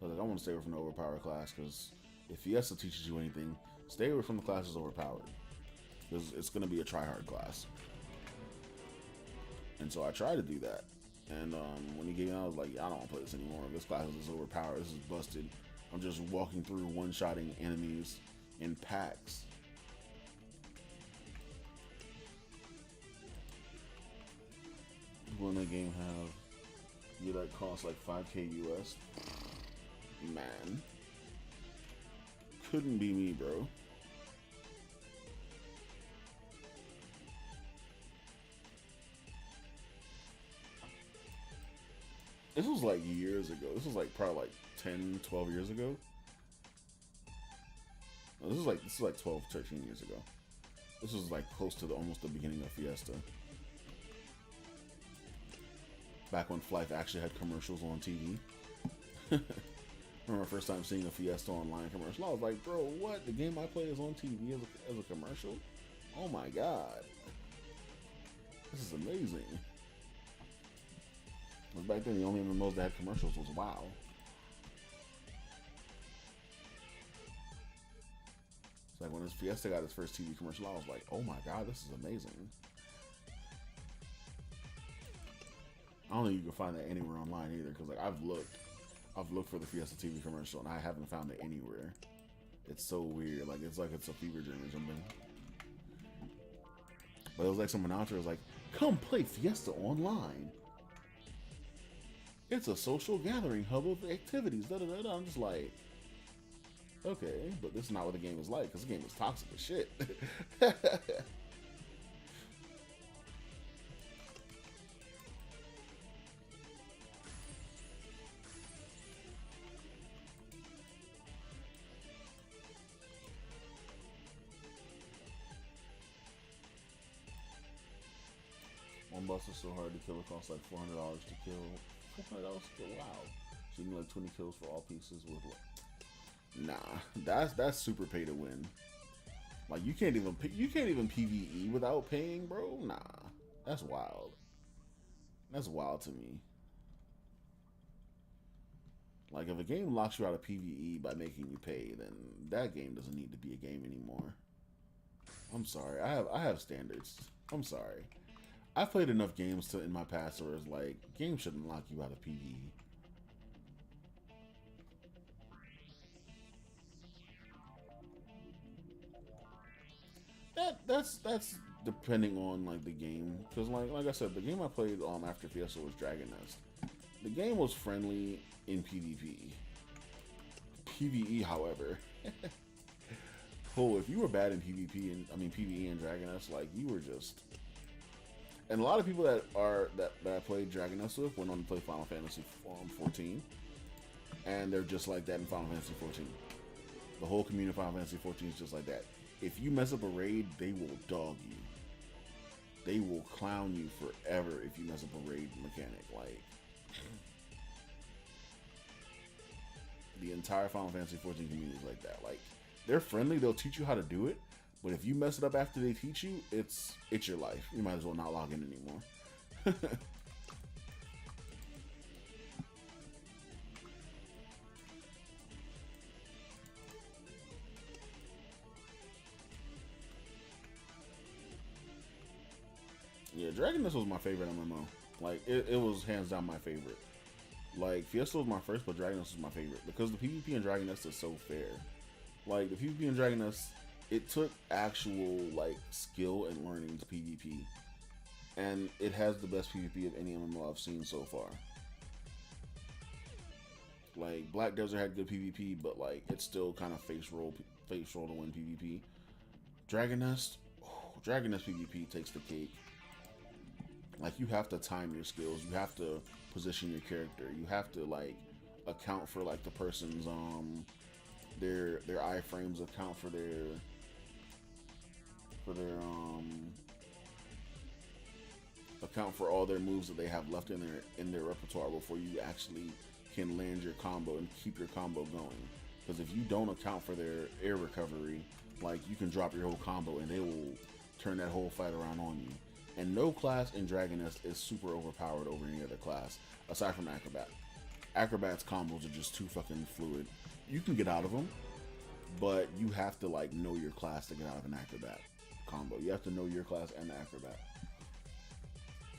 I was like, I want to stay away from the overpowered class, because if Fiesta teaches you anything, stay away from the class that's overpowered, because it's going to be a try-hard class. And so I tried to do that, and when he gave me, I was like, I don't want to play this anymore. This class is overpowered. This is busted. I'm just walking through one-shotting enemies in packs. People in the game have gear that costs like 5K US. Man, couldn't be me, bro. This was like years ago. This was like probably like 10, 12 years ago. This is like 12, 13 years ago. This was like close to almost the beginning of Fiesta. Back when Flight actually had commercials on TV. I remember first time seeing a Fiesta Online commercial. I was like, bro, what? The game I play is on TV as a commercial? Oh my god. This is amazing. But back then, the only MMOs that had commercials was WoW. It's like when this Fiesta got its first TV commercial, I was like, oh my god, this is amazing. I don't think you can find that anywhere online either, because like I've looked for the Fiesta TV commercial and I haven't found it anywhere. It's so weird. Like it's a fever dream or something. But it was like some announcer was like, come play Fiesta Online. It's a social gathering hub of activities. Da, da, da, da. I'm just like, okay, but this is not what the game is like, because the game is toxic as shit. One boss is so hard to kill, it costs like $400 to kill. $400 to kill, wow. So you need like 20 kills for all pieces with like, nah, that's super pay to win. Like you can't even PvE without paying, bro. Nah, that's wild. That's wild to me. Like if a game locks you out of PvE by making you pay, then that game doesn't need to be a game anymore. I'm sorry. I have standards. I'm sorry. I've played enough games in my past where it's like games shouldn't lock you out of PvE. That's depending on like the game, because like I said, the game I played after Fiesta was Dragon Nest. The game was friendly in PvP. PvE, however, oh, if you were bad in PvP and PvE and Dragon Nest, like you were just. And a lot of people that I played Dragon Nest with went on to play Final Fantasy 14, and they're just like that in Final Fantasy 14. The whole community of Final Fantasy 14 is just like that. If you mess up a raid, they will dog you. They will clown you forever if you mess up a raid mechanic. Like the entire Final Fantasy 14 community is like that. Like they're friendly, they'll teach you how to do it. But if you mess it up after they teach you, it's your life. You might as well not log in anymore. Yeah, Dragon Nest was my favorite MMO. Like, it was hands down my favorite. Like, Fiesta was my first, but Dragon Nest was my favorite. Because the PvP in Dragon Nest is so fair. Like, the PvP in Dragon Nest, it took actual like skill and learning to PvP, and it has the best PvP of any MMO I've seen so far. Like Black Desert had good PvP, but like it's still kind of face roll to win PvP. Dragon Nest PvP takes the cake. Like you have to time your skills, you have to position your character, you have to like account for like the person's their iframes, account for their account for all their moves that they have left in their repertoire before you actually can land your combo and keep your combo going. Because if you don't account for their air recovery, like you can drop your whole combo and they will turn that whole fight around on you. And no class in Dragon Nest is super overpowered over any other class aside from Acrobat. Acrobat's combos are just too fucking fluid. You can get out of them, but you have to like know your class to get out of an Acrobat combo. You have to know your class and the Acrobat.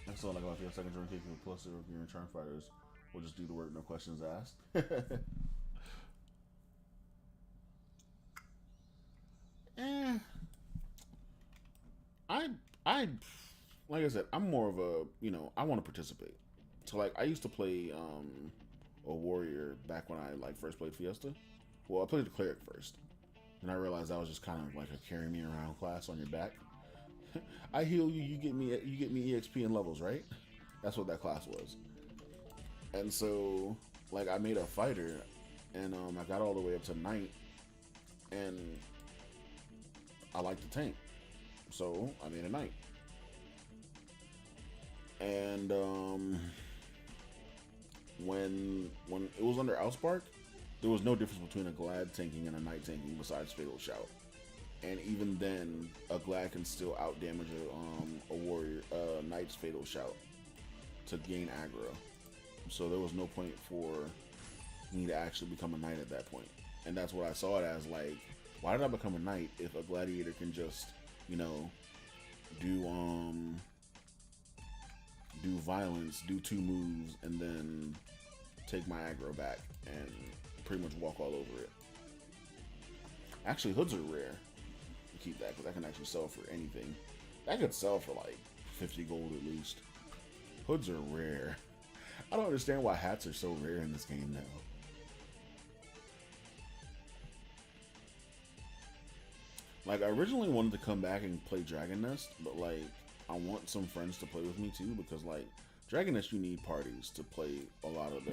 That's all I got for your second turn kicking plus or your return fighters. We'll just do the work, no questions asked. I like I said, I'm more of a, I want to participate. So like I used to play a warrior back when I like first played Fiesta. Well, I played the cleric first. And I realized that was just kind of like a carry me around class on your back. I heal you, you get me EXP and levels, right? That's what that class was. And so like I made a fighter and I got all the way up to knight and I like to tank. So I made a knight. And when it was under Outspark, there was no difference between a Glad tanking and a Knight tanking besides Fatal Shout. And even then, a Glad can still out damage a warrior, Knight's Fatal Shout to gain aggro. So there was no point for me to actually become a Knight at that point. And that's what I saw it as, like, why did I become a Knight if a Gladiator can just, you know, do violence, do 2 moves, and then take my aggro back and pretty much walk all over it. Actually, hoods are rare. Keep that, because that can actually sell for anything. That could sell for like 50 gold at least. Hoods are rare. I don't understand why hats are so rare in this game now. Like, I originally wanted to come back and play Dragon Nest, but like, I want some friends to play with me too, because like, Dragon Nest, you need parties to play a lot of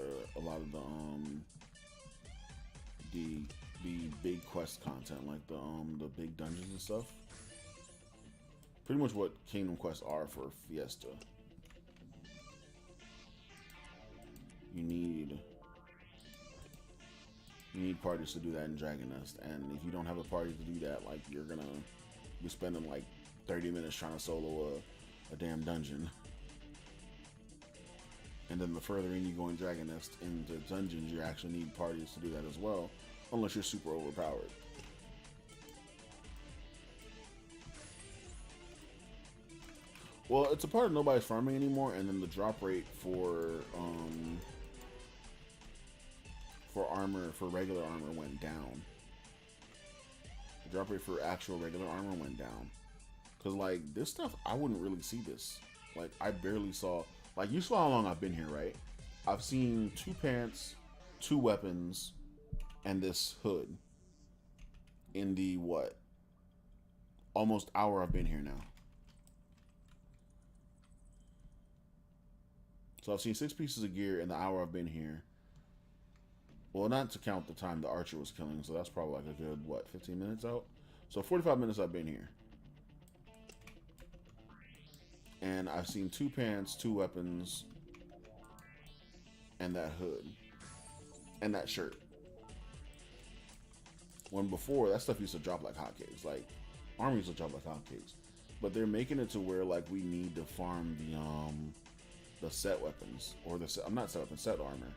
the big quest content, like the big dungeons and stuff. Pretty much what Kingdom Quests are for Fiesta. You need parties to do that in Dragon Nest, and if you don't have a party to do that, like, you're gonna be spending like 30 minutes trying to solo a damn dungeon. And then the further in you go in Dragon Nest into dungeons, you actually need parties to do that as well, unless you're super overpowered. Well, it's a part of nobody's farming anymore, and then the drop rate for armor, for regular armor, went down. The drop rate for actual regular armor went down. Cause like, this stuff, I wouldn't really see this. Like, I barely saw, like, you saw how long I've been here, right? I've seen 2 pants, 2 weapons, and this hood in the, what, almost hour I've been here now. So I've seen 6 pieces of gear in the hour I've been here. Well, not to count the time the archer was killing, so that's probably like a good, what, 15 minutes out? So 45 minutes I've been here. And I've seen 2 pants, 2 weapons, and that hood. And that shirt. When before, that stuff used to drop like hotcakes. Like, armor used to drop like hotcakes. But they're making it to where, like, we need to farm the set weapons. Or the set, not set weapons, set armor.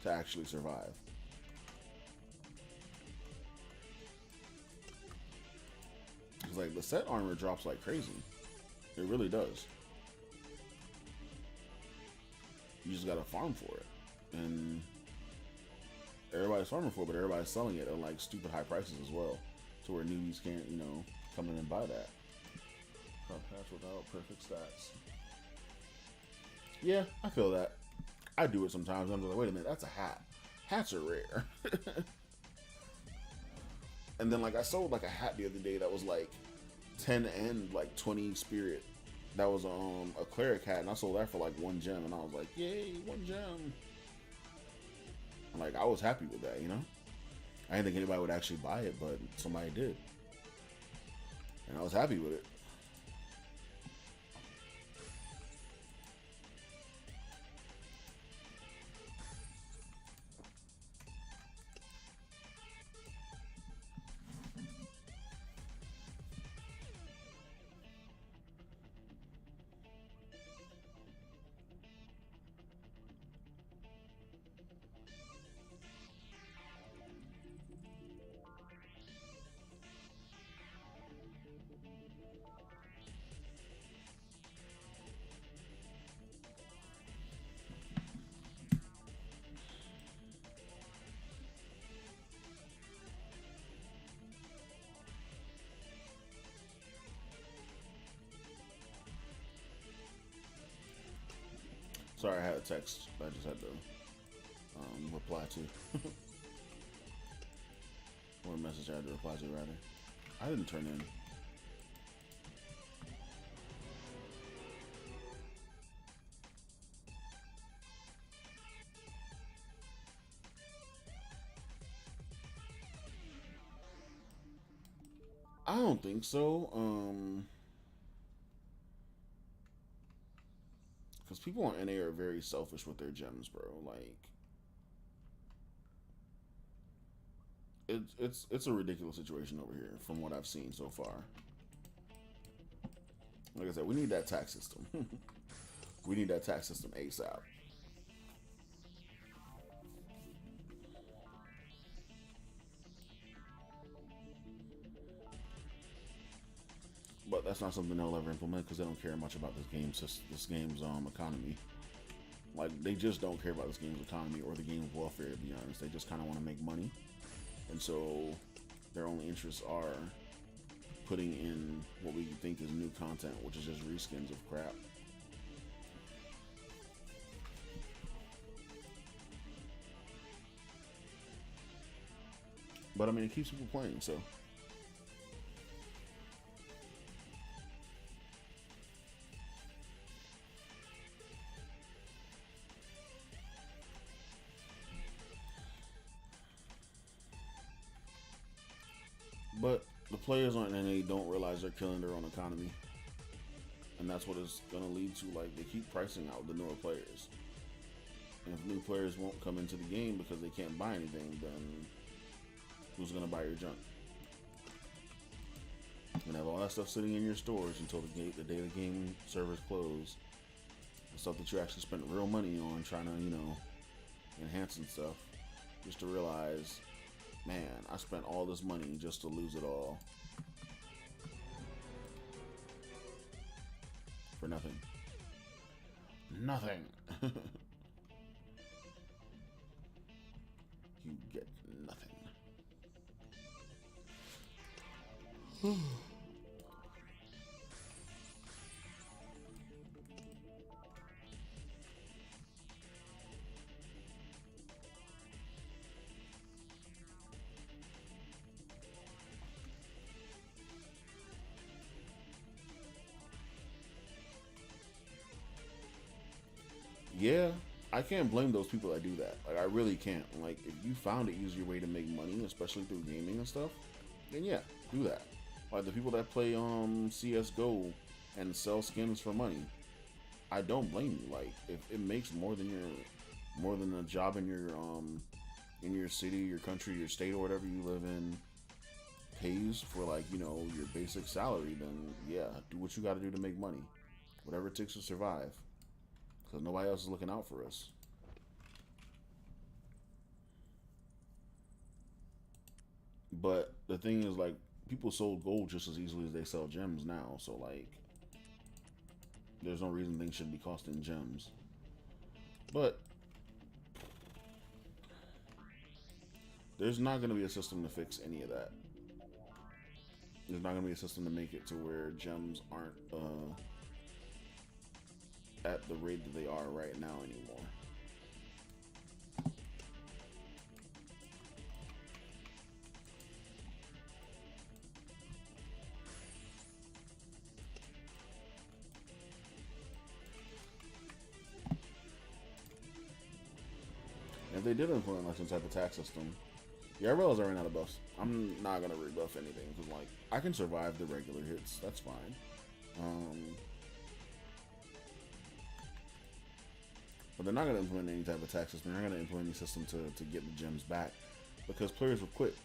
To actually survive. Because, like, the set armor drops like crazy. It really does. You just gotta farm for it. And everybody's farming for it, but everybody's selling it at like stupid high prices as well. To where newbies can't, you know, come in and buy that. Patch without perfect stats. Yeah, I feel that. I do it sometimes. I'm like, wait a minute, that's a hat. Hats are rare. And then like, I sold like a hat the other day that was like 10 and like 20 spirit. That was a cleric hat, and I sold that for like 1 gem, and I was like, yay, 1 gem. And like, I was happy with that, you know? I didn't think anybody would actually buy it, but somebody did. And I was happy with it. Sorry, I had a text that I just had to reply to. Or a message I had to reply to, rather. I didn't turn in. I don't think so. people on NA are very selfish with their gems, bro. Like, it's a ridiculous situation over here from what I've seen so far. Like I said, we need that tax system. We need that tax system ASAP. But that's not something they'll ever implement because they don't care much about this game's economy. Like, they just don't care about this game's economy or the game's welfare, to be honest. They just kind of want to make money. And so their only interests are putting in what we think is new content, which is just reskins of crap. But I mean, it keeps people playing, so. But the players on NA don't realize they're killing their own economy. And that's what it's going to lead to. Like, they keep pricing out the newer players. And if new players won't come into the game because they can't buy anything, then who's going to buy your junk? You're going to have all that stuff sitting in your stores until the day the game servers close. The stuff that you actually spent real money on trying to, you know, enhance and stuff. Just to realize, man, I spent all this money just to lose it all. For nothing. Nothing. You get nothing. Yeah, I can't blame those people that do that. Like, I really can't. Like, if you found an easier way to make money, especially through gaming and stuff, then yeah, do that. Like, the people that play CS:GO and sell skins for money, I don't blame you. Like, if it makes more than a job in your city, your country, your state, or whatever you live in pays for, like, you know, your basic salary, then yeah, do what you got to do to make money, whatever it takes to survive. Because nobody else is looking out for us. But the thing is, like, people sold gold just as easily as they sell gems now. So, like, there's no reason things should be costing gems. But there's not going to be a system to fix any of that. There's not going to be a system to make it to where gems aren't at the rate that they are right now anymore. If they did implement like some type of tax system, yeah, I realize I ran out of buffs. I'm not gonna rebuff anything because, like, I can survive the regular hits. That's fine. But they're not going to implement any type of tax system. They're not going to implement any system to get the gems back because players would quit.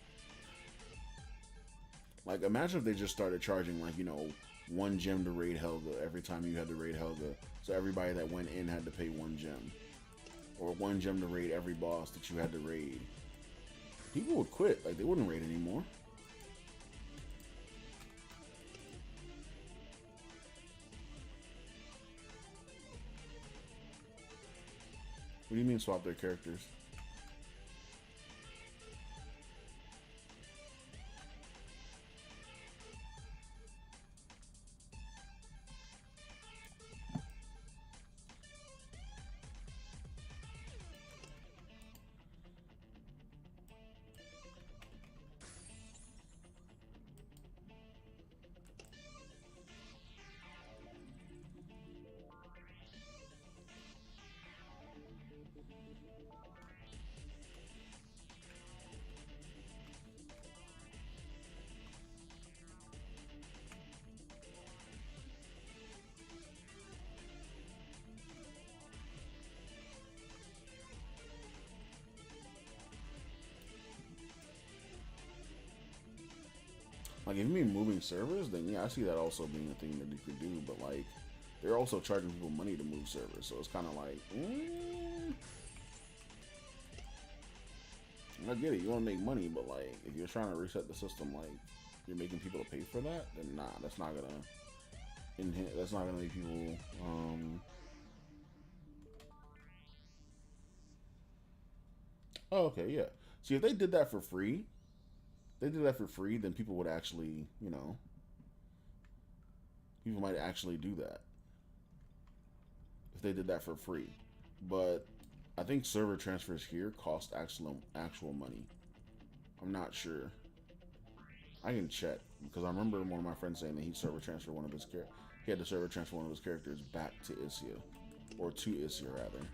Like, imagine if they just started charging, like, you know, 1 gem to raid Helga every time you had to raid Helga. So everybody that went in had to pay 1 gem. Or 1 gem to raid every boss that you had to raid. People would quit. Like, they wouldn't raid anymore. What do you mean swap their characters? Like, if you mean moving servers, then yeah, I see that also being a thing that you could do. But like, they're also charging people money to move servers, so it's kind of like, I get it. You want to make money, but like, if you're trying to reset the system, like, you're making people to pay for that, then nah, that's not gonna make people. Oh, okay, yeah. See, if they did that for free, then people would actually, you know, people might actually do that if they did that for free. But I think server transfers here cost actual money. I'm not sure. I can check because I remember one of my friends saying that he had to server transfer one of his characters back to Isia, or to Isia rather.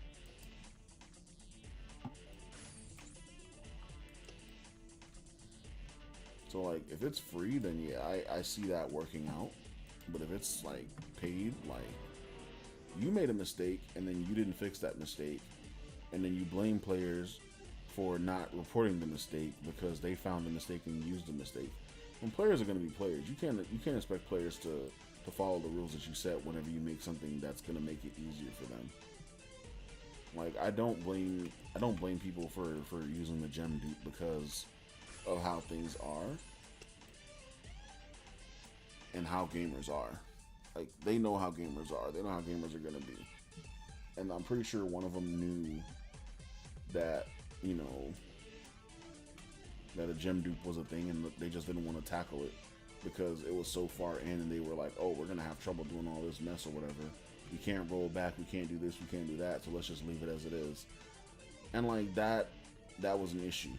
So like, if it's free, then yeah, I see that working out. But if it's like paid, like, you made a mistake and then you didn't fix that mistake, and then you blame players for not reporting the mistake because they found the mistake and used the mistake. When players are going to be players, you can't expect players to follow the rules that you set whenever you make something that's going to make it easier for them. Like, I don't blame people for using the gem dupe because of how things are and how gamers are. Like, they know how gamers are. They know how gamers are going to be. And I'm pretty sure one of them knew that, you know, that a gem dupe was a thing, and they just didn't want to tackle it because it was so far in, and they were like, oh, we're going to have trouble doing all this mess or whatever. We can't roll back, we can't do this, we can't do that, so let's just leave it as it is. And like, that was an issue.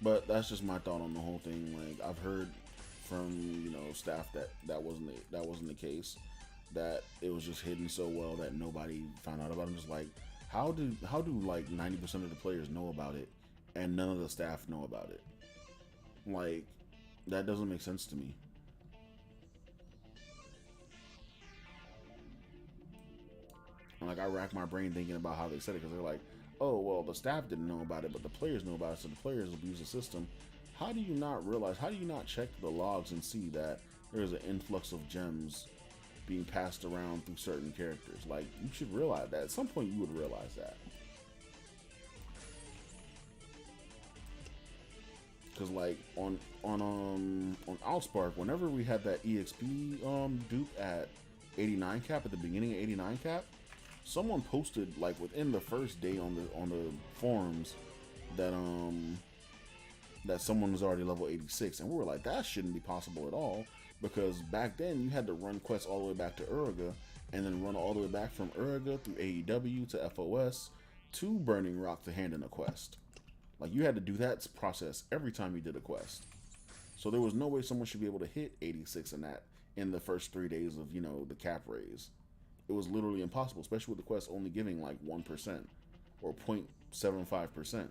But that's just my thought on the whole thing. Like, I've heard from, you know, staff that wasn't the case, that it was just hidden so well that nobody found out about it. I'm just like, how do like 90% of the players know about it and none of the staff know about it? Like, that doesn't make sense to me. And like, I rack my brain thinking about how they said it, because they're like, oh, well, the staff didn't know about it, but the players know about it, so the players abuse the system. How do you not realize, how do you not check the logs and see that there's an influx of gems being passed around through certain characters? Like, you should realize that. At some point, you would realize that. Because like, on Outspark, whenever we had that EXP dupe at 89 cap, at the beginning of 89 cap, someone posted like within the first day on the forums that that someone was already level 86, and we were like, that shouldn't be possible at all, because back then you had to run quests all the way back to Uriga, and then run all the way back from Uriga through AEW to FOS to Burning Rock to hand in a quest. Like, you had to do that process every time you did a quest. So there was no way someone should be able to hit 86 in that in the first 3 days of, you know, the cap raise. It was literally impossible, especially with the quest only giving like 1% or 0.75%.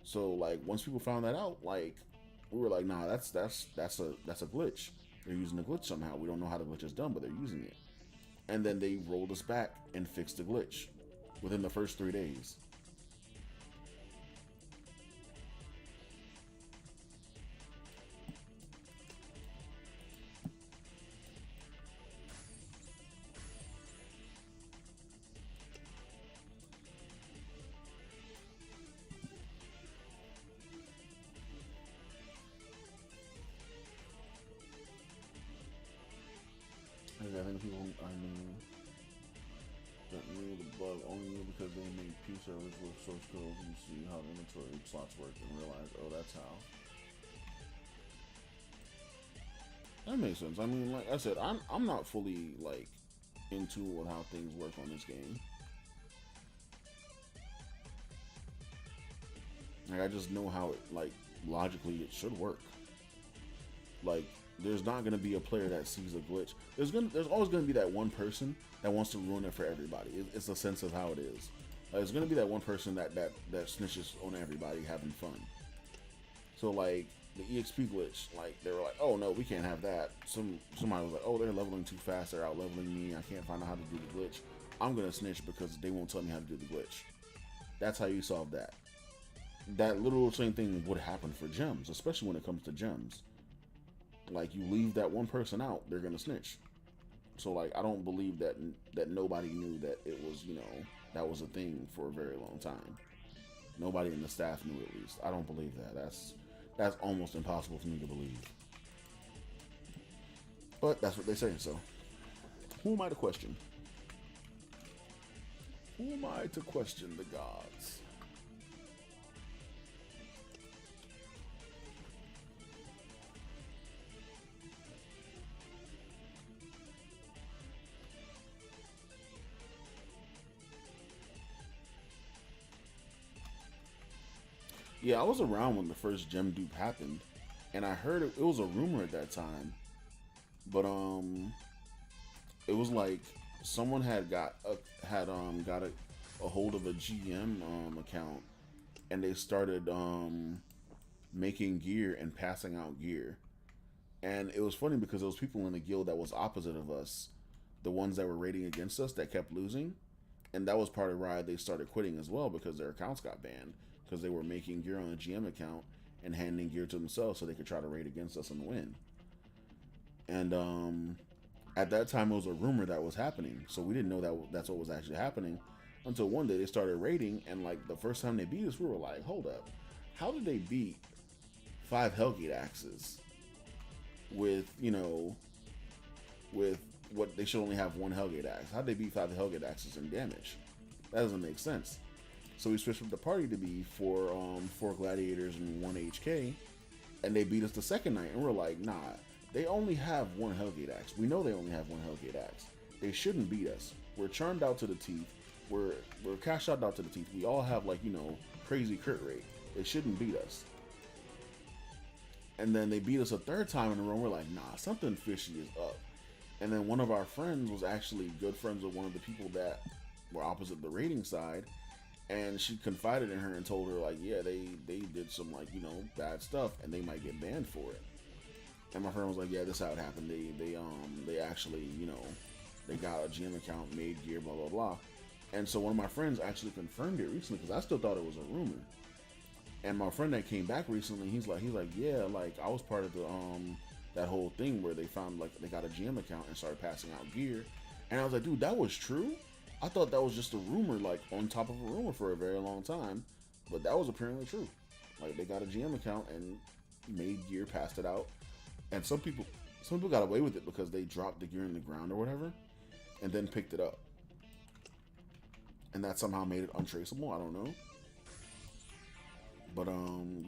So like, once people found that out, like, we were like, nah, that's a glitch. They're using a glitch somehow. We don't know how the glitch is done, but they're using it. And then they rolled us back and fixed the glitch within the first 3 days. I think people I knew that knew the bug only knew because they made P servers with source code and see how the inventory slots work and realize, oh, that's how. That makes sense. I mean, like I said, I'm not fully like into with how things work on this game. Like, I just know how it, like, logically it should work. Like, there's not gonna be a player that sees a glitch. There's always gonna be that one person that wants to ruin it for everybody. It's a sense of how it is. There's gonna be that one person that snitches on everybody having fun. So like, the EXP glitch, like, they were like, oh no, we can't have that. Somebody was like, oh, they're leveling too fast, they're out leveling me, I can't find out how to do the glitch. I'm gonna snitch because they won't tell me how to do the glitch. That's how you solve that. that little same thing would happen for gems, especially when it comes to gems. Like, you leave that one person out, they're gonna snitch. So, like, I don't believe that nobody knew that it was, you know, that was a thing for a very long time. Nobody in the staff knew, at least. I don't believe that. That's almost impossible for me to believe. But that's what they say, so. Who am I to question? Who am I to question the gods? Yeah, I was around when the first gem dupe happened, and I heard it was a rumor at that time, but it was like someone had got a hold of a GM account, and they started making gear and passing out gear, and it was funny because there was people in the guild that was opposite of us, the ones that were raiding against us that kept losing, and that was part of why they started quitting as well, because their accounts got banned. Because they were making gear on a GM account and handing gear to themselves so they could try to raid against us and win. And at that time, it was a rumor that was happening, so we didn't know that's what was actually happening until one day they started raiding, and like the first time they beat us, we were like, hold up, how did they beat 5 Hellgate axes with, you know, with what they should only have 1 Hellgate axe? How did they beat 5 Hellgate axes in damage? That doesn't make sense. So we switched up the party to be 4 gladiators and 1 HK, and they beat us the second night, and we're like, nah, they only have 1 Hellgate axe. We know they only have 1 Hellgate axe. They shouldn't beat us. We're charmed out to the teeth. We're cash out to the teeth. We all have, like, you know, crazy crit rate. They shouldn't beat us. And then they beat us a third time in a row. We're like, nah, something fishy is up. And then one of our friends was actually good friends with one of the people that were opposite the raiding side. And she confided in her and told her, like, yeah, they did some, like, you know, bad stuff, and they might get banned for it. And my friend was like, yeah, this is how it happened. They actually, you know, they got a GM account, made gear, blah, blah, blah. And so one of my friends actually confirmed it recently, because I still thought it was a rumor. And my friend that came back recently, he's like, yeah, like, I was part of the that whole thing where they found, like, they got a GM account and started passing out gear. And I was like, dude, that was true? I thought that was just a rumor, like, on top of a rumor for a very long time. But that was apparently true. Like, they got a GM account and made gear, passed it out. And some people got away with it because they dropped the gear in the ground or whatever, and then picked it up. And that somehow made it untraceable, I don't know. But,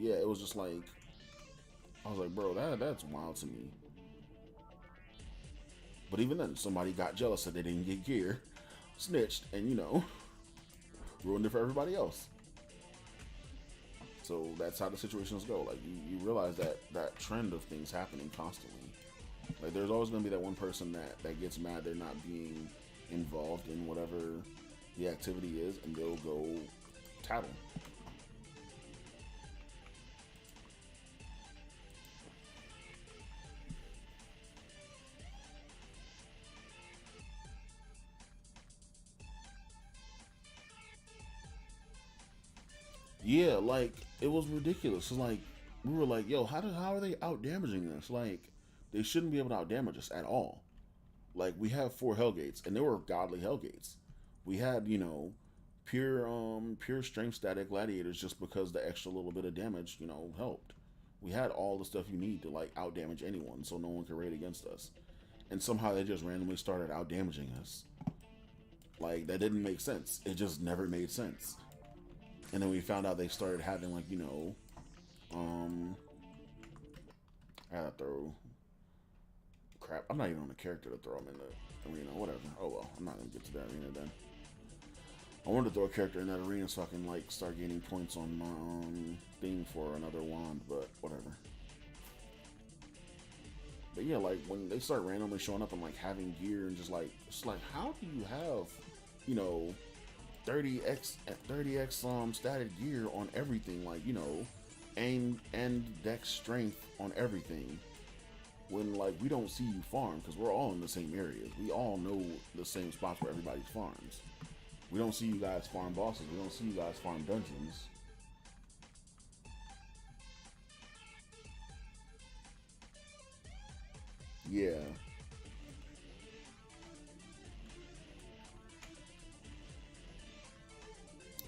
yeah, it was just like, I was like, bro, that's wild to me. But even then, somebody got jealous that they didn't get gear, snitched, and, you know, ruined it for everybody else. So that's how the situations go. Like, you realize that trend of things happening constantly. Like, there's always going to be that one person that gets mad they're not being involved in whatever the activity is, and they'll go tattle. Yeah, like, it was ridiculous. It's like, we were like, yo, how are they out damaging us? Like, they shouldn't be able to out damage us at all. Like, we have 4 Hellgates, and they were godly Hellgates. We had, you know, pure strength static gladiators just because the extra little bit of damage, you know, helped. We had all the stuff you need to, like, out damage anyone, so no one could raid against us. And somehow they just randomly started out damaging us. Like, that didn't make sense. It just never made sense. And then we found out they started having, like, you know, I gotta throw crap. I'm not even on a character to throw them in the arena, whatever. Oh well, I'm not gonna get to that arena then. I wanted to throw a character in that arena so I can, like, start gaining points on my thing for another wand, but whatever. But yeah, like, when they start randomly showing up and, like, having gear and just, like, it's like, how do you have, you know, 30x static gear on everything, like, you know, and dex strength on everything, when, like, we don't see you farm, because we're all in the same areas. We all know the same spots where everybody's farms. We don't see you guys farm bosses. We don't see you guys farm dungeons. Yeah.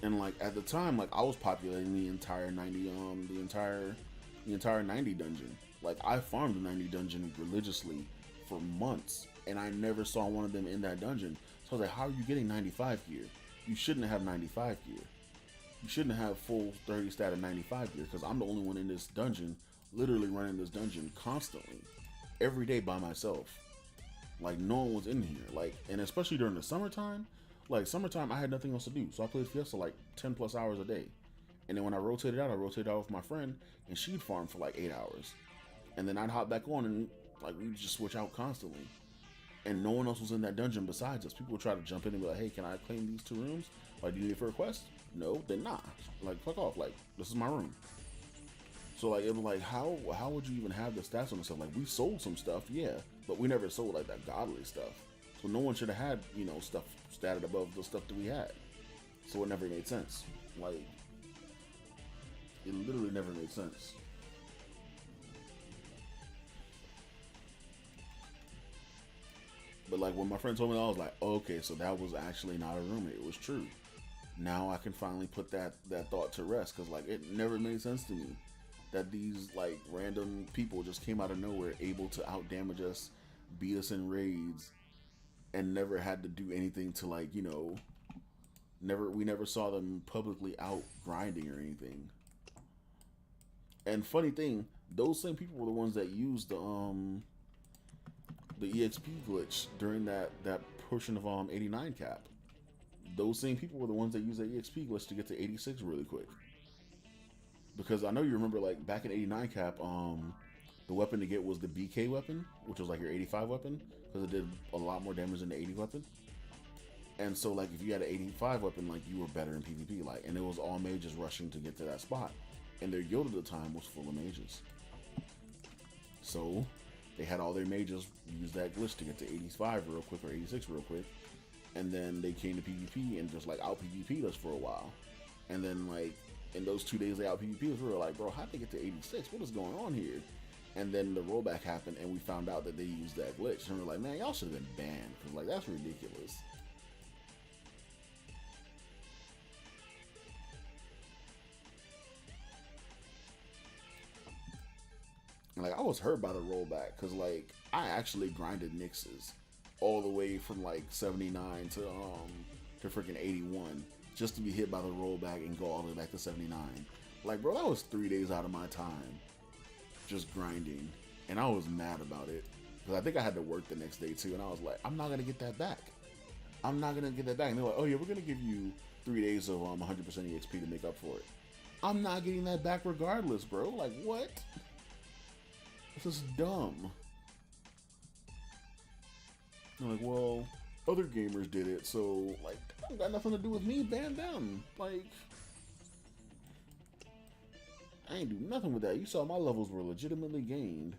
And like at the time, like I was populating the entire 90, the entire 90 dungeon. Like I farmed the 90 dungeon religiously for months, and I never saw one of them in that dungeon. So I was like, how are you getting 95 gear? You shouldn't have 95 gear. You shouldn't have full 30 stat of 95 gear, because I'm the only one in this dungeon, literally running this dungeon constantly, every day by myself. Like no one was in here. Like, and especially during the summertime. Like summertime, I had nothing else to do, so I played Fiesta like 10 plus hours a day. And then when I rotated out with my friend, and she'd farm for like 8 hours. And then I'd hop back on, and like we'd just switch out constantly. And no one else was in that dungeon besides us. People would try to jump in and be like, "Hey, can I claim these 2 rooms? Like, do you need it for a quest?" No, then nah. Like, fuck off. Like, this is my room. So like, it was like, how would you even have the stats on this stuff? Like, we sold some stuff, yeah, but we never sold like that godly stuff. So no one should have had, you know, stuff statted above the stuff that we had. So it never made sense. Like, it literally never made sense. But like when my friend told me that, I was like, oh, okay, so that was actually not a rumor. It was true. Now I can finally put that thought to rest, because like it never made sense to me that these like random people just came out of nowhere, able to out damage us, beat us in raids, and never had to do anything to, like, you know, we never saw them publicly out grinding or anything. And funny thing, those same people were the ones that used the EXP glitch during that portion of 89 cap. Those same people were the ones that used that EXP glitch to get to 86 really quick. Because I know you remember, like, back in 89 cap, the weapon to get was the BK weapon, which was like your 85 weapon, because it did a lot more damage than the 80 weapon. And so, like, if you had an 85 weapon, like, you were better in PvP, like, and it was all mages rushing to get to that spot, and their guild at the time was full of mages. So they had all their mages use that glitch to get to 85 real quick, or 86 real quick, and then they came to PvP and just like out PvP'd us for a while. And then like in those 2 days they out PvP'd us, we were like, bro, how'd they get to 86? What is going on here? And then the rollback happened, and we found out that they used that glitch, and we were like, man, y'all should have been banned, because like that's ridiculous. Like, I was hurt by the rollback, because like I actually grinded Nixes all the way from like 79 to freaking 81 just to be hit by the rollback and go all the way back to 79. Like, bro, that was 3 days out of my time just grinding, and I was mad about it, because I think I had to work the next day too, and I was like, I'm not gonna get that back. I'm not gonna get that back. And they're like, oh yeah, we're gonna give you 3 days of 100% EXP to make up for it. I'm not getting that back regardless, bro. Like, what? This is dumb. I'm like, well, other gamers did it, so like, that don't got nothing to do with me. Ban them. Like, I ain't do nothing with that. You saw my levels were legitimately gained.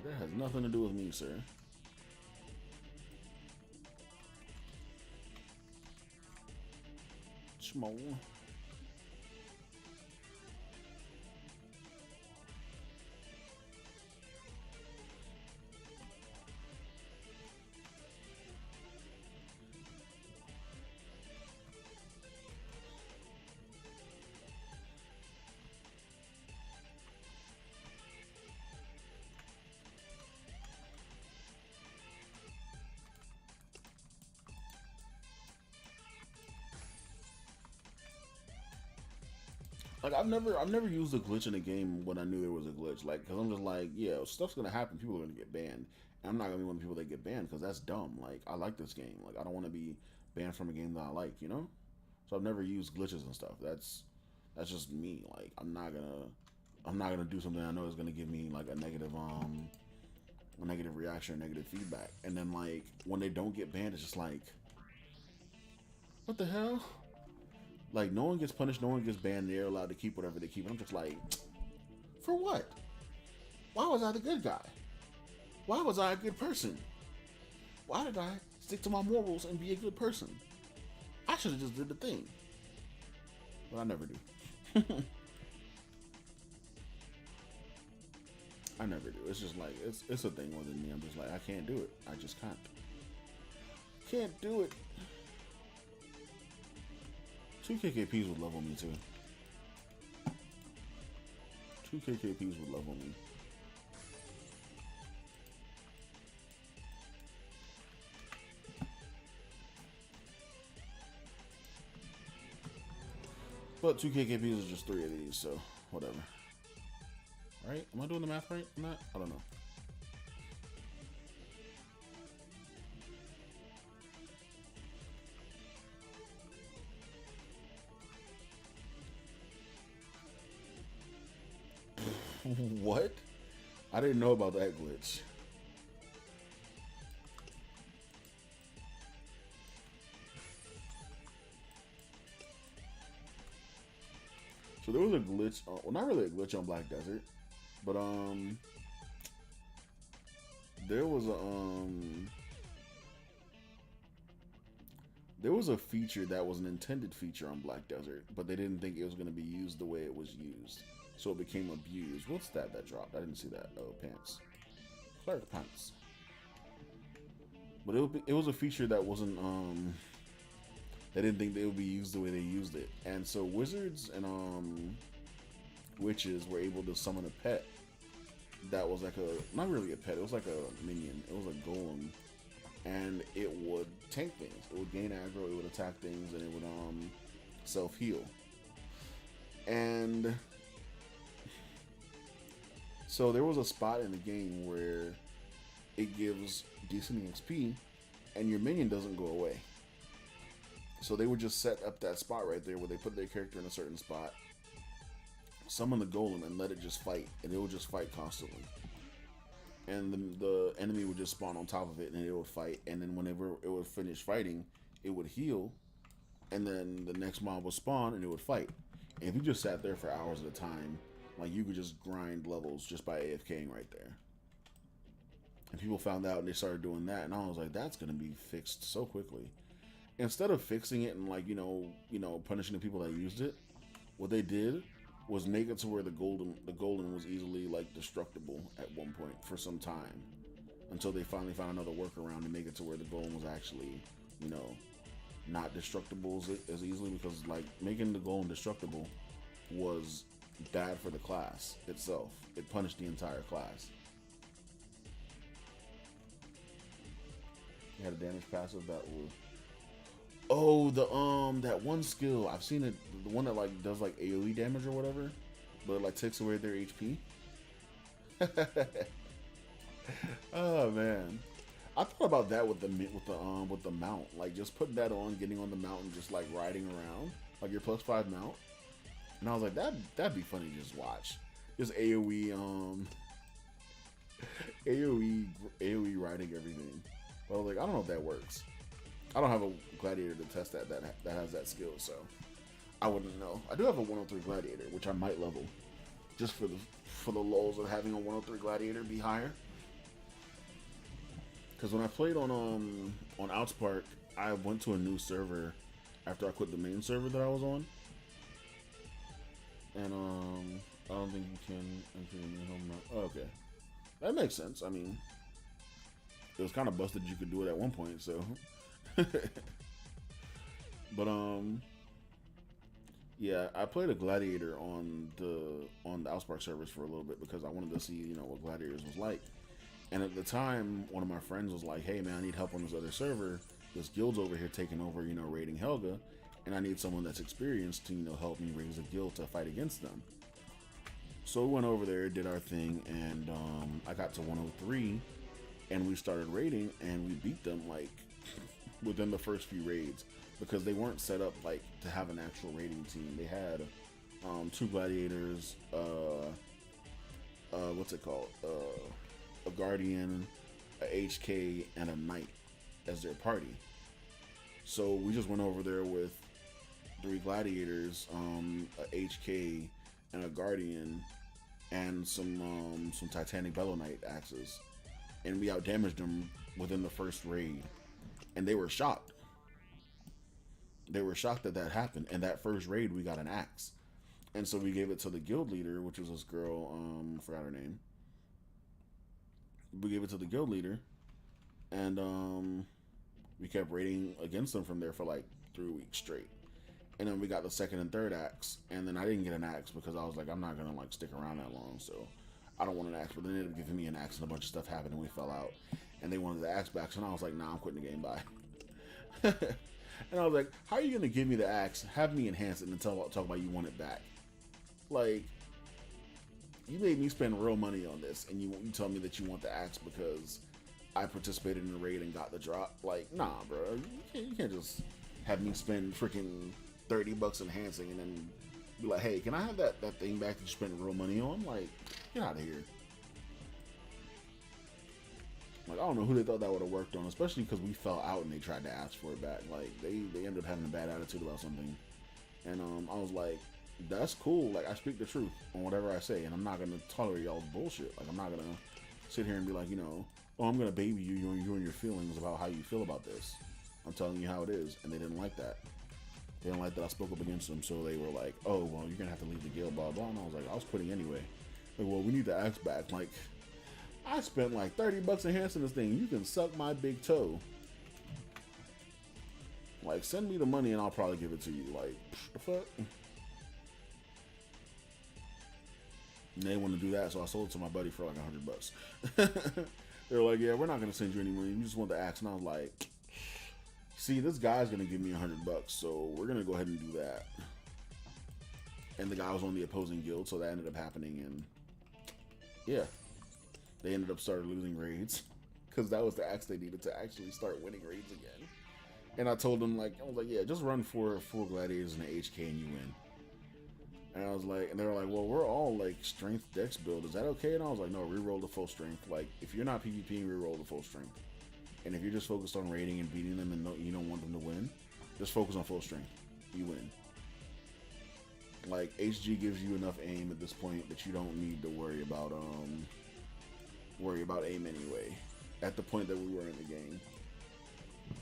That has nothing to do with me, sir. Small. Like, I've never used a glitch in a game when I knew there was a glitch. Like, because I'm just like, yeah, stuff's gonna happen. People are gonna get banned. And I'm not gonna be one of the people that get banned, because that's dumb. Like, I like this game. Like, I don't want to be banned from a game that I like, you know. So I've never used glitches and stuff. That's just me. Like, I'm not gonna do something I know is gonna give me like a negative reaction, or negative feedback. And then like when they don't get banned, it's just like, what the hell? Like, no one gets punished, no one gets banned, they're allowed to keep whatever they keep. And I'm just like, for what? Why was I the good guy? Why was I a good person? Why did I stick to my morals and be a good person? I should have just did the thing. But I never do. I never do. It's just like it's a thing within me. I'm just like I can't do it. I just can't. Can't do it. 2 KKPs would level me too. 2 KKPs would level me. But 2 KKPs is just 3 of these, so whatever. Right? Am I doing the math right? I'm not? I don't know. What? I didn't know about that glitch. So there was a glitch, well, not really a glitch on Black Desert, but there was a feature that was an intended feature on Black Desert, but they didn't think it was going to be used the way it was used, so it became abused. What's that dropped? I didn't see that. Oh, pants. Cleric pants. But it was a feature that wasn't they didn't think they would be used the way they used it. And so wizards and witches were able to summon a pet that was like not really a pet, it was like a minion. It was a golem. And it would tank things. It would gain aggro, it would attack things, and it would self-heal. And so there was a spot in the game where it gives decent EXP and your minion doesn't go away. So they would just set up that spot right there where they put their character in a certain spot, summon the golem, and let it just fight, and it would just fight constantly. And the enemy would just spawn on top of it, and it would fight. And then whenever it would finish fighting, it would heal, and then the next mob would spawn, and it would fight. And if you just sat there for hours at a time, like you could just grind levels just by AFKing right there. And people found out, and they started doing that, and I was like, that's gonna be fixed so quickly. Instead of fixing it and like you know punishing the people that used it, what they did was make it to where the golden was easily like destructible at one point for some time, until they finally found another workaround to make it to where the golem was actually not destructible as easily, because like making the golem destructible was bad for the class itself. It punished the entire class. You had a damage passive that was that one skill, I've seen it, the one that like does like AoE damage or whatever, but it like takes away their HP. Oh man, I thought about that with the mount, like just putting that on, getting on the mount and just like riding around like your +5 mount, and I was like that'd be funny to just watch, just AoE riding everything. But I was like, I don't know if that works. I don't have a gladiator to test that has that skill, so I wouldn't know. I do have a 103 gladiator, which I might level, just for the lulz of having a 103 gladiator be higher. Because when I played on Outspark, I went to a new server after I quit the main server that I was on, and I don't think you can enter your new home. Oh, okay, that makes sense. I mean, it was kind of busted you could do it at one point, so. But yeah, I played a gladiator on the Outspark servers for a little bit because I wanted to see what gladiators was like. And at the time, one of my friends was like, "Hey man, I need help on this other server. This guild's over here taking over, raiding Helga, and I need someone that's experienced to help me raise a guild to fight against them." So we went over there, did our thing, and I got to 103, and we started raiding, and we beat them like within the first few raids, because they weren't set up like to have an actual raiding team. They had 2 gladiators, what's it called, a guardian, a HK, and a knight as their party. So we just went over there with 3 gladiators, a HK, and a guardian, and some Titanic Bellow Knight axes, and we outdamaged them within the first raid. And they were shocked. they were shocked that that happened. And that first raid, we got an axe. And so we gave it to the guild leader, which was this girl, forgot her name. We gave it to the guild leader, and we kept raiding against them from there for like 3 weeks straight. And then we got the second and third axe, and then I didn't get an axe because I was like, I'm not gonna like stick around that long, so I don't want an axe. But then they ended up giving me an axe, and a bunch of stuff happened, and we fell out. And they wanted the axe back, so I was like, nah, I'm quitting the game. Bye. And I was like, how are you gonna give me the axe, have me enhance it, and then talk about you want it back? Like, you made me spend real money on this, and you tell me that you want the axe because I participated in the raid and got the drop. Like, nah, bro, you can't just have me spend freaking $30 enhancing and then be like, hey, can I have that thing back that you spent real money on? Like, get out of here. Like, I don't know who they thought that would have worked on, especially because we fell out and they tried to ask for it back. Like, they ended up having a bad attitude about something. And I was like, that's cool. Like, I speak the truth on whatever I say, and I'm not going to tolerate y'all's bullshit. Like, I'm not going to sit here and be like, you know, oh, I'm going to baby you and your feelings about how you feel about this. I'm telling you how it is. And they didn't like that. They didn't like that I spoke up against them, so they were like, oh, well, you're going to have to leave the guild, blah, blah. And I was like, I was quitting anyway. Like, well, we need the axe back. Like, I spent like $30 enhancing this thing. You can suck my big toe. Like, send me the money and I'll probably give it to you. Like, the fuck? And they want to do that, so I sold it to my buddy for like $100. They were like, yeah, we're not going to send you any money. You just want the axe. And I was like, see, this guy's going to give me $100, so we're going to go ahead and do that. And the guy was on the opposing guild, so that ended up happening. And yeah, they ended up started losing raids because that was the axe they needed to actually start winning raids again. And I told them, like, I was like, yeah, just run 4 gladiators in the HK and you win. And I was like, and they were like, well, we're all like strength dex build. Is that okay? And I was like, no, reroll the full strength. Like, if you're not PvPing, reroll the full strength. And if you're just focused on raiding and beating them and you don't want them to win, just focus on full strength. You win. Like, HG gives you enough aim at this point that you don't need to worry about aim anyway. At the point that we were in the game.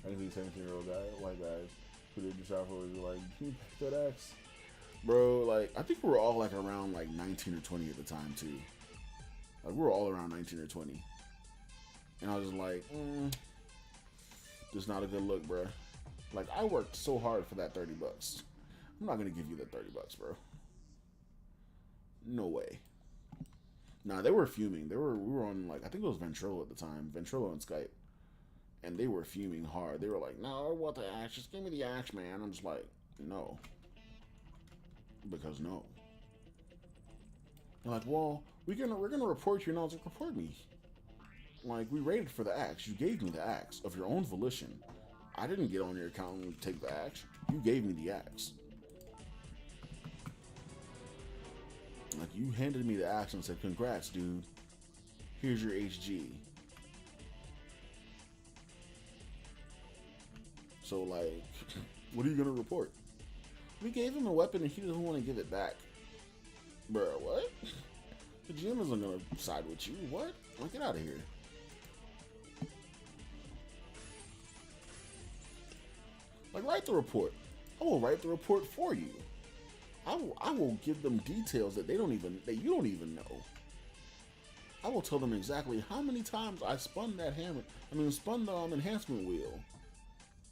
I can see 17-year-old guy, white guys who did the shot for was like, can you pick that axe? Bro, like, I think we were all like around like 19 or 20 at the time too. Like, we were all around 19 or 20. And I was just like, just not a good look, bro. Like, I worked so hard for that $30. I'm not gonna give you that $30, bro. No way. Nah, they were fuming. We were on, like, I think it was Ventrilo at the time. Ventrilo and Skype. And they were fuming hard. They were like, no, I want the axe. Just give me the axe, man. I'm just like, no. Because no. They're like, well, we're gonna report you. And I was like, report me. Like, we raided for the axe. You gave me the axe of your own volition. I didn't get on your account and take the axe. You gave me the axe. Like, you handed me the axe and said, congrats, dude. Here's your HG. So, like, what are you gonna report? We gave him a weapon and he doesn't want to give it back. Bruh, what? The GM isn't gonna side with you. What? Like, get out of here. Like, write the report. I will write the report for you. I will give them details that you don't even know. I will tell them exactly how many times I spun that spun the enhancement wheel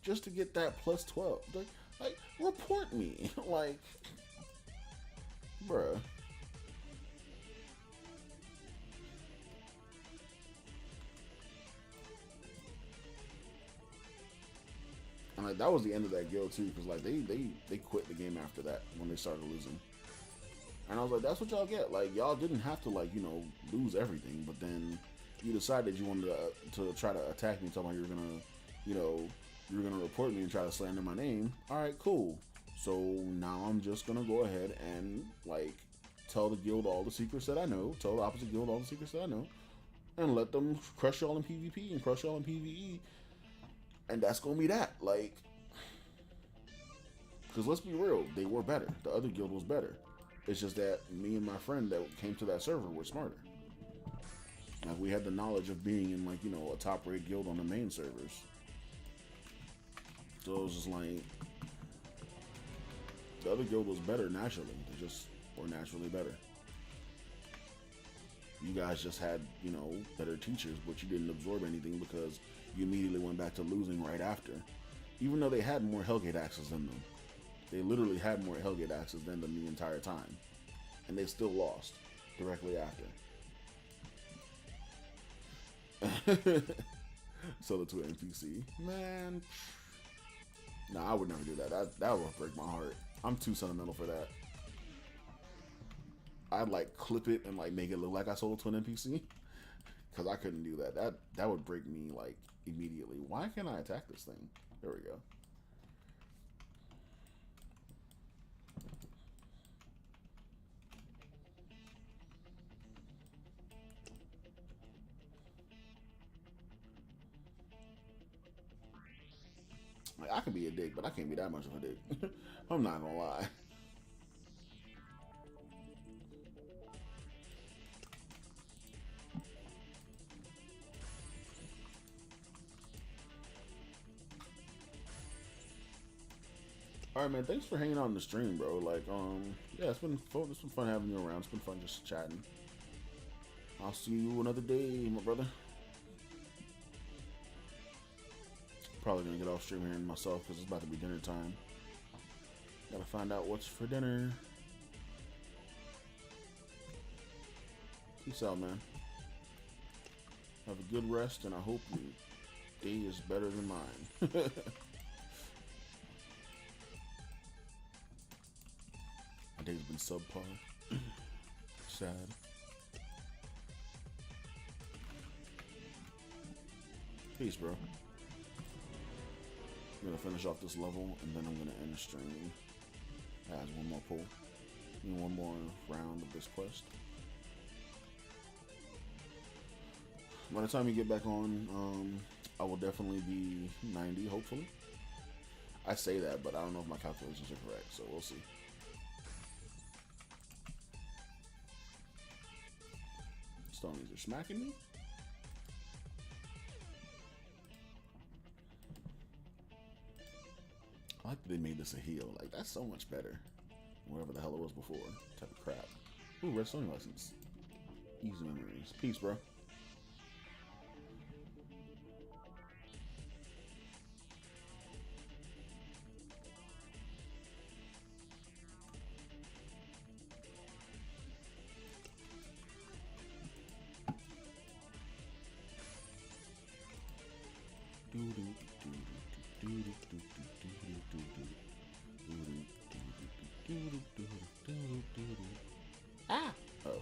just to get that plus 12. Like, report me. Like, bruh. And like, that was the end of that guild too, because like they quit the game after that when they started losing. And I was like, that's what y'all get. Like, y'all didn't have to, like, you know, lose everything, but then you decided you wanted to try to attack me, talking about you're gonna report me and try to slander my name. All right, cool. So now I'm just gonna go ahead and like tell the guild all the secrets that I know, tell the opposite guild all the secrets that I know, and let them crush y'all in PvP and crush y'all in PvE. And that's gonna be that. Like, because let's be real, they were better. The other guild was better. It's just that me and my friend that came to that server were smarter. Like, we had the knowledge of being in, like, you know, a top-rate guild on the main servers. So it was just like, The other guild was better naturally. They just were naturally better. You guys just had, you know, better teachers, but you didn't absorb anything because you immediately went back to losing right after. Even though they had more Hellgate axes than them. They literally had more Hellgate axes than them the entire time. And they still lost directly after. Sell it to an NPC. Man. Nah, I would never do that. That would break my heart. I'm too sentimental for that. I'd like clip it and like make it look like I sold it to an NPC. Cause I couldn't do that. That would break me like immediately. Why can't I attack this thing? There we go. Like, I could be a dick, but I can't be that much of a dick. I'm not gonna lie. All right, man. Thanks for hanging out on the stream, bro. Like, yeah, it's been fun. It's been fun having you around. It's been fun just chatting. I'll see you another day, my brother. Probably gonna get off stream here myself because it's about to be dinner time. Gotta find out what's for dinner. Peace out, man. Have a good rest, and I hope your day is better than mine. My day's been subpar. Sad. Peace, bro. I'm gonna finish off this level, and then I'm gonna end the stream. As one more pull. And one more round of this quest. By the time you get back on, I will definitely be 90, hopefully. I say that, but I don't know if my calculations are correct, so we'll see. Stonies are smacking me. I like that they made this a heal. Like, that's so much better. Whatever the hell it was before. Type of crap. Ooh, red Stony license. Easy memories. Peace, bro. Ah! Oh.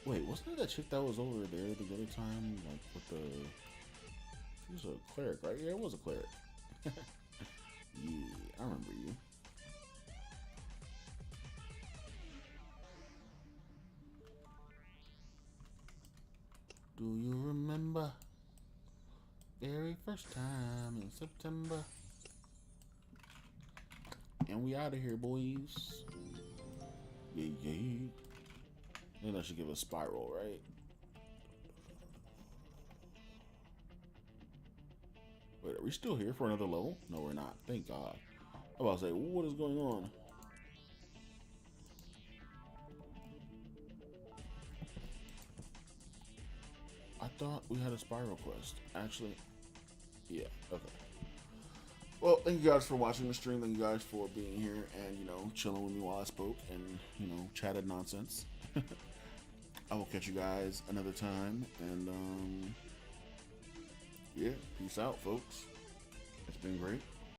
Wait, wasn't it that chick that was over there the other time? Like, with the... She was a cleric, right? Yeah, it was a cleric. Yeah, I remember you. Do you remember very first time in September? And we out of here, boys. Yeah, yeah. I think I should give a spiral, right? Wait, are we still here for another level? No, we're not. Thank God. I was about to say, what is going on? I thought we had a spiral quest. Actually, yeah, okay. Well, thank you guys for watching the stream. Thank you guys for being here and, you know, chilling with me while I spoke and, you know, chatted nonsense. I will catch you guys another time. And, yeah, peace out, folks. It's been great.